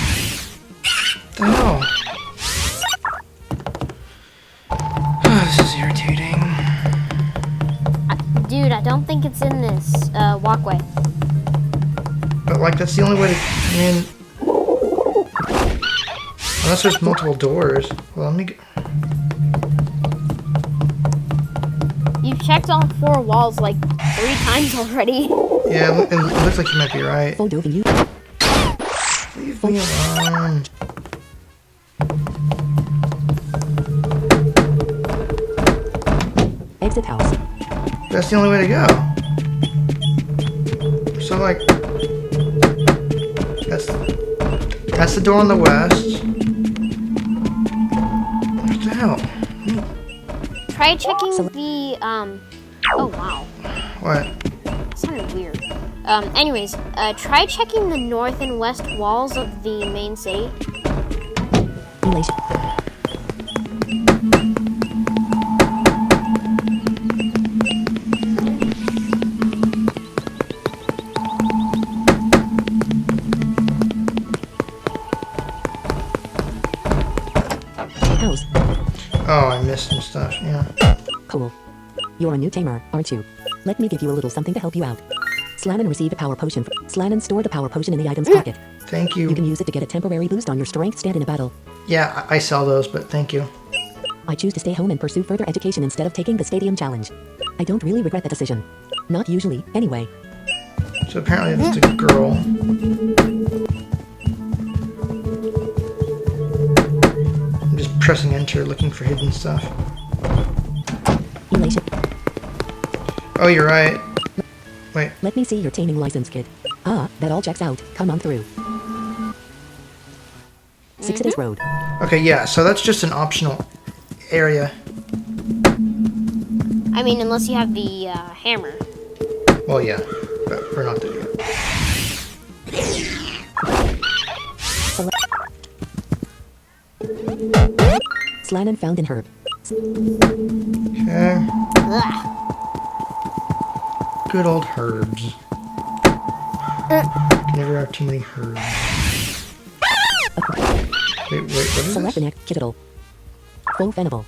[SPEAKER 1] What the hell? Oh, this is irritating.
[SPEAKER 2] Dude, I don't think it's in this walkway.
[SPEAKER 1] But like, that's the only way to. I mean, unless there's multiple doors. Well, let me.
[SPEAKER 2] You've checked all 4 walls like 3 times already.
[SPEAKER 1] Yeah, it looks like you might be right.
[SPEAKER 3] Foldoving you.
[SPEAKER 1] Leave me alone.
[SPEAKER 3] Exit house.
[SPEAKER 1] That's the only way to go. So like, that's the door on the west. What the hell?
[SPEAKER 2] Try checking the oh wow.
[SPEAKER 1] What?
[SPEAKER 2] That sounded weird. Anyways, try checking the north and west walls of the main city.
[SPEAKER 3] Elation. House.
[SPEAKER 1] Oh, I missed some stuff. Yeah.
[SPEAKER 3] Cool. You're a new tamer, aren't you? Let me give you a little something to help you out. Slannon received a power potion. Slannon stored the power potion in the items pocket.
[SPEAKER 1] Thank
[SPEAKER 3] You
[SPEAKER 1] you.
[SPEAKER 3] can use it to get a temporary boost on your strength stand in a battle.
[SPEAKER 1] Yeah, I sell those, but thank you.
[SPEAKER 3] I choose to stay home and pursue further education instead of taking the stadium challenge. I don't really regret that decision. Not usually, anyway.
[SPEAKER 1] So apparently that's a girl. I'm just pressing enter, looking for hidden stuff.
[SPEAKER 3] Elation.
[SPEAKER 1] Oh, you're right. Wait.
[SPEAKER 3] Let me see your taming license, kid. Ah, that all checks out. Come on through. 6 Days Road.
[SPEAKER 1] Okay, yeah. So that's just an optional area.
[SPEAKER 2] I mean, unless you have the hammer.
[SPEAKER 1] Well, yeah, but we're not there yet.
[SPEAKER 3] Slannon found in herb.
[SPEAKER 1] Okay.
[SPEAKER 2] Ugh.
[SPEAKER 1] Good old herbs. Can never have too many herbs. Wait, what is
[SPEAKER 3] Select
[SPEAKER 1] this?
[SPEAKER 3] an act. Kittle. Full Fennable.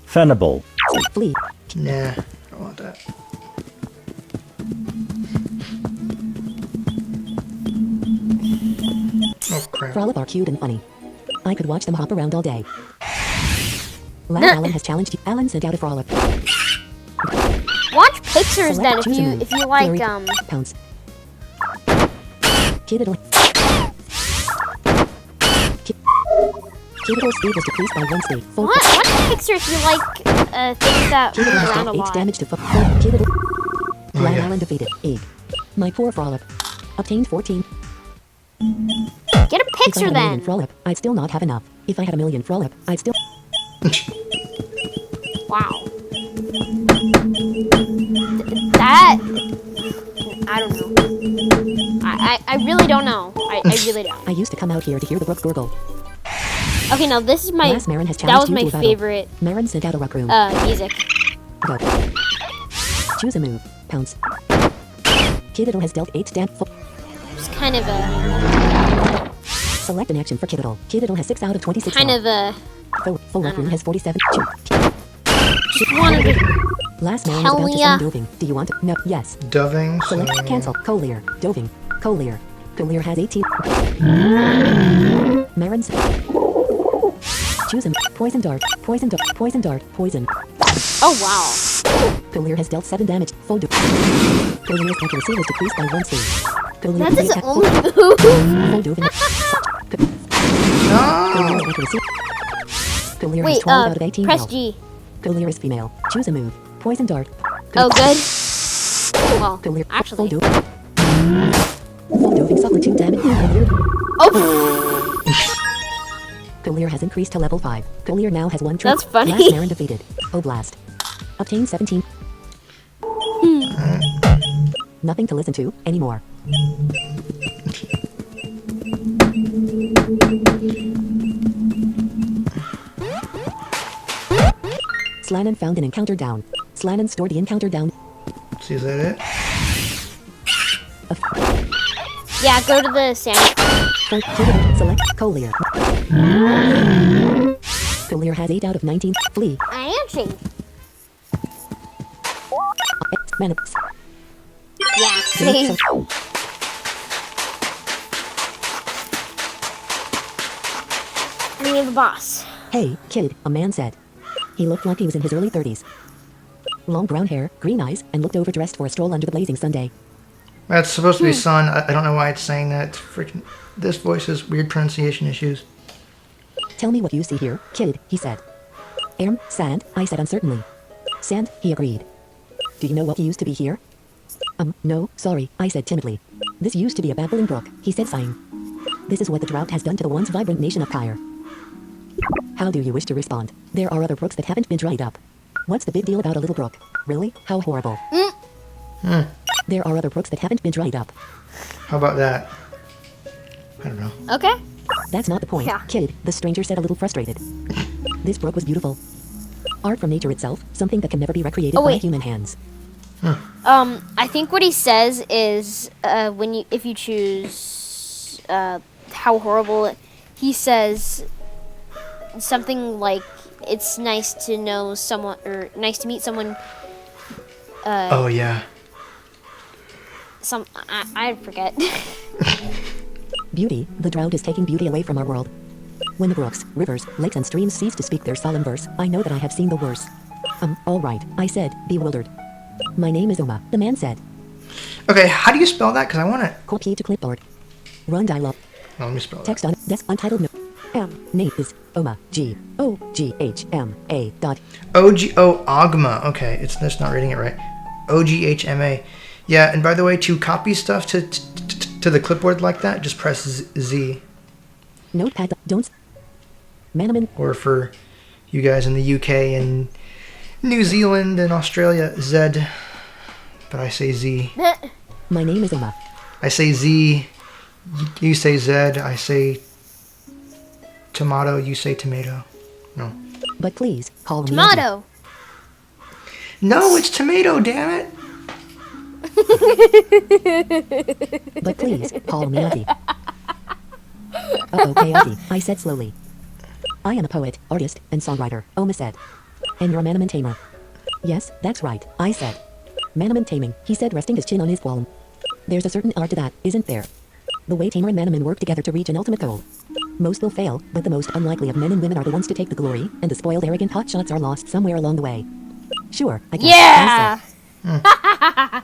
[SPEAKER 6] Fennable.
[SPEAKER 3] Flea.
[SPEAKER 1] Nah, I don't want that. Oh, crap.
[SPEAKER 3] Frolip are cute and funny. I could watch them hop around all day. Lad Alan has challenged you. Alan sent out a Frolip.
[SPEAKER 2] Watch pictures then
[SPEAKER 3] Choose a move.
[SPEAKER 2] if you like
[SPEAKER 3] Flurry. Pounce. Kiddle. Kiddle's speed was decreased by 1 state. Full
[SPEAKER 2] watch pictures if you like things that move
[SPEAKER 3] Kiddle has
[SPEAKER 2] around a
[SPEAKER 3] dealt 8
[SPEAKER 2] lot.
[SPEAKER 3] damage to Kiddle. Lad
[SPEAKER 1] yeah.
[SPEAKER 3] Alan defeated. Egg. My poor Frolip. Obtained 14.
[SPEAKER 2] Get a
[SPEAKER 3] If I
[SPEAKER 2] picture
[SPEAKER 3] had a million
[SPEAKER 2] then.
[SPEAKER 3] Frolip, I'd still not have enough. If I had a million Frolip, I'd still...
[SPEAKER 2] Wow. That I don't know. I really don't know. I really don't.
[SPEAKER 3] I used to come out here to hear the brook gurgle.
[SPEAKER 2] Okay, now this is my
[SPEAKER 3] Last Marin has
[SPEAKER 2] that
[SPEAKER 3] challenged
[SPEAKER 2] was
[SPEAKER 3] you
[SPEAKER 2] my
[SPEAKER 3] to a battle.
[SPEAKER 2] favorite
[SPEAKER 3] Marin sent out a rock room.
[SPEAKER 2] music.
[SPEAKER 3] Go. Choose a move. Pounce. Kiddle has dealt 8 damage.
[SPEAKER 2] Just kind of a
[SPEAKER 3] Select an action for Kiddle. Kiddle has 6 out of 26.
[SPEAKER 2] kind of a
[SPEAKER 3] Full rock room has 47.
[SPEAKER 2] just wanted to
[SPEAKER 3] Last Marin is
[SPEAKER 2] Tell
[SPEAKER 3] about to
[SPEAKER 2] ya.
[SPEAKER 3] summon Doving. Do you want to? No. Yes.
[SPEAKER 1] Doving.
[SPEAKER 3] Select
[SPEAKER 1] So...
[SPEAKER 3] cancel. Collier. Doving. Collier. Collier has 18. Marin's. Choose him. Poison dart. Poison dart. Poison dart. Poison.
[SPEAKER 2] oh wow.
[SPEAKER 3] Collier has dealt 7 damage. Full do. Collier's accuracy was decreased by 1 stage. Collier
[SPEAKER 2] That's his
[SPEAKER 3] attack-
[SPEAKER 2] only move.
[SPEAKER 3] Full Doving.
[SPEAKER 1] No!
[SPEAKER 3] Collier's accuracy. Collier has
[SPEAKER 2] Wait,
[SPEAKER 3] 12 out of 18
[SPEAKER 2] press
[SPEAKER 3] health.
[SPEAKER 2] G.
[SPEAKER 3] Collier is female. Choose a move. Poison dart.
[SPEAKER 2] Oh good. Well,
[SPEAKER 3] Collier.
[SPEAKER 2] actually.
[SPEAKER 3] Full Doving suffered 2 damage. Collier.
[SPEAKER 2] Oh,
[SPEAKER 3] Collier has increased to level 5. Collier now has 1 trick.
[SPEAKER 2] That's funny.
[SPEAKER 3] Last Marin defeated. Oblast. Obtained 17. Nothing to listen to anymore. Slannon found an encounter down. Slannon stored the encounter down.
[SPEAKER 1] See, is that it?
[SPEAKER 2] Yeah, go to the sand.
[SPEAKER 3] Select Collier. Collier has 8 out of 19. Flee.
[SPEAKER 2] I am
[SPEAKER 3] Manamon.
[SPEAKER 2] Yeah, same. Enemy the boss.
[SPEAKER 3] Hey, kid, a man said. He looked like he was in his early 30s. Long brown hair, green eyes, and looked overdressed for a stroll under the blazing sun day.
[SPEAKER 1] That's supposed to be son. I don't know why it's saying that. It's freaking. This voice has weird pronunciation issues.
[SPEAKER 3] Tell me what you see here, kid, he said. Sand, I said uncertainly. Sand, he agreed. Do you know what used to be here? No, sorry, I said timidly. This used to be a babbling brook, he said sighing. This is what the drought has done to the once vibrant nation of Tyre. How do you wish to respond? There are other brooks that haven't been dried up. What's the big deal about a little brook? Really? How horrible. There are other brooks that haven't been dried up.
[SPEAKER 1] How about that? I don't know.
[SPEAKER 2] Okay.
[SPEAKER 3] That's not the point,
[SPEAKER 2] Yeah.
[SPEAKER 3] kid, the stranger said a little frustrated. This brook was beautiful. Art from nature itself, something that can never be recreated
[SPEAKER 2] Oh,
[SPEAKER 3] by
[SPEAKER 2] wait.
[SPEAKER 3] human hands.
[SPEAKER 2] I think what he says is if you choose how horrible he says something like it's nice to know someone or nice to meet someone.
[SPEAKER 1] Oh yeah.
[SPEAKER 2] I forget.
[SPEAKER 3] Beauty, the drought is taking beauty away from our world. When the brooks, rivers, lakes, and streams cease to speak their solemn verse, I know that I have seen the worst. All right, I said, bewildered. My name is Oma, the man said.
[SPEAKER 1] Okay, how do you spell that? Because I want to.
[SPEAKER 3] Copy to clipboard. Run dialogue.
[SPEAKER 1] Oh, let me spell that.
[SPEAKER 3] Text on desk untitled note. Name is Oma, G-O-G-H-M-A dot.
[SPEAKER 1] Ogma. Okay, that's not reading it right. OGHMA. Yeah, and by the way, to copy stuff to the clipboard like that, just press Z.
[SPEAKER 3] Notepad. Don't. Manamon.
[SPEAKER 1] Or for you guys in the UK and New Zealand and Australia, Z. But I say Z.
[SPEAKER 3] My name is Oma.
[SPEAKER 1] I say Z. You say Z. I say tomato. You say tomato. No.
[SPEAKER 3] But please, call me Auntie.
[SPEAKER 2] Tomato.
[SPEAKER 1] No, it's tomato, damn it.
[SPEAKER 3] But please, call me Auntie. Okay, Auntie, I said slowly. I am a poet, artist, and songwriter, Oma said. And you're a Manamon tamer. Yes, that's right, I said. Manamon taming, he said, resting his chin on his palm. There's a certain art to that, isn't there? The way tamer and Manamon work together to reach an ultimate goal. Most will fail, but the most unlikely of men and women are the ones to take the glory, and the spoiled arrogant hotshots are lost somewhere along the way. Sure, I guess.
[SPEAKER 2] Yeah.
[SPEAKER 3] I said.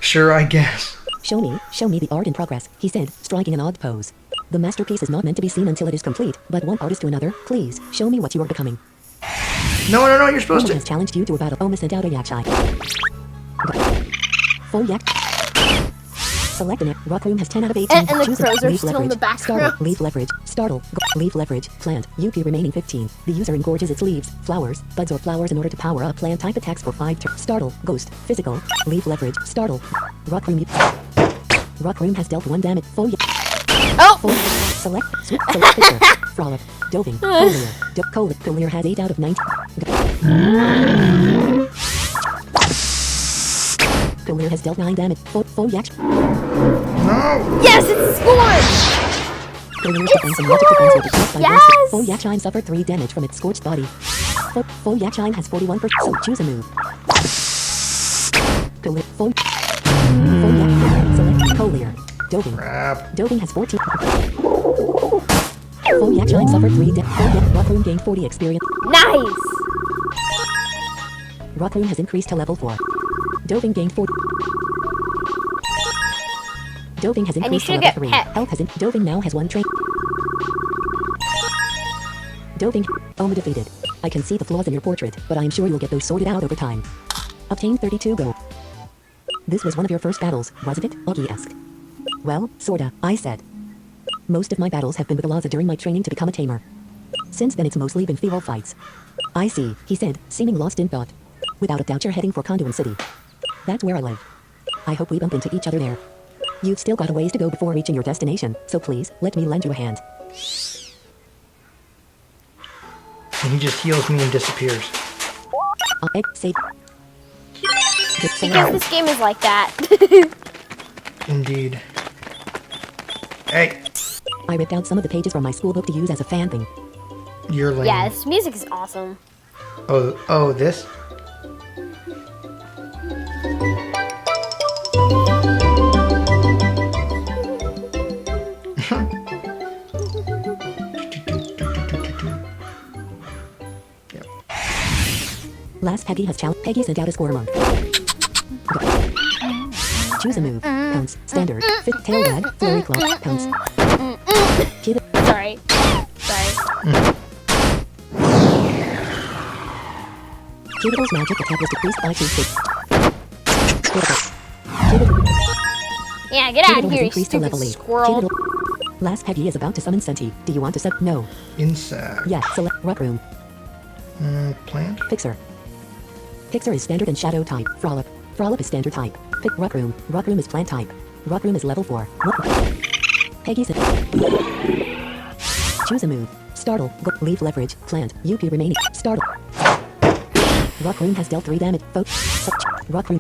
[SPEAKER 1] Sure, I guess.
[SPEAKER 3] Show me the art in progress, he said, striking an odd pose. The masterpiece is not meant to be seen until it is complete, but one artist to another, please, show me what you are becoming.
[SPEAKER 1] No, you're supposed
[SPEAKER 3] Someone
[SPEAKER 1] to.
[SPEAKER 3] has challenged you to a battle. Oma sent out a yakshai. Full yak. Select an Rock Room has 10 out of 18.
[SPEAKER 2] And the
[SPEAKER 3] Choose
[SPEAKER 2] crows are
[SPEAKER 3] leaf
[SPEAKER 2] still in
[SPEAKER 3] leverage.
[SPEAKER 2] the background.
[SPEAKER 3] Startle, leaf leverage. Startle. Leaf leverage. Plant. UP remaining 15. The user engorges its leaves, flowers, buds or flowers in order to power up plant type attacks for 5 turns. Startle. Ghost. Physical. Leaf leverage. Startle. Rock Room. Rock Room has dealt 1 damage. Full yak.
[SPEAKER 2] Oh!
[SPEAKER 3] Full. Select. Switch. Select picture. Frolic. Doving. Collier. Collier has 8 out of 19. Collier has dealt 9 damage. Full yak.
[SPEAKER 1] No.
[SPEAKER 2] Yes, it's scored!
[SPEAKER 3] Colliers defense and magic defense will be caused by
[SPEAKER 2] Yes!
[SPEAKER 3] Ghost. Full Yakshine suffered 3 damage from its scorched body. Full Yakshine has 41%, so choose a move. Collier. Full Yak. Select Collier. Doving.
[SPEAKER 1] Crap.
[SPEAKER 3] Doving has 14. Full Yakshine suffered 3 damage. Full Yak. Rock Room gained 40 experience.
[SPEAKER 2] Nice!
[SPEAKER 3] Rock Room has increased to level 4. Doving gained 40. Doving has
[SPEAKER 2] you
[SPEAKER 3] increased to
[SPEAKER 2] should
[SPEAKER 3] level
[SPEAKER 2] get
[SPEAKER 3] 3.
[SPEAKER 2] pet.
[SPEAKER 3] Health has Doving now has 1 train. Doving. Oma defeated. I can see the flaws in your portrait, but I am sure you'll get those sorted out over time. Obtain 32 gold. This was one of your first battles, wasn't it? Augie asked. Well, sorta, I said. Most of my battles have been with Alaza during my training to become a tamer. Since then it's mostly been feral fights. I see, he said, seeming lost in thought. Without a doubt you're heading for Conduin City. That's where I live. I hope we bump into each other there. You've still got a ways to go before reaching your destination, so please, let me lend you a hand.
[SPEAKER 1] And he just heals me and disappears.
[SPEAKER 3] Egg. Save.
[SPEAKER 2] Because this game is like that.
[SPEAKER 1] Indeed. Hey,
[SPEAKER 3] I ripped out some of the pages from my school book to use as a fan thing.
[SPEAKER 1] you're lame.
[SPEAKER 2] Yeah, this music is awesome.
[SPEAKER 1] Oh, this?
[SPEAKER 3] Last Peggy has challenged. Peggy sent out a score mark. Go. Choose a move. Pounce. Standard. Fit. Tail wag. Flurry club. Pounce. Kid.
[SPEAKER 2] Sorry.
[SPEAKER 3] Cubitable's magic attack was decreased by 2 Critical.
[SPEAKER 2] Yeah, get out of
[SPEAKER 3] Cubitable has
[SPEAKER 2] here, you
[SPEAKER 3] increased to
[SPEAKER 2] stupid
[SPEAKER 3] level 8.
[SPEAKER 2] squirrel.
[SPEAKER 3] Cubitable. Last Peggy is about to summon Senti. Do you want to set? No.
[SPEAKER 1] Insect.
[SPEAKER 3] Yeah. Select Rock Room.
[SPEAKER 1] Plant?
[SPEAKER 3] Pixar. Pixar is standard and shadow type. Frolip. Frolip is standard type. Pick Rock Room. Rock Room is plant type. Rock Room is level 4. Peggy said. Choose a move. Startle. Go. Leaf leverage. Plant. UP remaining. Startle. Rock Room has dealt 3 damage. Rock Room.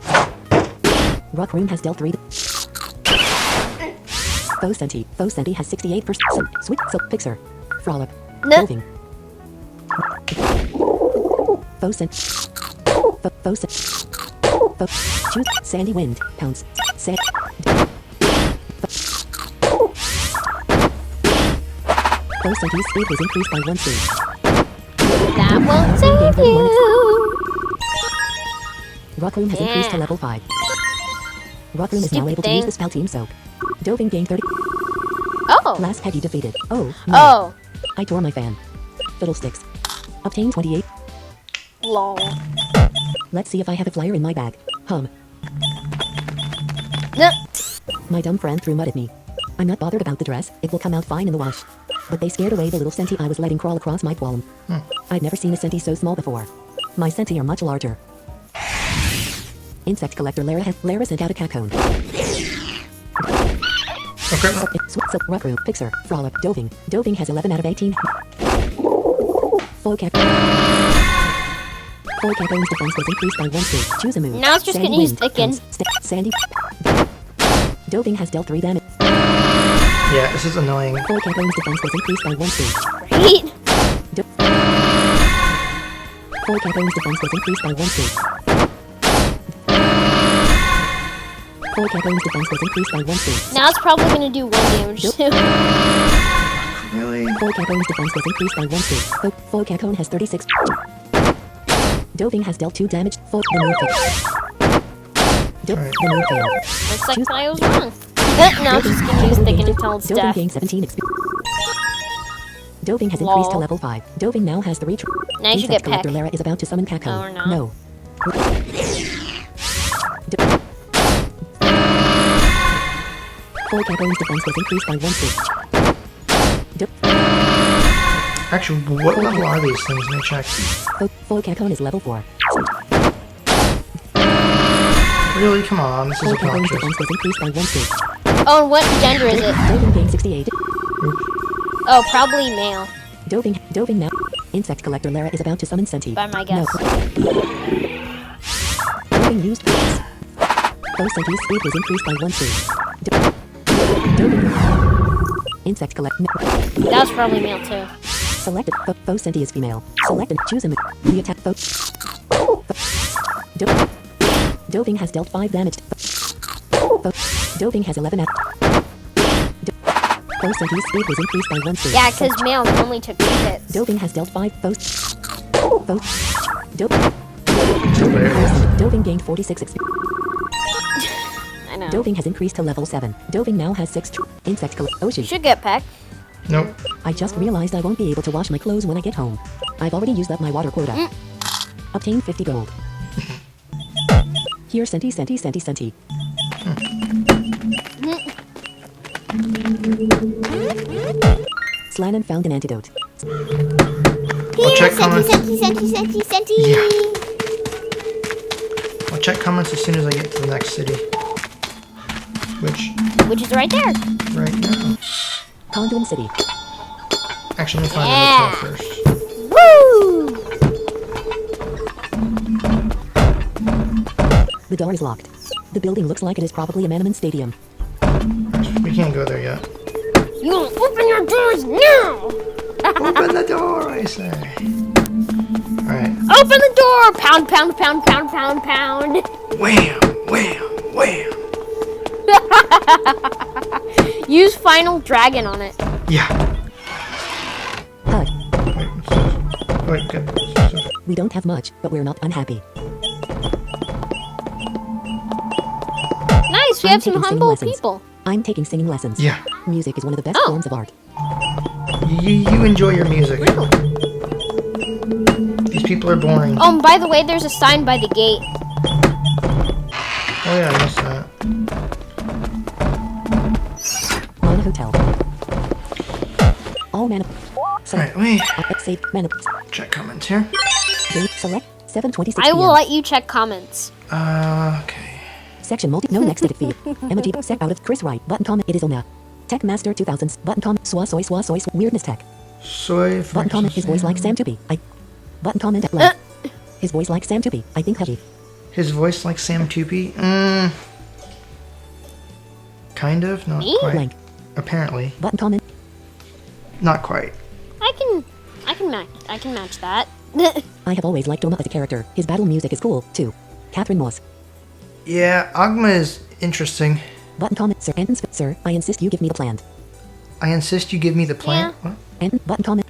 [SPEAKER 3] Rock Room has dealt 3. Foe Senti. Foe Senti has 68%. Sweet. So Pixar. Frolip.
[SPEAKER 2] No.
[SPEAKER 3] Moving. Foe Senti. Foe Senti. Choose Sandy Wind. Pounce. Sand. Foe Senti's speed was increased by 1 speed.
[SPEAKER 2] That won't save you.
[SPEAKER 3] Rock Room has increased to level 5. Rock Room is now
[SPEAKER 2] Stupid
[SPEAKER 3] able to use
[SPEAKER 2] thing.
[SPEAKER 3] the spell Team Soak. Doving gained 30.
[SPEAKER 2] Oh.
[SPEAKER 3] Last Peggy defeated. Oh, no.
[SPEAKER 2] Oh.
[SPEAKER 3] I tore my fan. Fiddlesticks. Obtain 28.
[SPEAKER 2] Lol.
[SPEAKER 3] Let's see if I have a flyer in my bag. Hum.
[SPEAKER 2] No.
[SPEAKER 3] My dumb friend threw mud at me. I'm not bothered about the dress. It will come out fine in the wash. But they scared away the little Senti I was letting crawl across my palm. I'd never seen a Senti so small before. My Senti are much larger. Insect collector Lara sent out a cat cone.
[SPEAKER 1] Okay.
[SPEAKER 3] Silk, Rock Room, Pixar, Frolip, Doving. Doving has 11 out of 18. Full cat. Full Capone's defense was increased by 1 speed. Choose a move.
[SPEAKER 2] Now it's just
[SPEAKER 3] Sandy
[SPEAKER 2] gonna use
[SPEAKER 3] Wind,
[SPEAKER 2] Thicken.
[SPEAKER 3] Pounce, Sandy. Doving has dealt 3 damage.
[SPEAKER 1] Yeah, this is annoying.
[SPEAKER 3] Full Capone's defense was increased by 1 speed.
[SPEAKER 2] Right?
[SPEAKER 3] Full Capone's defense was increased by 1 speed. Full Capone's defense was increased by 1 speed.
[SPEAKER 2] Now it's probably gonna do 1 damage too.
[SPEAKER 1] Really?
[SPEAKER 3] Full Capone's defense was increased by 1 speed. Full Capone has 36. Doving has dealt 2 damage. Full the move failed.
[SPEAKER 1] Alright.
[SPEAKER 3] The move failed.
[SPEAKER 2] Looks like I was wrong. Now it's just gonna use Thicken until it's
[SPEAKER 3] Doving
[SPEAKER 2] death.
[SPEAKER 3] gained 17 XP. Doving has increased to
[SPEAKER 2] Lol.
[SPEAKER 3] level 5. Doving now has 3.
[SPEAKER 2] Now you should get
[SPEAKER 3] Collector
[SPEAKER 2] Peck.
[SPEAKER 3] Lara is about to summon Catcone.
[SPEAKER 2] No, we're not.
[SPEAKER 3] No. Full Capone's defense was increased by 1 speed.
[SPEAKER 1] Actually, what level are these things? Let me check.
[SPEAKER 3] Full Catcone is level 4.
[SPEAKER 1] Really? Come on, this is
[SPEAKER 3] Full Capone's
[SPEAKER 1] obnoxious.
[SPEAKER 3] defense was increased by 1 speed.
[SPEAKER 2] Oh, and what gender is it?
[SPEAKER 3] Doving gained 68.
[SPEAKER 2] Oh, probably male.
[SPEAKER 3] Doving now. Insect Collector Lara is about to summon Senti.
[SPEAKER 2] By my guess.
[SPEAKER 3] No. Doving used points. Foe Senti's speed was increased by 1 speed. Doving. Insect Collect.
[SPEAKER 2] That was probably male too.
[SPEAKER 3] Selected. Foe Senti is female. Selected. Choose a move. The attack foe. Doving has dealt 5 damage. Doving has 11 at. Foe Senti's speed was increased by 1 speed.
[SPEAKER 2] Yeah, because male only took 2 hits.
[SPEAKER 3] Doving has dealt 5. Foe.
[SPEAKER 1] Hilarious.
[SPEAKER 3] Doving gained 46 XP.
[SPEAKER 2] I know.
[SPEAKER 3] Doving has increased to level 7. Doving now has 6. Insect collect. Oh
[SPEAKER 2] You
[SPEAKER 3] shoot.
[SPEAKER 2] should get Peck.
[SPEAKER 1] Nope.
[SPEAKER 3] I just realized I won't be able to wash my clothes when I get home. I've already used up my water quota. Obtain 50 gold. Here, Senti. Slanon found an antidote.
[SPEAKER 1] I'll check comments.
[SPEAKER 2] Senti.
[SPEAKER 1] Yeah. I'll check comments as soon as I get to the next city.
[SPEAKER 2] Which is right there.
[SPEAKER 1] Right now.
[SPEAKER 3] Conduin City.
[SPEAKER 1] Actually, let me find
[SPEAKER 2] Yeah.
[SPEAKER 1] the hotel first.
[SPEAKER 2] Woo!
[SPEAKER 3] The door is locked. The building looks like it is probably a Manamon stadium.
[SPEAKER 1] We can't go there yet.
[SPEAKER 2] You open your doors now!
[SPEAKER 1] Open the door, I say. Alright.
[SPEAKER 2] Open the door! Pound, pound, pound, pound, pound, pound.
[SPEAKER 1] Wham! Wham! Wham!
[SPEAKER 2] Use Final Dragon on it.
[SPEAKER 1] Yeah.
[SPEAKER 3] HUD.
[SPEAKER 1] Wait, what's this? Wait, get this.
[SPEAKER 3] We don't have much, but we're not unhappy.
[SPEAKER 2] Nice, we
[SPEAKER 3] I'm
[SPEAKER 2] have some
[SPEAKER 3] taking singing
[SPEAKER 2] humble
[SPEAKER 3] lessons.
[SPEAKER 2] people.
[SPEAKER 3] I'm taking singing lessons.
[SPEAKER 1] Yeah.
[SPEAKER 3] Music is one of the best
[SPEAKER 2] Oh.
[SPEAKER 3] forms of art.
[SPEAKER 1] You enjoy your music.
[SPEAKER 2] Really?
[SPEAKER 1] These people are boring.
[SPEAKER 2] Oh, and by the way, there's a sign by the gate.
[SPEAKER 1] Oh yeah, I missed that.
[SPEAKER 3] Mana Hotel. All mana.
[SPEAKER 1] Alright, wait.
[SPEAKER 3] Save mana.
[SPEAKER 1] Check comments here.
[SPEAKER 3] Date select 7:26
[SPEAKER 2] I will
[SPEAKER 3] PM.
[SPEAKER 2] let you check comments.
[SPEAKER 1] Okay.
[SPEAKER 3] Section multi. No next edit feed. Emoji set out of Chris Wright. Button comment. It is Ona. Tech Master 2000s. Button comment. Swa soy swa soy. Weirdness tech.
[SPEAKER 1] Soy.
[SPEAKER 3] Button comment. His voice like Sam Tupi. Button comment at blank. His voice like Sam Tupi. I think heavy.
[SPEAKER 1] His voice like Sam Tupi? Kind of, not
[SPEAKER 2] Me?
[SPEAKER 1] quite.
[SPEAKER 3] Blank.
[SPEAKER 1] Apparently,
[SPEAKER 3] Button comment.
[SPEAKER 1] not quite.
[SPEAKER 2] I can match that.
[SPEAKER 3] I have always liked Oma as a character. His battle music is cool too. Catherine Moss.
[SPEAKER 1] Yeah, Agma is interesting.
[SPEAKER 3] Button comment. Sir Anton. Sir, I insist you give me the plan.
[SPEAKER 1] I insist you give me the plant.
[SPEAKER 2] Yeah.
[SPEAKER 1] What?
[SPEAKER 3] Anton. Button comment.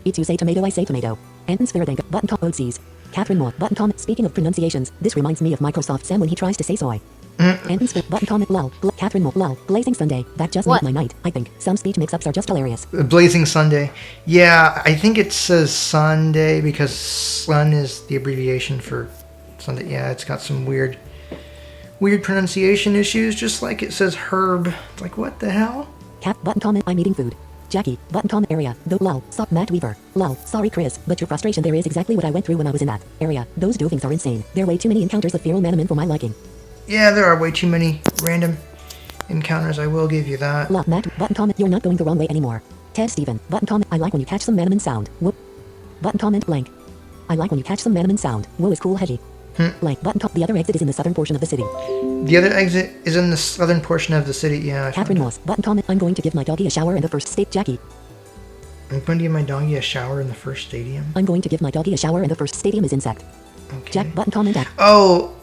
[SPEAKER 3] It's you say tomato, I say tomato. Anton Sviradenka. Button comment. Oopsies. Catherine Moore. Button comment. Speaking of pronunciations, this reminds me of Microsoft Sam when he tries to say soy. Anton Svir. Button comment. Lol. Catherine Moore. Lol. Blazing Sunday. That just
[SPEAKER 2] What?
[SPEAKER 3] made my night. I think some speech mix-ups are just hilarious.
[SPEAKER 1] Blazing Sunday. Yeah, I think it says Sunday because sun is the abbreviation for Sunday. Yeah, it's got some weird pronunciation issues, just like it says herb. It's like, what the hell?
[SPEAKER 3] Cat. Button comment. I'm eating food. Jackie. Button comment area. Though lol. Sock Matt Weaver. Lol. Sorry Chris, but your frustration there is exactly what I went through when I was in that area. Those dovings are insane. There are way too many encounters of feral Manamon for my liking.
[SPEAKER 1] Yeah, there are way too many random encounters, I will give you that.
[SPEAKER 3] Lol. Matt. Button comment. You're not going the wrong way anymore. Ted Steven. Button comment. I like when you catch some Manamon sound. Whoop. Button comment blank. I like when you catch some Manamon sound. Whoa is cool heavy. Blank. Button top. The other exit is in the southern portion of the city.
[SPEAKER 1] The other exit is in the southern portion of the city, yeah. I
[SPEAKER 3] Catherine
[SPEAKER 1] found it.
[SPEAKER 3] Moss. Button comment. I'm going to give my doggy a shower in the first state. Jackie.
[SPEAKER 1] I'm going to give my doggy a shower in the first stadium.
[SPEAKER 3] I'm going to give my doggy a shower in the first stadium is insect.
[SPEAKER 1] Okay.
[SPEAKER 3] Jack. Button comment at.
[SPEAKER 1] Oh,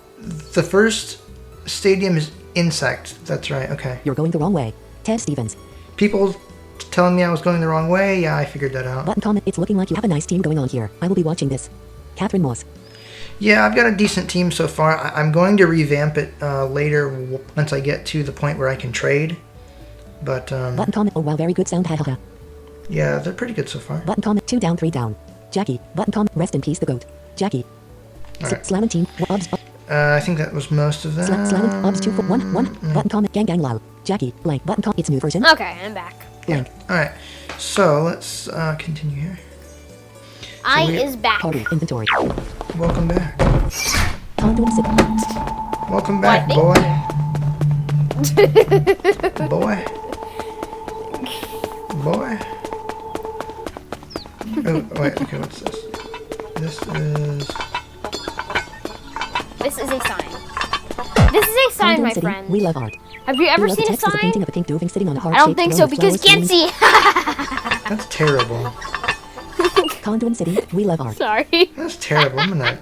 [SPEAKER 1] the first stadium is insect. That's right, okay.
[SPEAKER 3] You're going the wrong way. Ted Stevens.
[SPEAKER 1] People telling me I was going the wrong way? Yeah, I figured that out.
[SPEAKER 3] Button comment. It's looking like you have a nice team going on here. I will be watching this. Catherine Moss.
[SPEAKER 1] Yeah, I've got a decent team so far. I'm going to revamp it later once I get to the point where I can trade. But,
[SPEAKER 3] Button comment. Oh wow, very good sound. Hahaha.
[SPEAKER 1] yeah, they're pretty good so far.
[SPEAKER 3] Button comment. 2 down, 3 down. Jackie. Button comment. Rest in peace, the goat. Jackie.
[SPEAKER 1] Alright.
[SPEAKER 3] Slam team. Obs.
[SPEAKER 1] I think that was most of them.
[SPEAKER 3] Slam. Obs 2 4 1 1. Button comment. Gang gang lol. Jackie. Blank. Button comment. It's new version.
[SPEAKER 2] Okay, I'm back.
[SPEAKER 3] Blank.
[SPEAKER 1] Alright, so let's continue here.
[SPEAKER 2] I
[SPEAKER 1] we-
[SPEAKER 2] is back.
[SPEAKER 3] Party inventory.
[SPEAKER 1] Welcome back.
[SPEAKER 3] Conduit City.
[SPEAKER 1] Welcome back,
[SPEAKER 2] Why,
[SPEAKER 1] boy. Boy. Boy. Oh, wait, okay, what's this? This is...
[SPEAKER 2] This is a sign. This is a sign,
[SPEAKER 3] Conduit
[SPEAKER 2] my
[SPEAKER 3] City.
[SPEAKER 2] friend.
[SPEAKER 3] We love art.
[SPEAKER 2] Have you ever
[SPEAKER 3] We love the
[SPEAKER 2] seen a
[SPEAKER 3] text is a painting
[SPEAKER 2] sign?
[SPEAKER 3] of a pink doving sitting on a heart.
[SPEAKER 2] I don't think so because you can't see.
[SPEAKER 1] That's terrible.
[SPEAKER 3] Conduit City. We love art.
[SPEAKER 2] Sorry.
[SPEAKER 1] That's terrible. I'm gonna...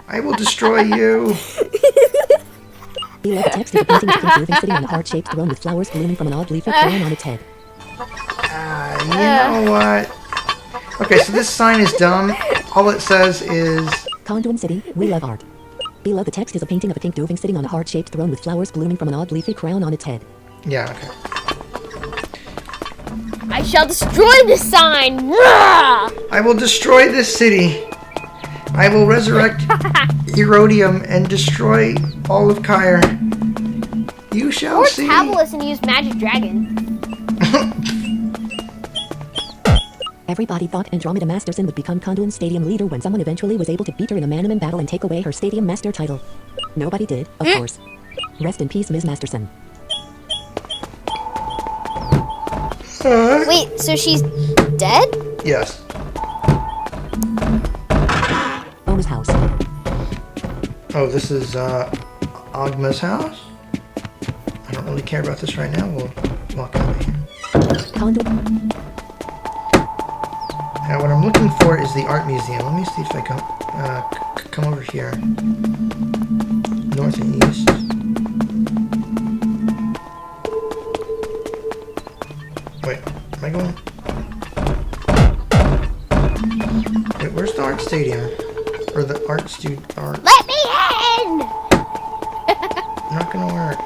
[SPEAKER 1] I will destroy you.
[SPEAKER 3] We love the text is a painting of a pink doving sitting on a heart-shaped throne with flowers blooming from an odd leafy crown on its head.
[SPEAKER 1] You know what? Okay, so this sign is dumb. All it says is...
[SPEAKER 3] Conduit City. We love art. Below the text is a painting of a pink doving sitting on a heart-shaped throne with flowers blooming from an odd leafy crown on its head.
[SPEAKER 1] Yeah, okay.
[SPEAKER 2] I shall destroy this sign. Rah!
[SPEAKER 1] I will destroy this city. I will resurrect Erodium and destroy all of Kyre. You shall
[SPEAKER 2] Or
[SPEAKER 1] see.
[SPEAKER 2] Tabulus and use Magic Dragon.
[SPEAKER 3] Everybody thought Andromeda Masterson would become Conduin Stadium leader when someone eventually was able to beat her in a Manamon battle and take away her Stadium Master title. Nobody did, of course. Rest in peace, Ms. Masterson.
[SPEAKER 2] Wait, so she's dead?
[SPEAKER 1] Yes.
[SPEAKER 3] Oma's house.
[SPEAKER 1] Oh, this is Agma's house. I don't really care about this right now. We'll walk out of here.
[SPEAKER 3] Condo.
[SPEAKER 1] Now, what I'm looking for is the art museum. Let me see if I can come over here. North and east. Wait, am I going? Wait, where's the art stadium? Or the art art?
[SPEAKER 2] Let me in!
[SPEAKER 1] Not gonna work.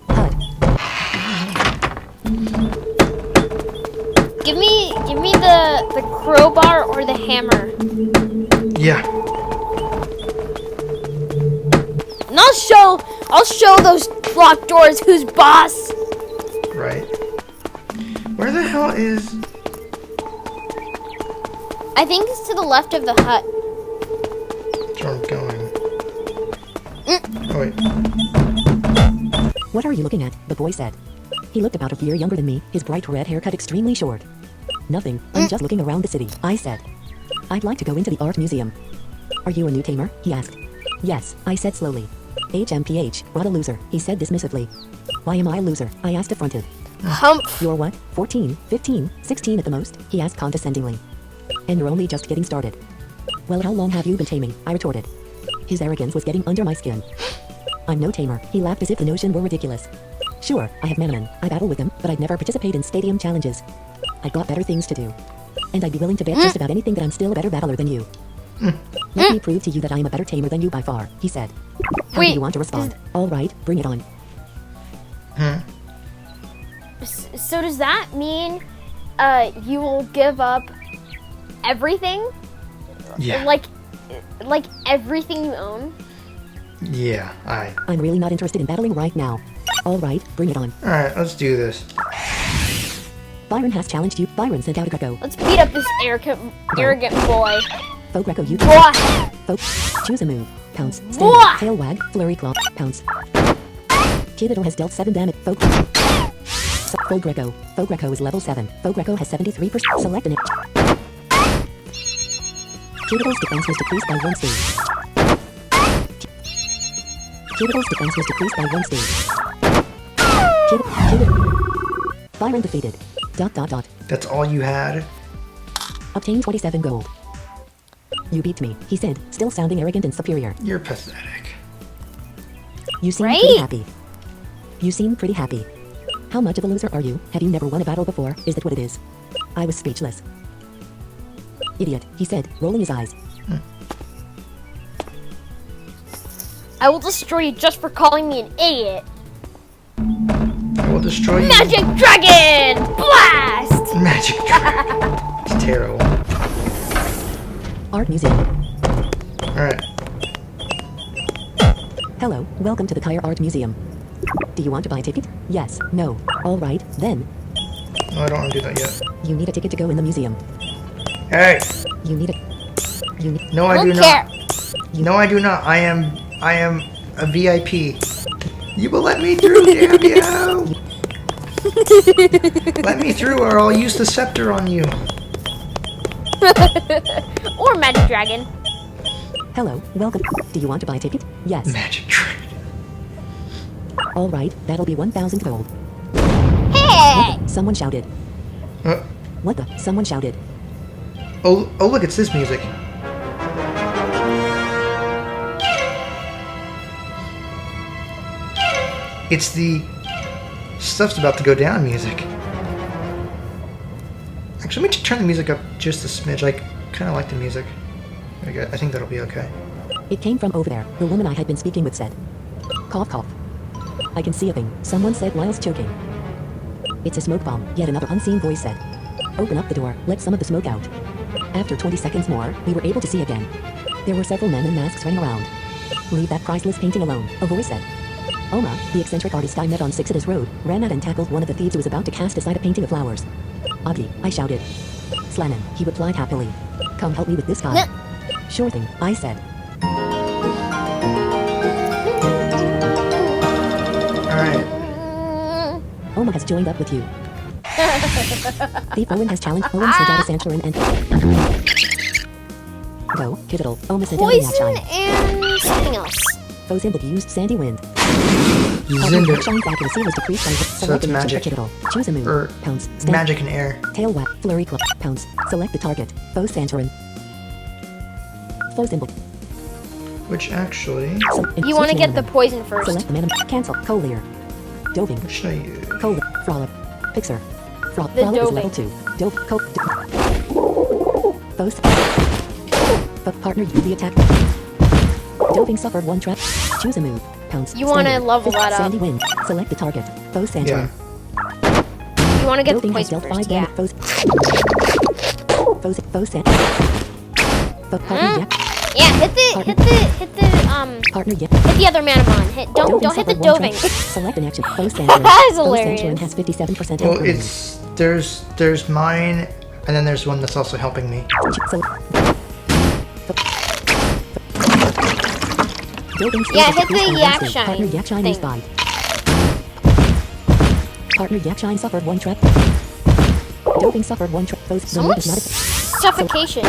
[SPEAKER 3] HUD.
[SPEAKER 2] Give me the crowbar or the hammer.
[SPEAKER 1] Yeah.
[SPEAKER 2] And I'll show those locked doors who's boss.
[SPEAKER 1] Right. Where the hell is...
[SPEAKER 2] I think it's to the left of the hut.
[SPEAKER 1] That's where I'm going. Oh, wait.
[SPEAKER 3] What are you looking at? The boy said. He looked about a year younger than me, his bright red hair cut extremely short. Nothing, I'm just looking around the city, I said. I'd like to go into the art museum. Are you a new tamer? He asked. Yes, I said slowly. HMPH, what a loser, he said dismissively. Why am I a loser? I asked affronted.
[SPEAKER 2] Humph.
[SPEAKER 3] You're what? 14, 15, 16 at the most? He asked condescendingly. And you're only just getting started. Well, how long have you been taming? I retorted. His arrogance was getting under my skin. I'm no tamer, he laughed as if the notion were ridiculous. Sure, I have Manamon, I battle with him, but I'd never participate in stadium challenges. I've got better things to do. And I'd be willing to bet just about anything that I'm still a better battler than you. Let me prove to you that I am a better tamer than you by far, he said. How do
[SPEAKER 2] Wait,
[SPEAKER 3] you want to respond? All right, bring it on.
[SPEAKER 2] So does that mean you will give up everything?
[SPEAKER 1] Yeah.
[SPEAKER 2] Like everything you own?
[SPEAKER 1] Yeah,
[SPEAKER 3] I'm really not interested in battling right now. All right, bring it on.
[SPEAKER 1] Alright, let's do this.
[SPEAKER 3] Byron has challenged you. Byron sent out a Greco.
[SPEAKER 2] Let's beat up this arrogant boy.
[SPEAKER 3] Faux Greco, you.
[SPEAKER 2] Boy.
[SPEAKER 3] Faux. Choose a move. Pounce. Stand
[SPEAKER 2] Boy.
[SPEAKER 3] up. Tail wag. Flurry claw. Pounce. Kiddo has dealt 7 damage. Faux. Faux Greco. Faux Greco is level 7. Faux Greco has 73%. Select an. Kiddo's defense was decreased by 1 stage. Kiddo's defense was decreased by 1 stage. Kiddo. Byron defeated. ...
[SPEAKER 1] That's all you had?
[SPEAKER 3] Obtain 27 gold. You beat me, he said, still sounding arrogant and superior.
[SPEAKER 1] You're pathetic.
[SPEAKER 3] You seem
[SPEAKER 2] Right?
[SPEAKER 3] pretty happy. You seem pretty happy. How much of a loser are you? Have you never won a battle before? Is that what it is? I was speechless. Idiot, he said, rolling his eyes.
[SPEAKER 2] I will destroy you just for calling me an idiot.
[SPEAKER 1] I will destroy you.
[SPEAKER 2] Magic Dragon! Blast!
[SPEAKER 1] Magic Dragon. It's terrible.
[SPEAKER 3] Art Museum.
[SPEAKER 1] Alright.
[SPEAKER 3] Hello, welcome to the Kyre Art Museum. Do you want to buy a ticket? Yes, no. All right, then.
[SPEAKER 1] No, I don't want to do that yet.
[SPEAKER 3] You need a ticket to go in the museum.
[SPEAKER 1] Hey!
[SPEAKER 3] You need a... You need...
[SPEAKER 1] No, I do
[SPEAKER 2] Don't care.
[SPEAKER 1] not. No, I do not. I am a VIP. You will let me through, damn you! Let me through or I'll use the scepter on you.
[SPEAKER 2] Or Magic Dragon.
[SPEAKER 3] Hello, welcome. Do you want to buy a ticket? Yes.
[SPEAKER 1] Magic Dragon.
[SPEAKER 3] All right, that'll be 1,000 gold.
[SPEAKER 2] Hey!
[SPEAKER 3] Someone shouted. What the? Someone shouted.
[SPEAKER 1] Oh, look, it's this music. It's the stuff's about to go down music. Actually, let me turn the music up just a smidge. I kind of like the music. Okay, I think that'll be okay.
[SPEAKER 3] It came from over there, the woman I had been speaking with said. Cough, cough. I can see a thing, someone said whilst choking. It's a smoke bomb, yet another unseen voice said. Open up the door, let some of the smoke out. After 20 seconds more, we were able to see again. There were several men in masks running around. Leave that priceless painting alone, a voice said. Oma, the eccentric artist I met on 6th Road, ran out and tackled one of the thieves who was about to cast aside a painting of flowers. Adi, I shouted. Slanin, he replied happily. Come help me with this guy. Sure thing, I said.
[SPEAKER 1] Alright.
[SPEAKER 3] Oma has joined up with you. Thief Owen has challenged Owen sent out a Santorin and... Foe, Pivotal, Oma sent out a yak
[SPEAKER 2] Poison
[SPEAKER 3] shine.
[SPEAKER 2] and something else.
[SPEAKER 3] Foe symbol used Sandy Wind.
[SPEAKER 1] Zinder.
[SPEAKER 3] Yak shine's accuracy was decreased by select
[SPEAKER 1] it's
[SPEAKER 3] an action for
[SPEAKER 1] magic.
[SPEAKER 3] Pivotal. Choose a move.
[SPEAKER 1] Or
[SPEAKER 3] Pounce.
[SPEAKER 1] magic and air.
[SPEAKER 3] Tail whack. Flurry club. Pounce. Select the target. Foe Santorin. Foe symbol.
[SPEAKER 1] Which actually,
[SPEAKER 2] You want to get the poison first.
[SPEAKER 3] Select the Manamon. Cancel. Collier. Doving.
[SPEAKER 1] what should I use?
[SPEAKER 3] Cola. Frolic. Pixar.
[SPEAKER 2] The
[SPEAKER 3] Frolic is
[SPEAKER 2] Doving.
[SPEAKER 3] level 2. Dove. Foe. Partner use the attack. Doving suffered 1 trap. Choose a move. Pounce.
[SPEAKER 2] You wanna
[SPEAKER 3] Standard.
[SPEAKER 2] level that up.
[SPEAKER 3] Sandy Wind. Select the target. Foe Santorin.
[SPEAKER 1] Yeah.
[SPEAKER 2] You want to get the
[SPEAKER 3] Doving has
[SPEAKER 2] poison
[SPEAKER 3] dealt 5
[SPEAKER 2] first. Yeah.
[SPEAKER 3] damage. Foe San. Partner yak.
[SPEAKER 2] Yeah. Hit the
[SPEAKER 3] Partner yak.
[SPEAKER 2] hit the other Manamon. Don't hit the
[SPEAKER 3] suffered 1
[SPEAKER 2] Doving.
[SPEAKER 3] trap. Select an action. Foe Santorin.
[SPEAKER 2] That is
[SPEAKER 3] Foe
[SPEAKER 2] hilarious.
[SPEAKER 3] Santorin has 57%
[SPEAKER 1] Well,
[SPEAKER 3] health remaining.
[SPEAKER 1] it's there's mine, and then there's one that's also helping me.
[SPEAKER 2] Yeah, hit the yak shine
[SPEAKER 3] Partner yak shine is
[SPEAKER 2] thing.
[SPEAKER 3] 5. Partner yak shine suffered 1 trap. Doping suffered 1 trap. Foe's
[SPEAKER 2] So
[SPEAKER 3] the
[SPEAKER 2] much
[SPEAKER 3] move is not
[SPEAKER 2] suffocation.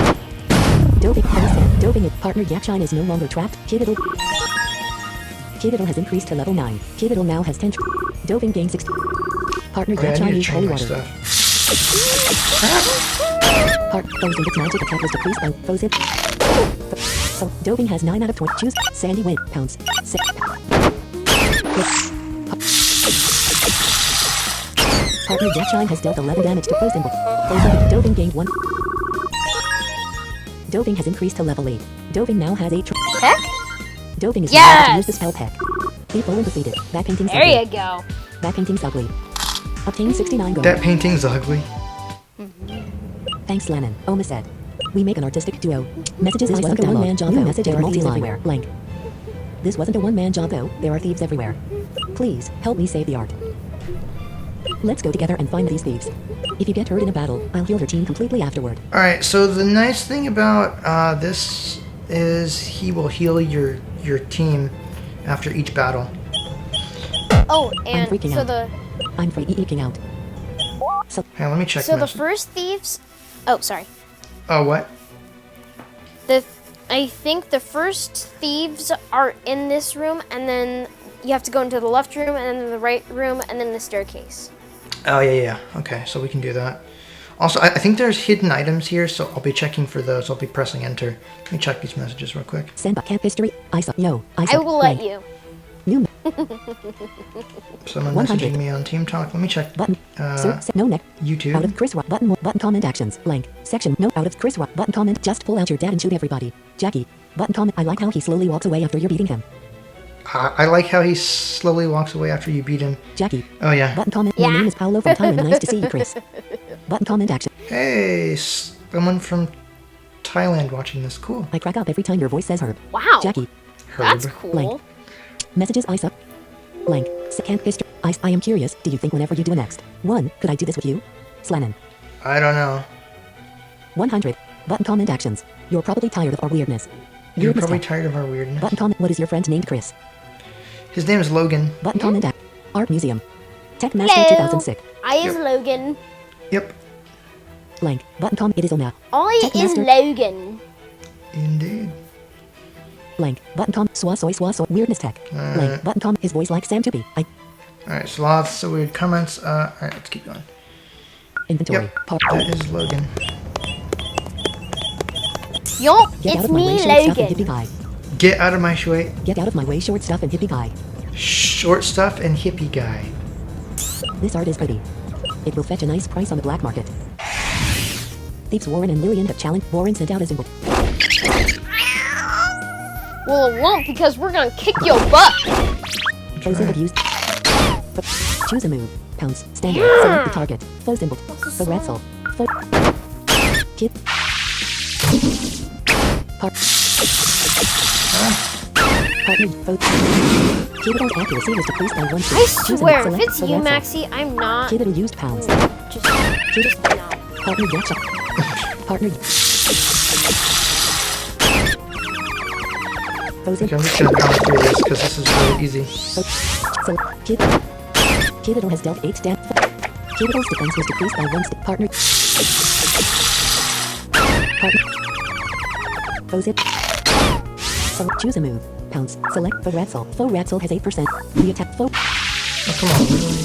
[SPEAKER 3] Doping partner yak shine is no longer trapped. Pivotal has increased to level 9. Pivotal now has 10. Doping gains 6. Partner
[SPEAKER 1] Okay,
[SPEAKER 3] yak
[SPEAKER 1] I
[SPEAKER 3] shine
[SPEAKER 1] need to
[SPEAKER 3] used
[SPEAKER 1] change
[SPEAKER 3] holy
[SPEAKER 1] my
[SPEAKER 3] water.
[SPEAKER 1] stuff.
[SPEAKER 3] Foe's its magic attack was decreased by Foe's hit. So, Doping has 9 out of 20. Choose Sandy Wind. Pounce. Partner yak shine has dealt 11 damage to Foe's symbol. Doping gained 1. Doping has increased to level 8. Doping now has 8.
[SPEAKER 2] Heck?
[SPEAKER 3] Doping is now able to use
[SPEAKER 2] Yes!
[SPEAKER 3] the spell Peck. Leap and defeated. That painting's
[SPEAKER 2] There
[SPEAKER 3] ugly.
[SPEAKER 2] you go.
[SPEAKER 3] That painting's ugly. Obtain 69 gold.
[SPEAKER 1] That painting's ugly.
[SPEAKER 3] Thanks, Lennon. Oma said. We make an artistic duo. Messages is wasn't a one-man job though. There are thieves everywhere. Blank. This wasn't a one-man job though. There are thieves everywhere. Please, help me save the art. Let's go together and find these thieves. If you get hurt in a battle, I'll heal your team completely afterward.
[SPEAKER 1] All right. So the nice thing about this is he will heal your team after each battle.
[SPEAKER 2] Oh, and
[SPEAKER 3] freaking
[SPEAKER 2] so
[SPEAKER 3] out.
[SPEAKER 2] the
[SPEAKER 3] I'm free eking out. So,
[SPEAKER 1] Hang on, let me check.
[SPEAKER 2] so the
[SPEAKER 1] message.
[SPEAKER 2] first thieves. Oh, sorry.
[SPEAKER 1] Oh, what?
[SPEAKER 2] I think the first thieves are in this room, and then you have to go into the left room, and then the right room, and then the staircase.
[SPEAKER 1] Oh, yeah. Okay, so we can do that. Also, I think there's hidden items here, so I'll be checking for those. I'll be pressing enter. Let me check these messages real quick.
[SPEAKER 3] send back camp history. I
[SPEAKER 2] I will let you.
[SPEAKER 3] New
[SPEAKER 1] Someone
[SPEAKER 3] 100.
[SPEAKER 1] messaging me on Team Talk. Let me check.
[SPEAKER 3] button. No neck.
[SPEAKER 1] YouTube.
[SPEAKER 3] Out of Chris Rock button comment actions blank section no out of Chris Rock button comment just pull out your dad and shoot everybody. Jackie button comment I like how he slowly walks away after you're beating him.
[SPEAKER 1] I like how he slowly walks away after you beat him.
[SPEAKER 3] Jackie
[SPEAKER 1] Oh, yeah.
[SPEAKER 3] button comment
[SPEAKER 2] Yeah.
[SPEAKER 3] my name is Paolo from Thailand nice to see you Chris. Button comment action
[SPEAKER 1] Hey, someone from Thailand watching this. Cool.
[SPEAKER 3] I crack up every time your voice says Herb.
[SPEAKER 2] Wow.
[SPEAKER 3] Jackie
[SPEAKER 2] That's
[SPEAKER 1] Herb.
[SPEAKER 2] cool.
[SPEAKER 3] Blank. Messages I suck blank camp history I am curious do you think whenever you do a next one could I do this with you Slannon
[SPEAKER 1] I don't know.
[SPEAKER 3] 100 button comment actions you're probably tired of our weirdness.
[SPEAKER 1] You're
[SPEAKER 3] Weirdness
[SPEAKER 1] probably
[SPEAKER 3] tech.
[SPEAKER 1] tired of our weirdness.
[SPEAKER 3] Button comment what is your friend named Chris.
[SPEAKER 1] His name is Logan.
[SPEAKER 3] Button comment act Art Museum Tech Master
[SPEAKER 2] Hello.
[SPEAKER 3] 2006
[SPEAKER 2] I is
[SPEAKER 1] Yep.
[SPEAKER 2] Logan.
[SPEAKER 1] Yep.
[SPEAKER 3] blank button comment it is Oma
[SPEAKER 2] I
[SPEAKER 3] Tech
[SPEAKER 2] is
[SPEAKER 3] Master.
[SPEAKER 2] Logan.
[SPEAKER 1] Indeed.
[SPEAKER 3] blank button com swa soy weirdness tech blank button com his voice like Sam Tupi I
[SPEAKER 1] Alright, so lots of weird comments. Alright, let's keep going.
[SPEAKER 3] inventory
[SPEAKER 1] Yep,
[SPEAKER 3] part
[SPEAKER 1] that is Logan.
[SPEAKER 2] Yup,
[SPEAKER 3] get out
[SPEAKER 2] it's
[SPEAKER 3] of my way
[SPEAKER 2] me,
[SPEAKER 3] short stuff and hippie
[SPEAKER 2] Logan.
[SPEAKER 3] guy
[SPEAKER 1] Get out of my way.
[SPEAKER 3] get out of my way short stuff and hippie guy
[SPEAKER 1] Short stuff and hippie guy.
[SPEAKER 3] this art is pretty it will fetch a nice price on the black market. Thieves Warren and Lillian have challenged Warren sent out a symbol
[SPEAKER 2] Well, it won't because we're gonna kick your butt.
[SPEAKER 3] foe symbol used choose a move pounce standard select the target foe symbol foe wrestle foe kid part partner foe Pivotal's accuracy was decreased by 1
[SPEAKER 2] I
[SPEAKER 3] Choose a move,
[SPEAKER 2] swear, if
[SPEAKER 3] select
[SPEAKER 2] it's
[SPEAKER 3] foe
[SPEAKER 2] you,
[SPEAKER 3] wrestle.
[SPEAKER 2] Maxie, I'm not
[SPEAKER 3] Pivotal used pounds
[SPEAKER 2] just no.
[SPEAKER 3] partner yak shot partner foe
[SPEAKER 1] Okay,
[SPEAKER 3] symbol
[SPEAKER 1] I'm just gonna power through this because this is really easy.
[SPEAKER 3] So, Pivotal has dealt 8 damage. Pivotal's defense was decreased by 1 partner. Pose it. So choose a move. Pounce. Select Faux Ratzel. Faux Ratzel has 8%. The attack Faux.
[SPEAKER 1] Oh, come on, really?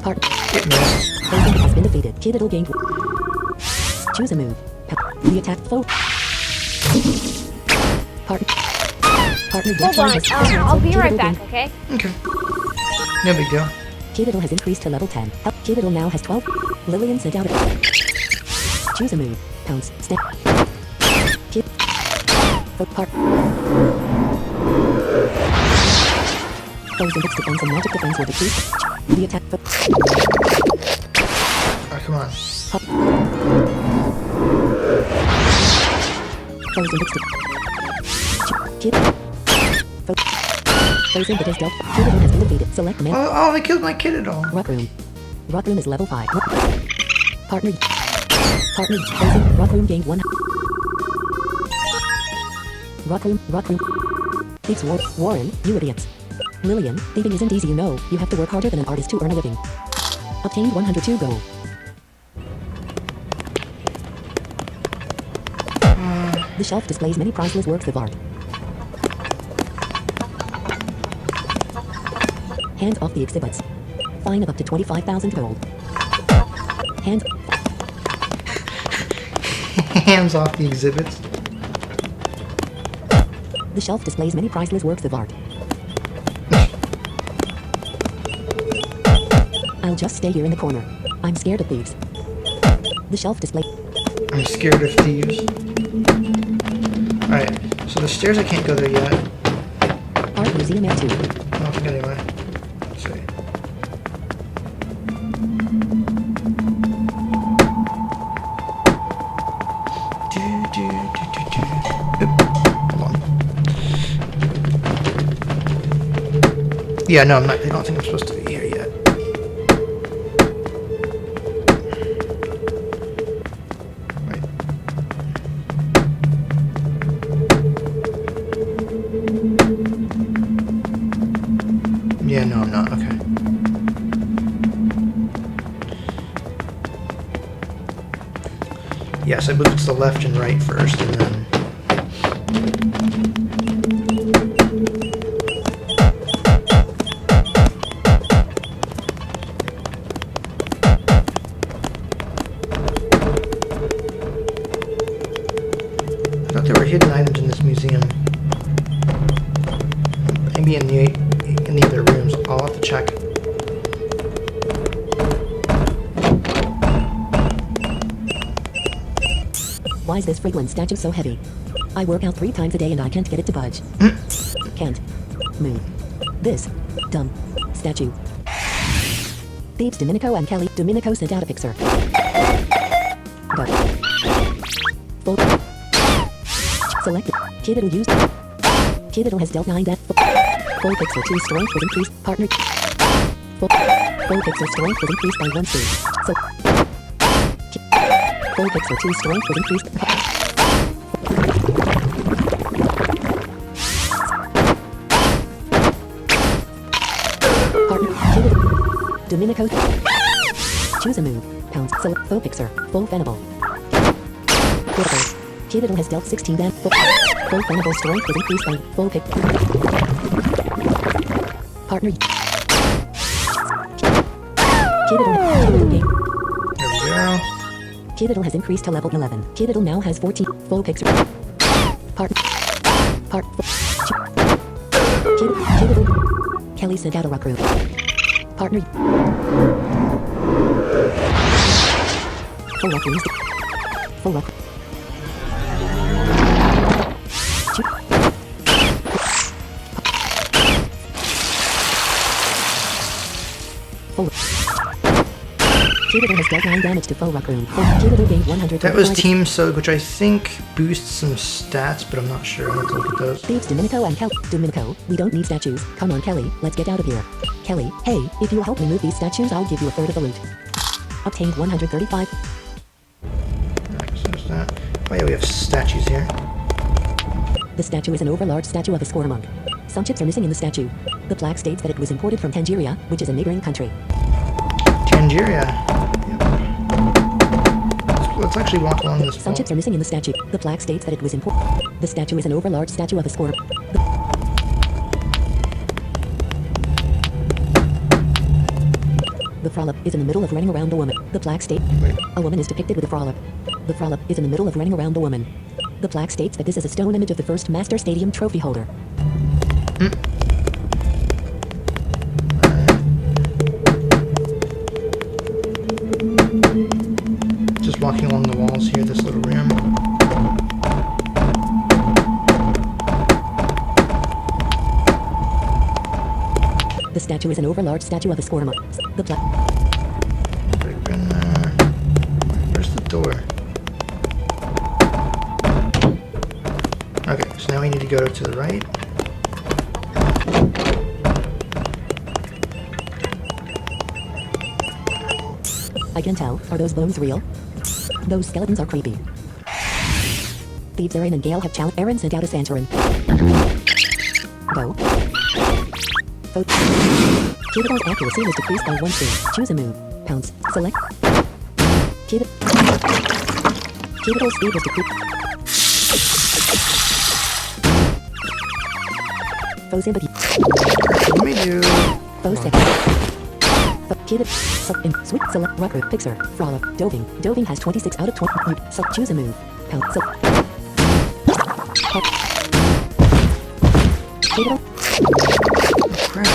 [SPEAKER 3] Part.
[SPEAKER 1] It missed.
[SPEAKER 3] Opponent has been defeated. Kiddiddle gained. Choose a move. The attack Faux. Partner.
[SPEAKER 2] Hold on, I'll be right back, okay?
[SPEAKER 1] Okay. No big deal.
[SPEAKER 3] Kiddiddle has increased to level 10. Kiddiddle now has 12. Lillian sent out a... Choose a move. Pounce. Step. Kid. Part. Foes and its defense and magic defense will decrease. The attack...
[SPEAKER 1] Oh, come on.
[SPEAKER 3] Foes and its Kid. Foes and it is dealt. Kiddiddle has been defeated. Select the man.
[SPEAKER 1] Oh, they killed my kid at all.
[SPEAKER 3] Rock Room. Rock Room is level 5. Partner. Frozen. Rock Room gained 1. Rock Room. Thieves Warren, you idiots. Lillian, thieving isn't easy, you know. You have to work harder than an artist to earn a living. Obtained 102 gold. The shelf displays many priceless works of art. Hands off the exhibits. Fine of up to 25,000 gold. Hands
[SPEAKER 1] off the exhibits.
[SPEAKER 3] The shelf displays many priceless works of art. I'll just stay here in the corner. I'm scared of thieves. The shelf display.
[SPEAKER 1] I'm scared of thieves. Alright, so the stairs I can't go there yet.
[SPEAKER 3] Art Museum F2.
[SPEAKER 1] Oh, anyway. Let's see. Oop, hold on. Yeah, no, I'm not. I don't think I'm supposed to be here yet. Right. Yeah, no, I'm not. Okay. Yes, I believe it's the left and right first, and then... I thought there were hidden items in this museum. Maybe in the other rooms. I'll have to check.
[SPEAKER 3] Why is this fragrant statue so heavy? I work out 3 times a day and I can't get it to budge. Can't move. This dumb statue. Thieves Domenico and Kelly. Domenico sent out a fixer. Go. Full. Select. Kiddiddle used. Kiddiddle has dealt 9 death. Full fixer 2 strength was increased. Partner. Full fixer strength was increased by 1 stage. So. Full fixer 2 strength was increased. Partner. Kiddiddle. Domenico. Choose a move. Pounce. Select full fixer. Full fennable. Critical. Kiddiddle has dealt 16 damage. Full fennable strength was increased by full pick. Partner. Kiddiddle game.
[SPEAKER 1] There we go.
[SPEAKER 3] Kiddiddle has increased to level 11. Kiddiddle now has 14 full picture. Kiddiddle. Kelly sent out a rock room. Partner. Full rock rooms. Full rock. Full. Kiddiddle has dealt 9 damage to full rock room. Kiddiddle gained 100.
[SPEAKER 1] That was Team Soak, which I think boosts some stats, but I'm not sure. I'll have to look at those.
[SPEAKER 3] Thieves Domenico and Kelly. Domenico, we don't need statues. Come on, Kelly, let's get out of here. Kelly, hey, if you'll help me move these statues, I'll give you a third of the loot. Obtained 135.
[SPEAKER 1] Alright, so there's that. Oh yeah, we have statues here.
[SPEAKER 3] The statue is an overlarge statue of a square monk. Some chips are missing in the statue. The plaque states that it was imported from Tangeria, which is a neighboring country.
[SPEAKER 1] Tangeria. Yep. let's actually walk along this
[SPEAKER 3] Some
[SPEAKER 1] wall.
[SPEAKER 3] chips are missing in the statue. The plaque states that it was important. The statue is an overlarge statue of a score. The frolip is in the middle of running around a woman. The plaque states a woman is depicted with a frolip. The frolip is in the middle of running around a woman. The plaque states that this is a stone image of the first Master Stadium trophy holder.
[SPEAKER 1] Just walking along the walls here, this little room.
[SPEAKER 3] The statue is an overlarge statue of a scorma. The plaque.
[SPEAKER 1] Where's the door? Okay, so now we need to go to the right.
[SPEAKER 3] I can tell. Are those bones real? Those skeletons are creepy. Thieves Aaron and Gale have challenged. Aaron sent out a Santorin. Go. Cubital's accuracy was decreased by 1 speed. Choose a move. Pounce. Select. Cubital's speed was decreased. Foe sympathy.
[SPEAKER 1] Let me do...
[SPEAKER 3] Foe second. Cubit. Sweet. Select. Rucker. Pixar. Frolic. Doving. Doving has 26 out of 20. Choose a move. Pounce. Cubital.
[SPEAKER 1] Crap.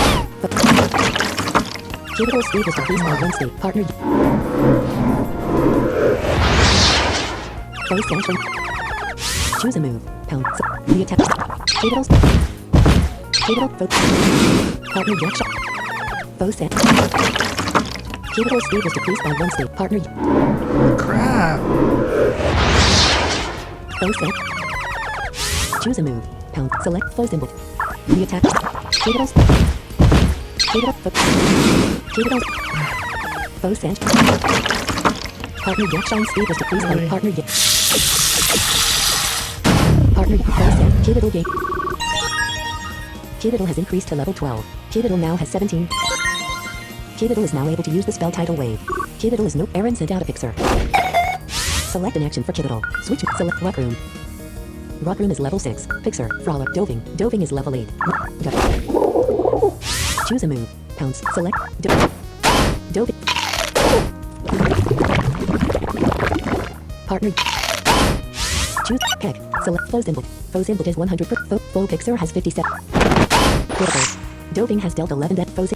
[SPEAKER 3] Cubital's speed was decreased by 1 speed. Partner. Foe sanction. Choose a move. Pound. The attack. Cubital's. Cubital. Partner reaction. Foe set. Cubital's speed was decreased by 1 speed. Partner.
[SPEAKER 1] Crap.
[SPEAKER 3] Foe set. Choose a move. Pound. Select foe symbol. The attack. Cubital's. Cubital's. Foe set. Partner reaction speed was decreased by partner. Partner. Foe set. Cubital game. Cubital has increased to level 12. Cubital now has 17. Cubital is now able to use the spell Tidal Wave. Cubital is no. Aaron sent out a Pixar. Select an action for Cubital. Switch. Select Rock Room. Rock Room is level 6. Pixar. Frolic. Doving. Doving is level 8. Choose a move. Pounce. Select. Doving. Partner. Choose. Peck. Select foe symbol. Foe symbol is 100 per. Foe Pixar has 57. Critical. Doving has dealt 11 death foes.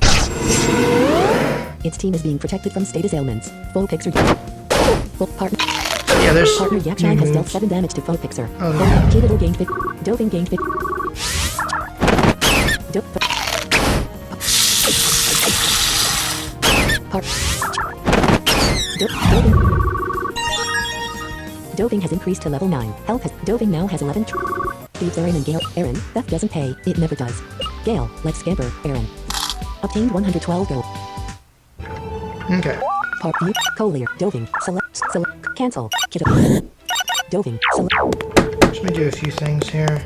[SPEAKER 3] Its team is being protected from status ailments. Foe Pixar. Full partner.
[SPEAKER 1] Yeah, there's...
[SPEAKER 3] Partner Yakshine has dealt 7 damage to foe Pixar.
[SPEAKER 1] Oh,
[SPEAKER 3] Cubital gained 50. Doving gained 50. Doving has increased to level 9. Health has... Doving now has 11. Thieves Aaron and Gale. Aaron, theft doesn't pay. It never does. Gale, let's scamper. Aaron. Obtained 112 gold.
[SPEAKER 1] Okay.
[SPEAKER 3] Part view. Collier. Doving. Select. Cancel. Kiddo. Doving. Select.
[SPEAKER 1] Let me do a few things here.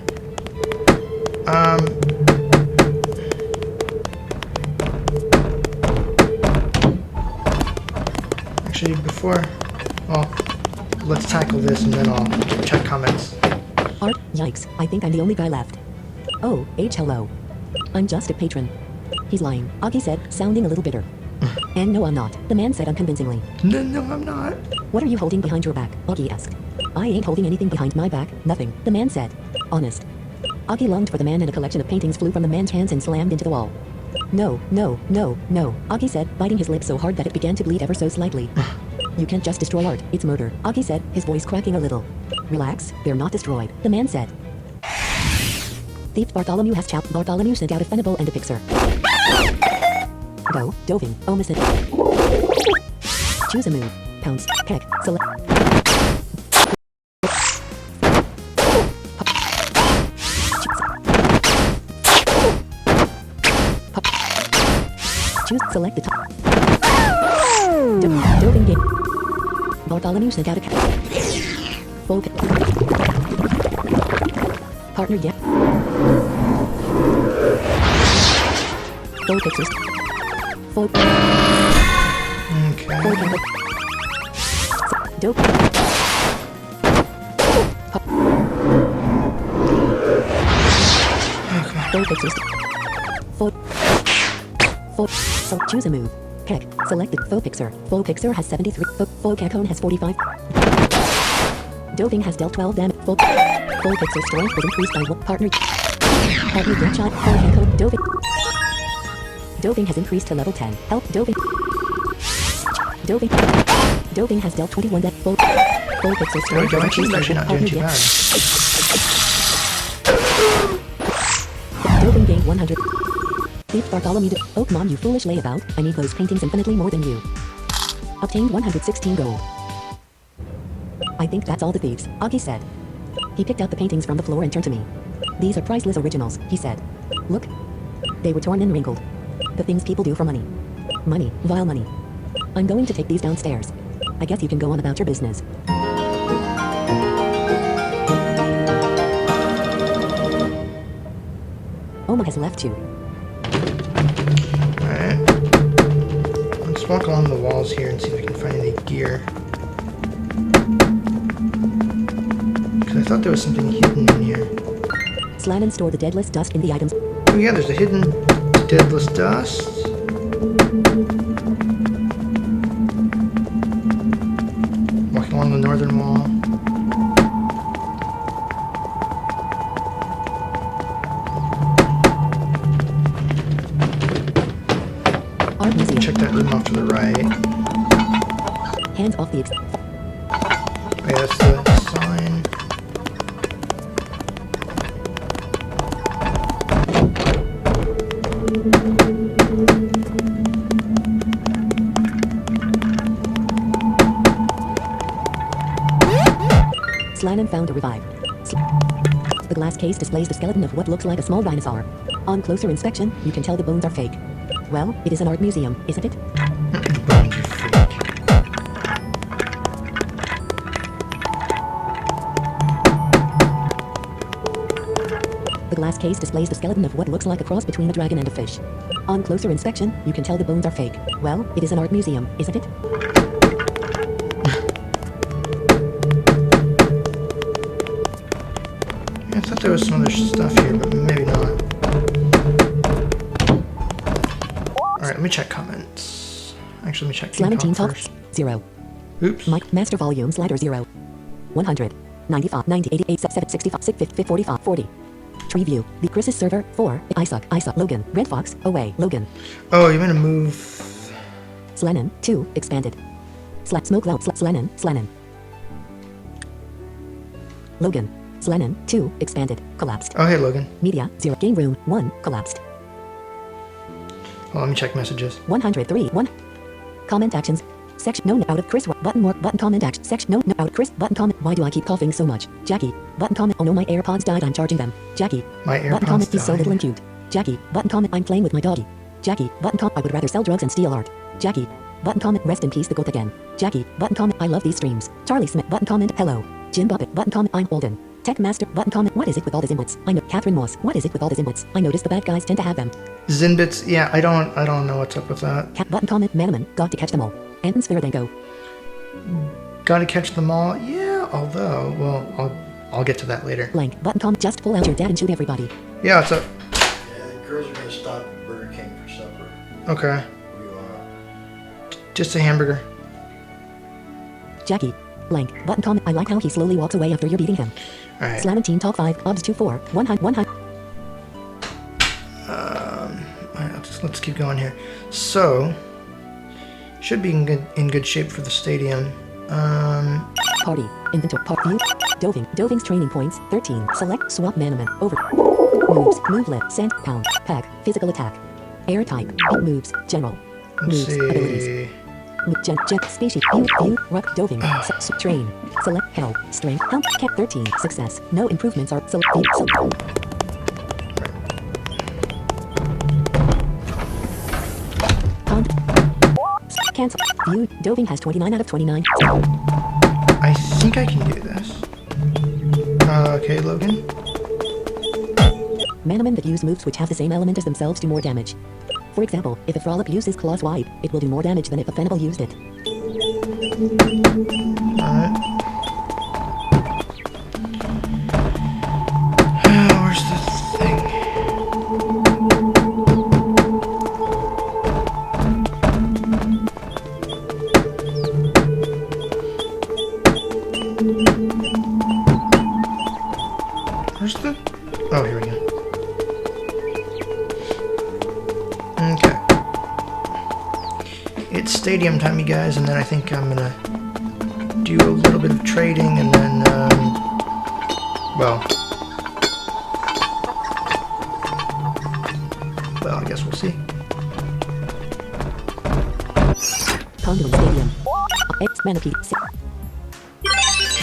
[SPEAKER 1] Actually, before... Well, let's tackle this and then I'll check comments.
[SPEAKER 3] Art. Yikes. I think I'm the only guy left. Oh, hello. I'm just a patron. He's lying. Augie said, sounding a little bitter. And no, I'm not. The man said unconvincingly.
[SPEAKER 1] No, I'm not.
[SPEAKER 3] What are you holding behind your back? Augie asked. I ain't holding anything behind my back. Nothing. The man said. Honest. Augie longed for the man and a collection of paintings flew from the man's hands and slammed into the wall. No. Augie said, biting his lip so hard that it began to bleed ever so slightly. You can't just destroy art. It's murder. Augie said, his voice cracking a little. Relax. They're not destroyed. The man said. Thief Bartholomew has chopped. Bartholomew sent out a Fenable and a Pixar. Go. Doving. Omison. Choose a move. Pounce. Peck. Select. Choose. Select the top. Doving game. Bartholomew sent out a cat. Full pick. Partner yet. Full pictures. Full.
[SPEAKER 1] Okay.
[SPEAKER 3] Dope. Full pixels. Full. So choose a move. Heck. Selected. Full pixel. Full pixel has 73. Full Cacone has 45. Doving has dealt 12 damage. Full pixel strength was increased by 1 partner. Partner grandchild. Full Cacone. Doving has increased to level 10. Help. Doving has dealt 21 damage. Full pixel
[SPEAKER 1] There we
[SPEAKER 3] strength
[SPEAKER 1] go.
[SPEAKER 3] was
[SPEAKER 1] Actually,
[SPEAKER 3] increased by
[SPEAKER 1] actually
[SPEAKER 3] 1
[SPEAKER 1] not doing
[SPEAKER 3] partner
[SPEAKER 1] too
[SPEAKER 3] bad. Doving gained 100. Thief Bartholomew. Pokemon, you foolish layabout. I need those paintings infinitely more than you. Obtained 116 gold. I think that's all the thieves, Augie said. He picked up the paintings from the floor and turned to me. These are priceless originals, he said. Look. They were torn and wrinkled. The things people do for money. Money, vile money. I'm going to take these downstairs. I guess you can go on about your business. Oma has left too.
[SPEAKER 1] Alright. Let's walk along the walls here and see if we can find any gear. Because I thought there was something hidden in here.
[SPEAKER 3] Slannon stored the deadless dust in the items.
[SPEAKER 1] Oh yeah, there's a hidden deadless dust. Walking along the northern wall.
[SPEAKER 3] Art museum.
[SPEAKER 1] Check that room off to the right.
[SPEAKER 3] Hands off the
[SPEAKER 1] Oh yeah, that's the sign.
[SPEAKER 3] Slannon found a revive. The glass case displays the skeleton of what looks like a small dinosaur. On closer inspection, you can tell the bones are fake. Well, it is an art museum, isn't it?
[SPEAKER 1] Bones, you freak.
[SPEAKER 3] The glass case displays the skeleton of what looks like a cross between a dragon and a fish. On closer inspection, you can tell the bones are fake. Well, it is an art museum, isn't it?
[SPEAKER 1] Yeah, I thought there was some other stuff here, but maybe not. Alright, let me check comments. Actually, let me check
[SPEAKER 3] Slannon Team
[SPEAKER 1] talk
[SPEAKER 3] Talk,
[SPEAKER 1] first.
[SPEAKER 3] 0.
[SPEAKER 1] Oops.
[SPEAKER 3] Mike, Master Volume Slider 0. 100. 95, 90, 88, 65, 65, 45, 40. Tree View, the Chris's server, 4. I suck, Logan. Red Fox, away, Logan.
[SPEAKER 1] Oh, you're gonna move.
[SPEAKER 3] Slannon, 2, expanded. Smoke Loud, Slannon. Logan, Slannon, 2, expanded, collapsed.
[SPEAKER 1] Oh, hey, Logan.
[SPEAKER 3] Media, 0. Game Room, 1, collapsed.
[SPEAKER 1] Hold on, let me check messages.
[SPEAKER 3] 103, 1. Comment actions. Section no out of Chris button more button comment action section no out of Chris button comment. Why do I keep coughing so much? Jackie button comment. Oh no, my AirPods died. I'm charging them. Jackie
[SPEAKER 1] My
[SPEAKER 3] button
[SPEAKER 1] AirPods
[SPEAKER 3] comment. He's so
[SPEAKER 1] died.
[SPEAKER 3] little and cute. Jackie button comment. I'm playing with my doggy. Jackie button comment. I would rather sell drugs and steal art. Jackie button comment. Rest in peace, the goat again. Jackie button comment. I love these streams. Charlie Smith button comment. Hello. Jim Buffett button comment. I'm Holden. Tech Master button comment. What is it with all these inputs? I know. Catherine Moss. What is it with all these inputs? I noticed the bad guys tend to have them.
[SPEAKER 1] Zinbits, yeah, I don't know what's up with that.
[SPEAKER 3] Cat button comment. Manamon. Got to catch them all. Anton Sviradenko.
[SPEAKER 1] Gotta catch them all. Yeah, although, well, I'll get to that later.
[SPEAKER 3] Blank button comment. Just pull out your dad and shoot everybody.
[SPEAKER 1] Yeah, what's up?
[SPEAKER 7] Yeah, the girls are gonna stop at Burger King for supper.
[SPEAKER 1] Okay,
[SPEAKER 7] What do you want?
[SPEAKER 1] just a hamburger.
[SPEAKER 3] Jackie. Blank. Button comment. I like how he slowly walks away after you're beating him.
[SPEAKER 1] All right.
[SPEAKER 3] Slannon Team Talk 5. Obs 24. 100. 100.
[SPEAKER 1] All right, let's keep going here. So, should be in good shape for the stadium.
[SPEAKER 3] Party. Inventory. Part view. Doving's training points. 13. Select. Swap Manamon. Over. Moves. Movelet. Sand. Pound. Pack. Physical attack. Air type. Beat moves. General.
[SPEAKER 1] Let's
[SPEAKER 3] Moves. Abilities.
[SPEAKER 1] see.
[SPEAKER 3] Gen. Species. View. Ruck. Doving. Train. Select. Hell. Strength. Help. Cap 13. Success. No improvements are. Select. Pond. Cancel. View. Doving has 29 out of 29.
[SPEAKER 1] I think I can do this. Okay, Logan.
[SPEAKER 3] Manamon that use moves which have the same element as themselves do more damage. For example, if a Frolip uses Claw's Wipe, it will do more damage than if a Venable used it.
[SPEAKER 1] Alright. Where's the thing? It's stadium time, you guys, and then I think I'm gonna do a little bit of trading, and then, well, I guess we'll see.
[SPEAKER 3] Pangolin Stadium. X Manapede.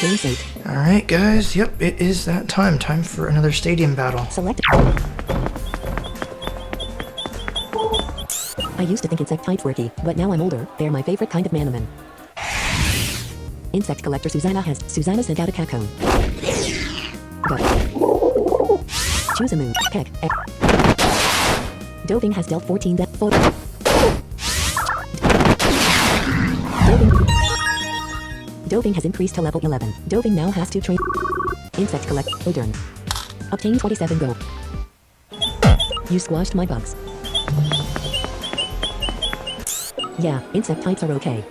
[SPEAKER 3] Game state.
[SPEAKER 1] Alright, guys, yep, it is that time. Time for another stadium battle.
[SPEAKER 3] Select. I used to think insect types were key, but now I'm older. They're my favorite kind of Manamon. Insect collector Susanna sent out a cat cone. Go. Choose a move. Peck. Doving has dealt 14 death. Doving has increased to level 11. Doving now has to train. Insect collect. Odern. Obtain 27 gold. You squashed my bugs. Yeah, insect types are okay.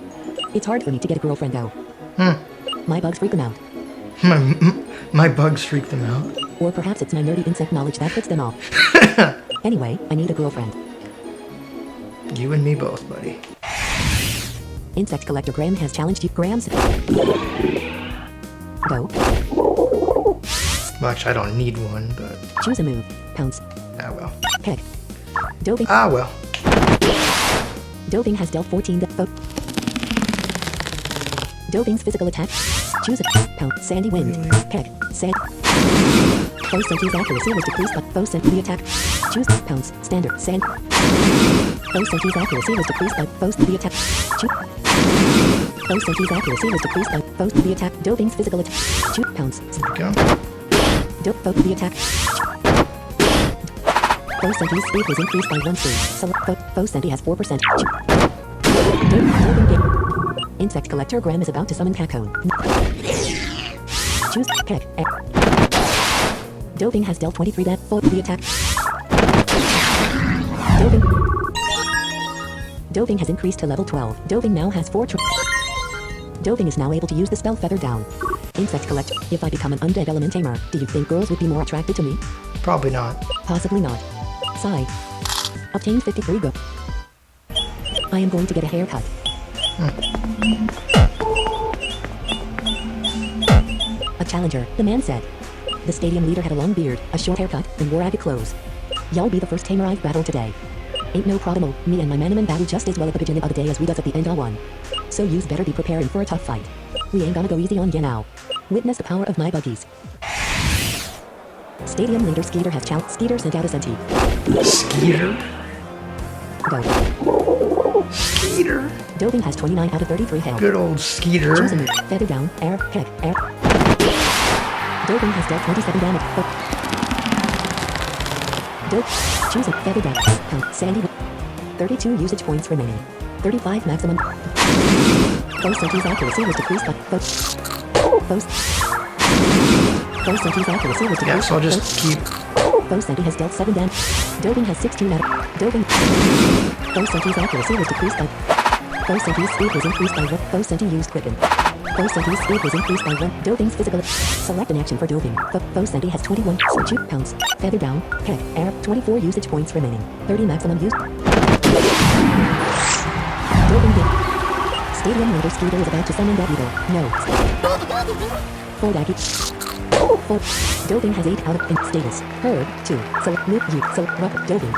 [SPEAKER 3] It's hard for me to get a girlfriend though. My bugs freak them out.
[SPEAKER 1] My bugs freak them out.
[SPEAKER 3] Or perhaps it's my nerdy insect knowledge that puts them off. Anyway, I need a girlfriend.
[SPEAKER 1] You and me both, buddy.
[SPEAKER 3] Insect collector Graham has challenged you. Graham's. Go.
[SPEAKER 1] Well, actually, I don't need one, but...
[SPEAKER 3] Choose a move. Pounce.
[SPEAKER 1] Ah, well.
[SPEAKER 3] Peck. Doving.
[SPEAKER 1] Ah, well.
[SPEAKER 3] Doving has dealt 14 Doving's physical attack. Choose a pound. Sandy wind. Peck. Sand. Foe sentry's accuracy was decreased by foe sent the attack. Choose pounds. Standard. Sand. Foe sentry's accuracy was decreased by foe the attack. Choose. Foe sentry's accuracy was decreased by foe the attack. Doving's physical attack. Choose pounds.
[SPEAKER 1] Go.
[SPEAKER 3] Foe the attack. Foe sentry's speed was increased by 1 speed. Select foe sentry has 4%. Insect collector Graham is about to summon Cacone. Choose Peck. Doving has dealt 23 death for the attack. Doving has increased to level 12. Doving now has 4 Doving is now able to use the spell Feather Down. Insect collector. If I become an undead element tamer, do you think girls would be more attracted to me?
[SPEAKER 1] Probably not.
[SPEAKER 3] Possibly not. Sigh. Obtain 53 go. I am going to get a haircut. A challenger, the man said. The stadium leader had a long beard, a short haircut, and wore ragged clothes. Y'all be the first tamer I've battled today. Ain't no problemo, me and my Manamon battle just as well at the beginning of the day as we does at the end of one. So you's better be preparing for a tough fight. We ain't gonna go easy on ya now. Witness the power of my buggies. Stadium leader Skeeter has challenged. Skeeter sent out a sentry.
[SPEAKER 1] Skeeter?
[SPEAKER 3] Go.
[SPEAKER 1] Skeeter?
[SPEAKER 3] Doving has 29 out of 33 health.
[SPEAKER 1] Good old Skeeter.
[SPEAKER 3] Choose a move. Feather down. Air. Peck. Air. Doving has dealt 27 damage. Choose a feather down. Count. Sandy. 32 usage points remaining. 35 maximum. Foe sentry's accuracy was decreased by foe sentry's accuracy was decreased.
[SPEAKER 1] Yeah, so I'll just keep...
[SPEAKER 3] Foe sentry has dealt 7 damage. Doving has 16 out of... Doving... Foe sentry's accuracy was decreased by... Foe sentry's speed was increased by 1. Foe sentry used quicken. Foe sentry's speed was increased by 1. Doving's physical... Select an action for Doving. Foe sentry has 21. Shoot pounds. Feather down. Peck. Air. 24 usage points remaining. 30 maximum use. Doving did. Stadium leader Skeeter is about to summon that evil. No. 4 Daggy. 4. Doving has 8 out of in status. Herb. 2. Select move you. Select rubber. Doving.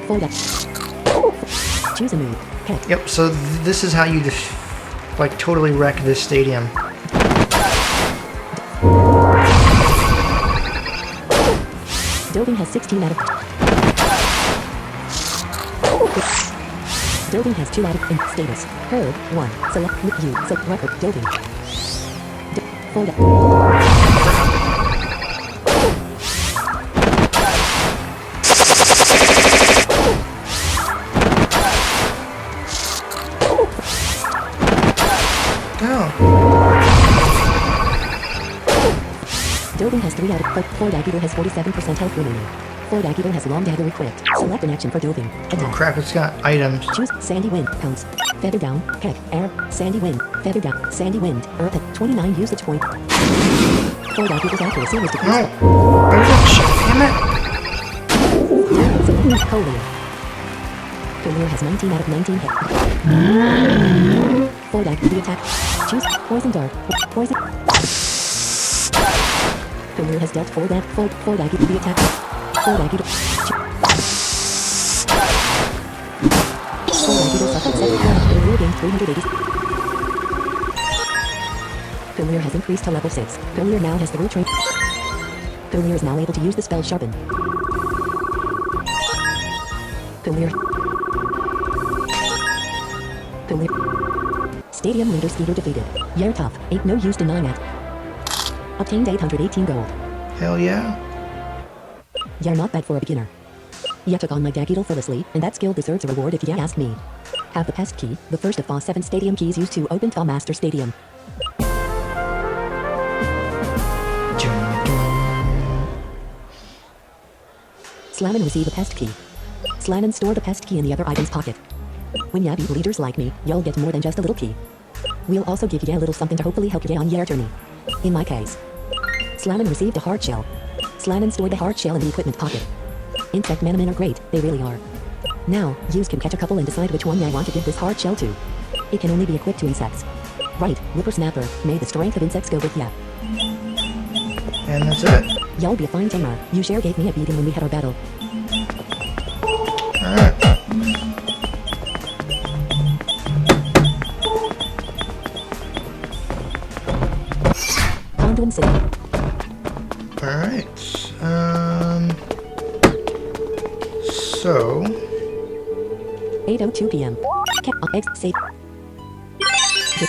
[SPEAKER 3] 4 Daggy. Choose a move. Peck.
[SPEAKER 1] Yep, so this is how you just, like, totally wreck this stadium.
[SPEAKER 3] Doving has 16 out of... Doving has 2 out of in status. Herb. 1. Select move you. Select rubber. Doving. 4 Daggy. Doving has 3 out of 4 Dagger has 47% health remaining. 4 Dagger has long dagger equipped. Select an action for Doving.
[SPEAKER 1] Oh
[SPEAKER 3] Attack.
[SPEAKER 1] crap, it's got items.
[SPEAKER 3] Choose Sandy Wind. Pounce. Feather down. Peck. Air. Sandy Wind. Feather down. Sandy Wind. Earth at 29 usage point. 4 Dagger's accuracy was decreased.
[SPEAKER 1] No! Damn it!
[SPEAKER 3] Select Colia. Failure has 19 out of 19 hit. Void Egg, the attack. Choose Poison Dart. Poison. Failure has dealt 4 damage. Void Egg, the attack. Void Egg. Void Egg suffered 7 damage. Failure gained 380. Failure has increased to level 6. Failure now has the root train. Failure is now able to use the spell Sharpen. Failure. Stadium leader Skeeter defeated. Yer tough. 8 no use denying it. Obtained 818 gold.
[SPEAKER 1] Hell yeah.
[SPEAKER 3] Yer not bad for a beginner. Ya took on my Dagital fearlessly, and that skill deserves a reward if ya ask me. Have the pest key, the first of 7 stadium keys used to open Tall Master Stadium. Slannon receive a pest key. Slannon store the pest key in the other item's pocket. When ya beat leaders like me, you'll get more than just a little key. We'll also give ya a little something to hopefully help ya on your journey. In my case, Slannon received a hard shell. Slannon stored the hard shell in the equipment pocket. Insect Manamon are great, they really are. Now, yous can catch a couple and decide which one ya want to give this hard shell to. It can only be equipped to insects. Right, Whippersnapper, may the strength of insects go with ya.
[SPEAKER 1] And that's it.
[SPEAKER 3] Y'all be a fine tamer. You sure gave me a beating when we had our battle.
[SPEAKER 1] Alright.
[SPEAKER 3] Conduin City.
[SPEAKER 1] Alright. So
[SPEAKER 3] 8:02 p.m. X save.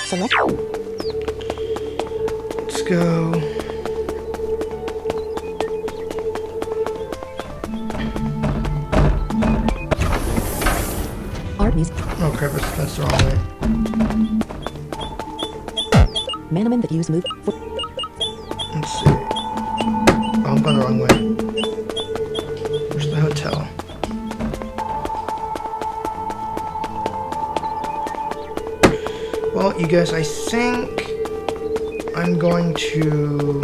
[SPEAKER 3] Select.
[SPEAKER 1] let's go.
[SPEAKER 3] Art music.
[SPEAKER 1] Oh crap, that's the wrong way.
[SPEAKER 3] Manamon that use move.
[SPEAKER 1] Let's see. Oh, I'm going the wrong way. Where's the hotel? Well, you guys, I think I'm going to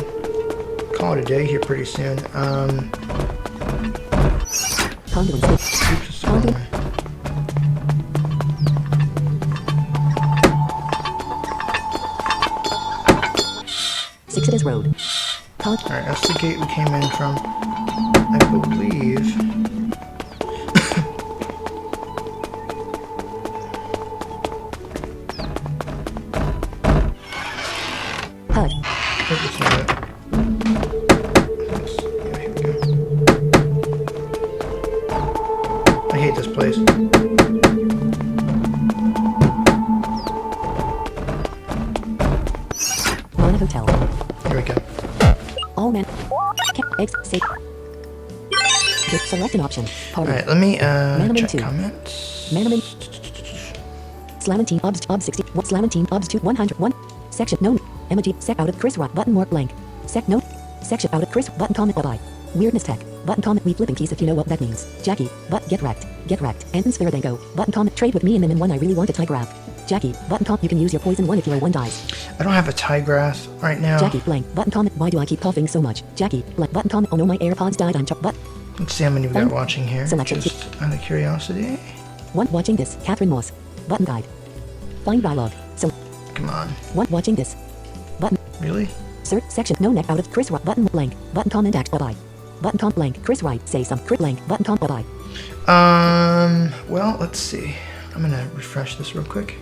[SPEAKER 1] call it a day here pretty soon.
[SPEAKER 3] Conduin City.
[SPEAKER 1] Oops, it's the wrong way.
[SPEAKER 3] Sixes Road.
[SPEAKER 1] Alright, that's the gate we came in from. I believe.
[SPEAKER 3] HUD.
[SPEAKER 1] Oh, that's not it. Yeah, here we go. I hate this place.
[SPEAKER 3] Mana Hotel.
[SPEAKER 1] Here we go.
[SPEAKER 3] All men. X save. Select an option. Party.
[SPEAKER 1] Alright, let me
[SPEAKER 3] Manamon
[SPEAKER 1] check
[SPEAKER 3] 2.
[SPEAKER 1] comments.
[SPEAKER 3] Manamon. Slamantine obs 60. What Slamantine obs to 101. Section no. Emoji sec out of Chris Rock button more blank. Sec no. Section out of Chris button comment bye. Weirdness tech button comment we flipping keys if you know what that means. Jackie but get wrecked. Get wrecked. Anton Sviradenko button comment trade with me and them in one I really want a Tygraph. Jackie button comment you can use your poison one if your one dies.
[SPEAKER 1] I don't have a Tygrath right now.
[SPEAKER 3] Jackie blank button comment why do I keep coughing so much? Jackie blank button comment oh no my AirPods died I'm but
[SPEAKER 1] Let's see how many we got watching here.
[SPEAKER 3] Selection.
[SPEAKER 1] Just out of curiosity.
[SPEAKER 3] one watching this Catherine Moss button guide. Find dialogue. So
[SPEAKER 1] Come on.
[SPEAKER 3] one watching this button.
[SPEAKER 1] Really?
[SPEAKER 3] Search section no neck out of Chris Rock button blank button comment act bye bye button comment blank Chris Wright say some crit blank button comment bye bye.
[SPEAKER 1] Well, let's see. I'm gonna refresh this real quick.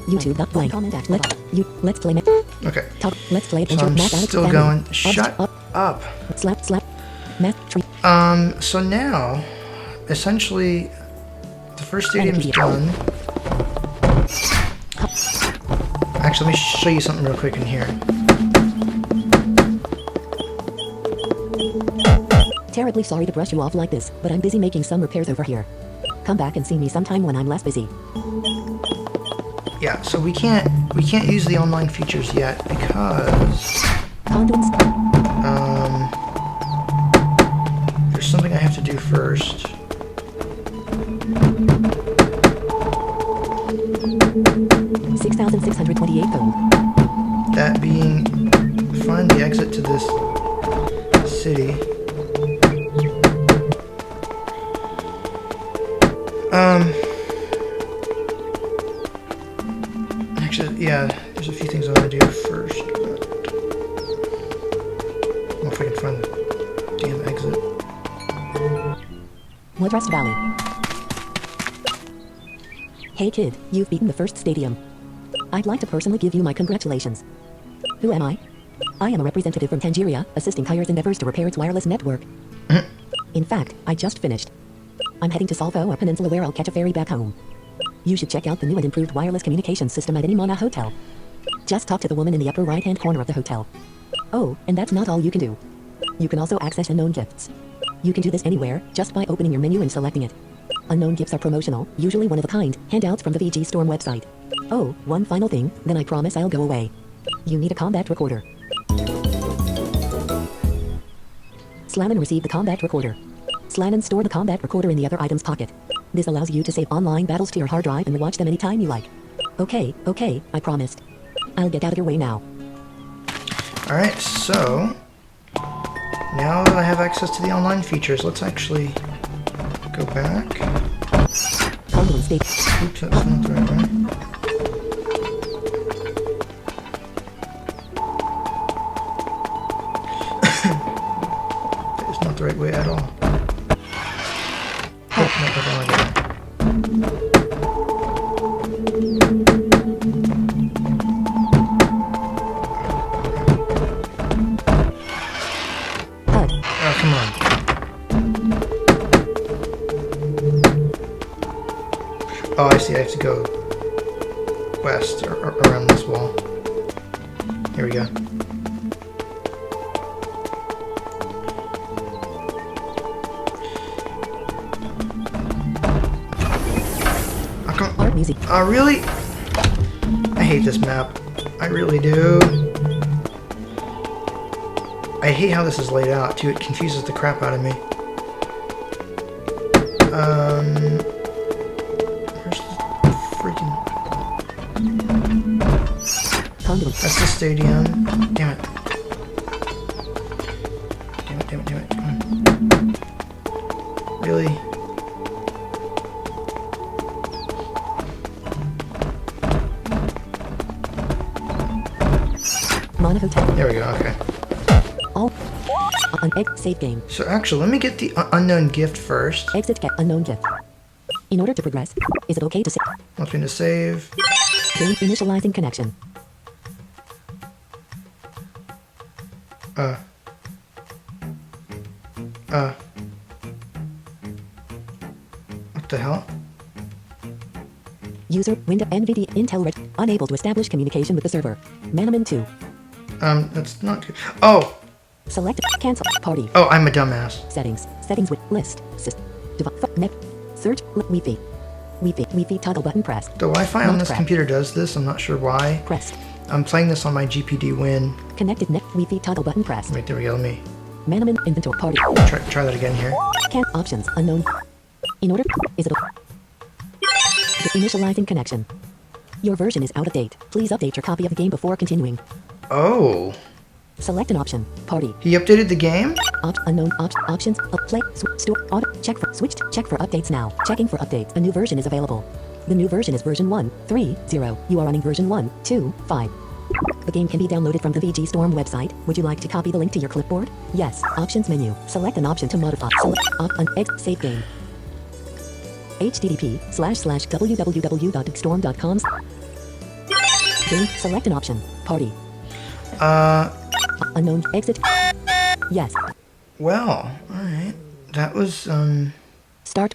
[SPEAKER 3] YouTube dot blank let's play
[SPEAKER 1] Okay.
[SPEAKER 3] talk let's play
[SPEAKER 1] So I'm still going. Shut up.
[SPEAKER 3] slap math tree
[SPEAKER 1] So now, essentially, the first stadium's done. Actually, let me show you something real quick in here.
[SPEAKER 3] terribly sorry to brush you off like this but I'm busy making some repairs over here. Come back and see me sometime when I'm less busy.
[SPEAKER 1] Yeah, so we can't use the online features yet because
[SPEAKER 3] Conduits.
[SPEAKER 1] there's something I have to do first.
[SPEAKER 3] 6,628 gold.
[SPEAKER 1] That being, find the exit to this city. Actually, yeah, there's a few things I want to do first. But I don't know if I can find the damn exit.
[SPEAKER 3] Woodrust Valley. Hey kid, you've beaten the first stadium. I'd like to personally give you my congratulations. Who am I? I am a representative from Tangeria, assisting Hire's endeavors to repair its wireless network. In fact, I just finished. I'm heading to Salvo, a peninsula where I'll catch a ferry back home. You should check out the new and improved wireless communications system at any Mana hotel. Just talk to the woman in the upper right-hand corner of the hotel. Oh, and that's not all you can do. You can also access unknown gifts. You can do this anywhere, just by opening your menu and selecting it. Unknown gifts are promotional, usually one of a kind, handouts from the VG Storm website. Oh, one final thing, then I promise I'll go away. You need a combat recorder. Slam and receive the combat recorder. Slam and store the combat recorder in the other item's pocket. This allows you to save online battles to your hard drive and watch them anytime you like. Okay, I promised. I'll get out of your way now.
[SPEAKER 1] Alright, so now that I have access to the online features, let's actually go back.
[SPEAKER 3] Cumberland State.
[SPEAKER 1] Oops, that's not the right way. That is not the right way at all. Oh, no, that's all I got.
[SPEAKER 3] HUD.
[SPEAKER 1] Oh, come on. Oh, I see. I have to go west or around this wall. Here we go. Oh, come on.
[SPEAKER 3] Art music.
[SPEAKER 1] Oh, really? I hate this map. I really do. I hate how this is laid out, too. It confuses the crap out of me. Where's the freaking...
[SPEAKER 3] Cumberland.
[SPEAKER 1] That's the stadium. Damn it. Damn it. Come on. Really?
[SPEAKER 3] Mana Hotel.
[SPEAKER 1] There we go, okay.
[SPEAKER 3] All. An egg save game.
[SPEAKER 1] So actually, let me get the unknown gift first.
[SPEAKER 3] Exit get unknown gift. In order to progress, is it okay to save?
[SPEAKER 1] Wants me to save.
[SPEAKER 3] Game initializing connection.
[SPEAKER 1] What the hell?
[SPEAKER 3] User window NVIDIA Intel Red unable to establish communication with the server. Manamon 2.
[SPEAKER 1] That's not good. Oh!
[SPEAKER 3] Select cancel party
[SPEAKER 1] Oh, I'm a dumbass.
[SPEAKER 3] settings with list system net search Wi-Fi Wi-Fi toggle button pressed.
[SPEAKER 1] The Wi-Fi on
[SPEAKER 3] Not
[SPEAKER 1] this
[SPEAKER 3] pressed.
[SPEAKER 1] computer does this. I'm not sure why.
[SPEAKER 3] Pressed.
[SPEAKER 1] I'm playing this on my GPD Win.
[SPEAKER 3] Connected net Wi-Fi toggle button pressed.
[SPEAKER 1] Wait, there we go. Let me
[SPEAKER 3] Manamon inventory party
[SPEAKER 1] try that again here.
[SPEAKER 3] can options unknown. In order is it the initializing connection. Your version is out of date. Please update your copy of the game before continuing.
[SPEAKER 1] Oh,
[SPEAKER 3] Select an option. Party.
[SPEAKER 1] he updated the game?
[SPEAKER 3] Unknown options. Play. Store. Auto. Check for. Switched. Check for updates now. Checking for updates. A new version is available. The new version is version 1.3.0. You are running version 1.2.5. The game can be downloaded from the VG Storm website. Would you like to copy the link to your clipboard? Yes. Options menu. Select an option to modify. Select an X save game. http://www.storm.com. Game. Select an option. Party. Unknown. Exit. Yes.
[SPEAKER 1] Well, alright. That was,
[SPEAKER 3] Start.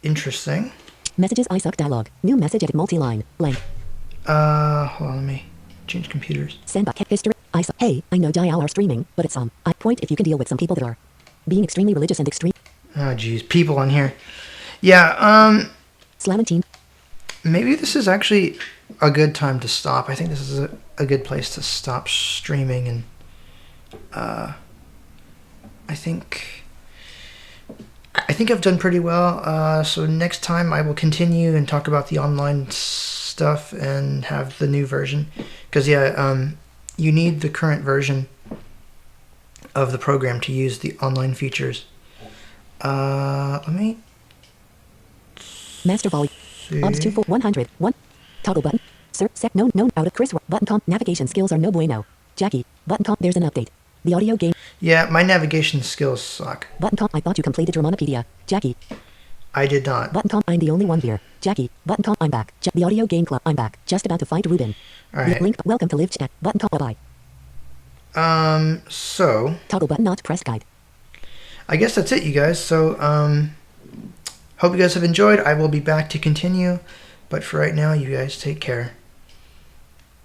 [SPEAKER 1] interesting.
[SPEAKER 3] Messages I suck dialog. New message edit multi-line. Blank.
[SPEAKER 1] Hold on, let me change computers.
[SPEAKER 3] Send back history. I suck. Hey, I know DIL are streaming, but it's I point if you can deal with some people that are being extremely religious and extreme.
[SPEAKER 1] Oh, geez. People on here. Yeah,
[SPEAKER 3] Slamantine.
[SPEAKER 1] maybe this is actually a good time to stop. I think this is a good place to stop streaming, and I think I've done pretty well. So next time I will continue and talk about the online stuff and have the new version, because you need the current version of the program to use the online features. Let me
[SPEAKER 3] Master volume.
[SPEAKER 1] see.
[SPEAKER 3] Obs 2 100. 1. Toggle button. Sir, sec, no, out of Chris. Button comp. Navigation skills are no bueno. Jackie. Button comp. There's an update. The audio game.
[SPEAKER 1] Yeah, my navigation skills suck.
[SPEAKER 3] Button comp. I thought you completed your Monopedia. Jackie.
[SPEAKER 1] I did not.
[SPEAKER 3] Button comp. I'm the only one here. Jackie. Button comp. I'm back. The audio game club. I'm back. Just about to fight Ruben.
[SPEAKER 1] Alright.
[SPEAKER 3] Link. Welcome to live chat. Button comp. Bye.
[SPEAKER 1] So
[SPEAKER 3] Toggle button not press guide.
[SPEAKER 1] I guess that's it, you guys. So, hope you guys have enjoyed. I will be back to continue, but for right now, you guys take care,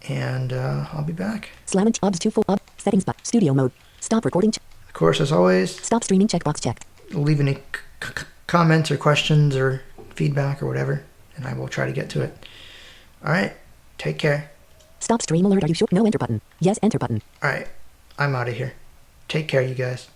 [SPEAKER 1] and I'll be back.
[SPEAKER 3] Slam obs 2 full up settings but studio mode. Stop recording.
[SPEAKER 1] Of course, as always,
[SPEAKER 3] Stop streaming checkbox checked.
[SPEAKER 1] leave any comments or questions or feedback or whatever, and I will try to get to it. All right, take care.
[SPEAKER 3] Stop stream alert. Are you sure? No enter button. Yes enter button.
[SPEAKER 1] All right, I'm out of here. Take care, you guys.